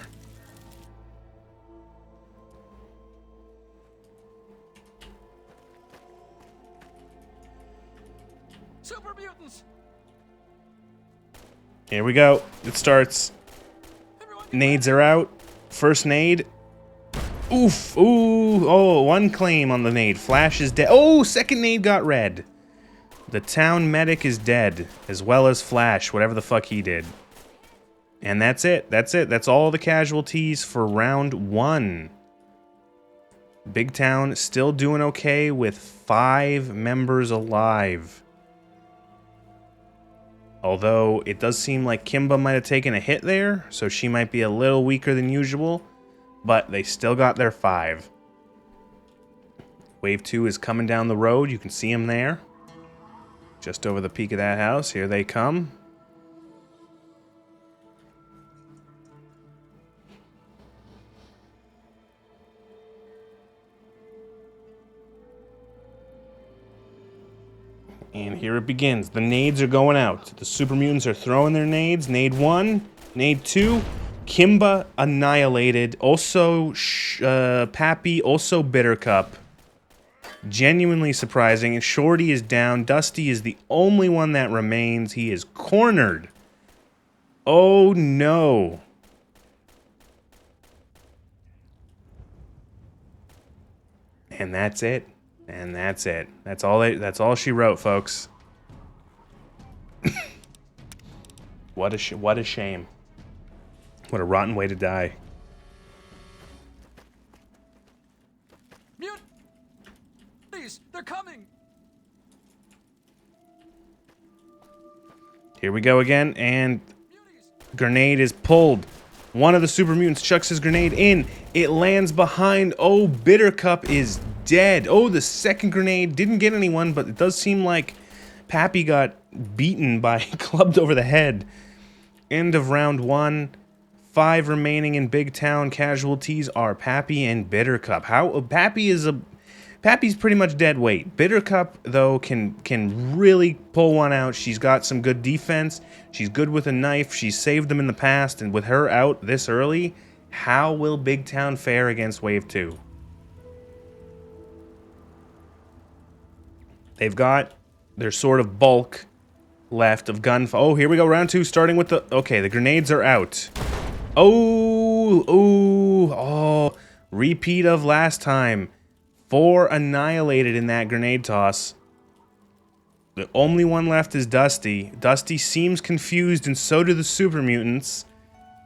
Super mutants! Here we go. It starts. Nades are out. First nade. Oof. Ooh. Oh, one claim on the nade. Flash is dead. Oh, second nade got red. The town medic is dead, as well as Flash, whatever the fuck he did. And that's it. That's it. That's all the casualties for round 1. Big Town still doing okay with 5 members alive. Although, it does seem like Kimba might have taken a hit there, so she might be a little weaker than usual, but they still got their 5. Wave 2 is coming down the road. You can see them there. Just over the peak of that house. Here they come. And here it begins. The nades are going out. The super mutants are throwing their nades. Nade 1, nade 2. Kimba annihilated. Also, Pappy. Also, Bittercup. Genuinely surprising. And Shorty is down. Dusty is the only one that remains. He is cornered. Oh no. And that's it. And that's it. That's all she wrote, folks. What a shame. What a rotten way to die. Mute! Please, they're coming! Here we go again, and grenade is pulled. One of the super mutants chucks his grenade in. It lands behind. Oh, Bittercup is dead. Oh, the second grenade didn't get anyone, but it does seem like Pappy got beaten by clubbed over the head. End of round 1. 5 remaining in Big Town. Casualties are Pappy and Bittercup. Pappy's pretty much dead weight. Bittercup, though, can really pull one out. She's got some good defense. She's good with a knife. She's saved them in the past, and with her out this early, how will Big Town fare against Wave 2? They've got their sort of bulk left of gun. Oh, here we go, round 2, starting with the... Okay, the grenades are out. Oh, repeat of last time. 4 annihilated in that grenade toss. The only one left is Dusty. Dusty seems confused, and so do the super mutants.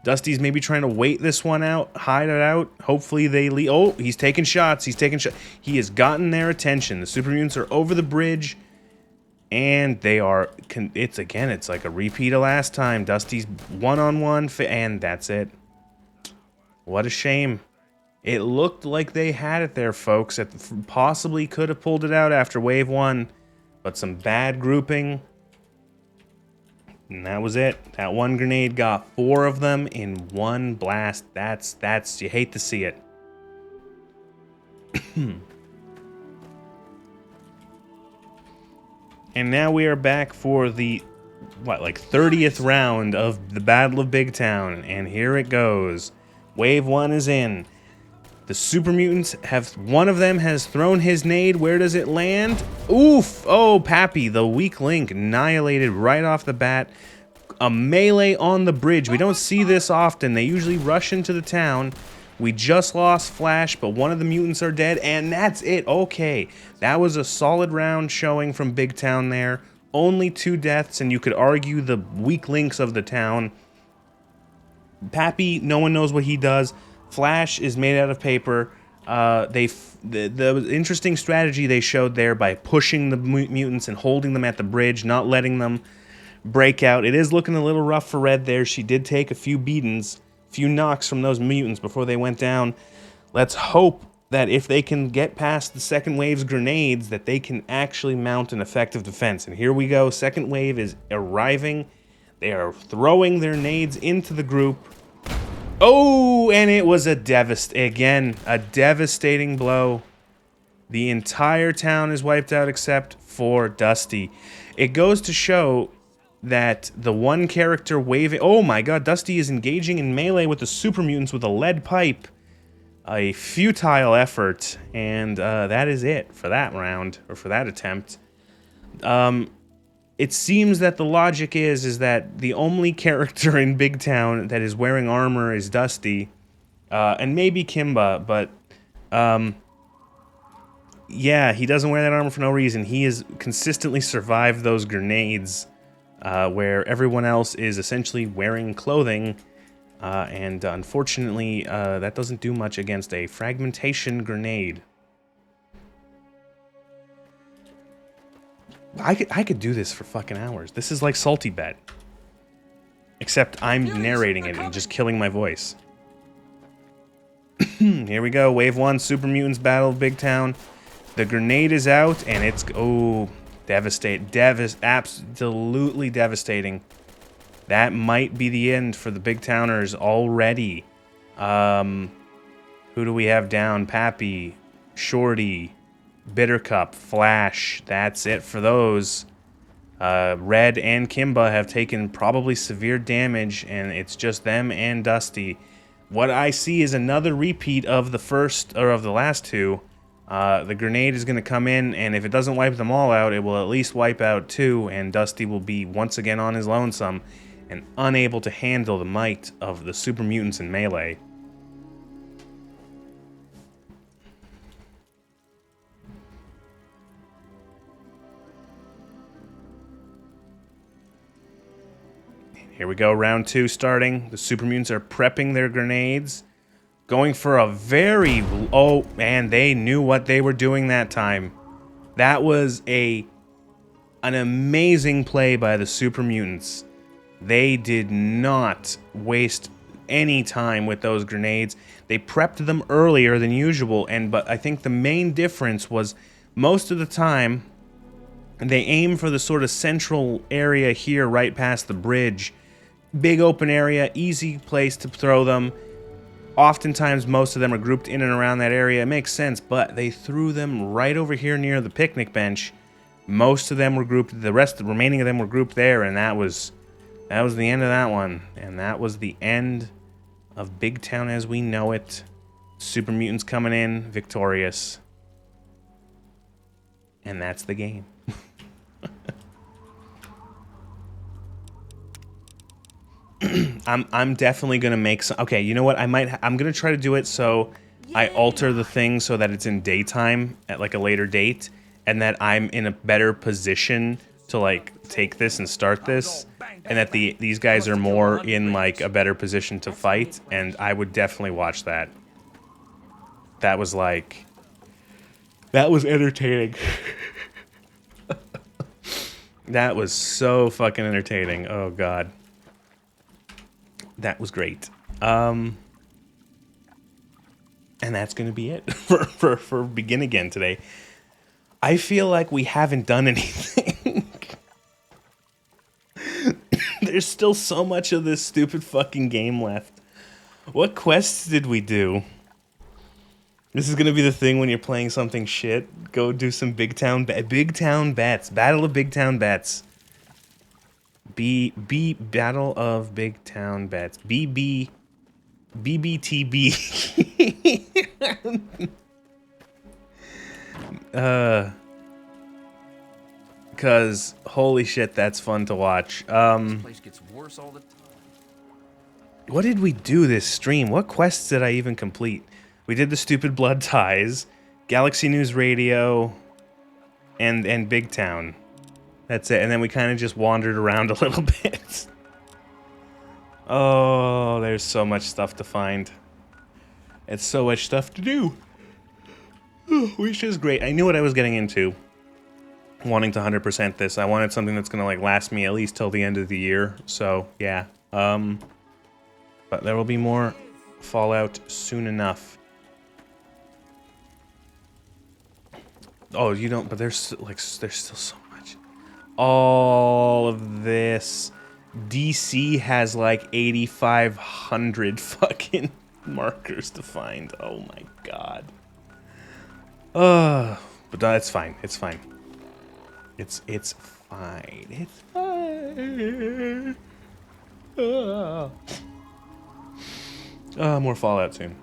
Dusty's maybe trying to wait this one out, hide it out. Hopefully they leave. Oh, he's taking shots. He has gotten their attention. The super mutants are over the bridge, and they are... It's like a repeat of last time. Dusty's one-on-one, and that's it. What a shame. It looked like they had it there, folks. Possibly could have pulled it out after Wave 1, but some bad grouping. And that was it. That one grenade got 4 of them in one blast. That's you hate to see it. And now we are back for the, 30th round of the Battle of Big Town. And here it goes. Wave 1 is in. The super mutants one of them has thrown his nade. Where does it land? Oof! Oh, Pappy, the weak link, annihilated right off the bat. A melee on the bridge. We don't see this often. They usually rush into the town. We just lost Flash, but one of the mutants are dead, and that's it. Okay, that was a solid round showing from Big Town there. Only 2 deaths, and you could argue the weak links of the town. Pappy, no one knows what he does. Flash is made out of paper. The interesting strategy they showed there by pushing the mutants and holding them at the bridge, not letting them break out. It is looking a little rough for Red there. She did take a few beatings, few knocks from those mutants before they went down. Let's hope that if they can get past the second wave's grenades, that they can actually mount an effective defense. And here we go. Second wave is arriving. They are throwing their nades into the group. Oh, and it was a devastating blow. The entire town is wiped out except for Dusty. It goes to show that the one character waving... Oh my god, Dusty is engaging in melee with the super mutants with a lead pipe. A futile effort, and that is it for that round, or for that attempt. It seems that the logic is that the only character in Big Town that is wearing armor is Dusty, and maybe Kimba, but yeah, he doesn't wear that armor for no reason. He has consistently survived those grenades, where everyone else is essentially wearing clothing, and unfortunately, that doesn't do much against a fragmentation grenade. I could do this for fucking hours. This is like Salty Bet. Except I'm narrating it and just killing my voice. Here we go. Wave 1, Super Mutants Battle of Big Town. The grenade is out, and it's... Oh, absolutely devastating. That might be the end for the Big Towners already. Who do we have down? Pappy, Shorty, Bittercup, Flash. That's it for those. Red and Kimba have taken probably severe damage, and it's just them and Dusty. What I see is another repeat of the first, or of the last 2. The grenade is going to come in, and if it doesn't wipe them all out, it will at least wipe out 2, and Dusty will be once again on his lonesome and unable to handle the might of the super mutants in melee. here we go. Round 2 starting. The super mutants are prepping their grenades. Going for a very... Oh, man, they knew what they were doing that time. That was an amazing play by the super mutants. They did not waste any time with those grenades. They prepped them earlier than usual, but I think the main difference was most of the time they aim for the sort of central area here right past the bridge. Big open area, easy place to throw them. Oftentimes, most of them are grouped in and around that area. It makes sense, but they threw them right over here near the picnic bench. Most of them were grouped, the remaining of them were grouped there, and that was the end of that one. And that was the end of Big Town as we know it. Super mutants coming in, victorious. And that's the game. I'm definitely gonna make some. Okay, you know what? I'm gonna try to do it so I alter the thing so that it's in daytime at like a later date, and that I'm in a better position to like take this and start this, and that these guys are more in like a better position to fight. And I would definitely watch that. That was entertaining. That was so fucking entertaining. Oh god. That was great. And that's gonna be it for Begin Again today. I feel like we haven't done anything. There's still so much of this stupid fucking game left. What quests did we do? This is gonna be the thing when you're playing something shit. Go do some Big Town Bets. Battle of Big Town Bets. Battle of Big Town Bets. BBTB. Because holy shit, that's fun to watch. This place gets worse all the time. What did we do this stream? What quests did I even complete? We did the stupid blood ties, Galaxy News Radio, and Big Town. That's it. And then we kind of just wandered around a little bit. Oh, there's so much stuff to find. It's so much stuff to do. Which is great. I knew what I was getting into. Wanting to 100% this. I wanted something that's going to like last me at least till the end of the year. So, yeah. But there will be more Fallout soon enough. Oh, you don't, but there's still so much. All of this. DC has like 8,500 fucking markers to find. Oh my god. But no, it's fine. It's fine. It's fine. It's fine. More Fallout soon.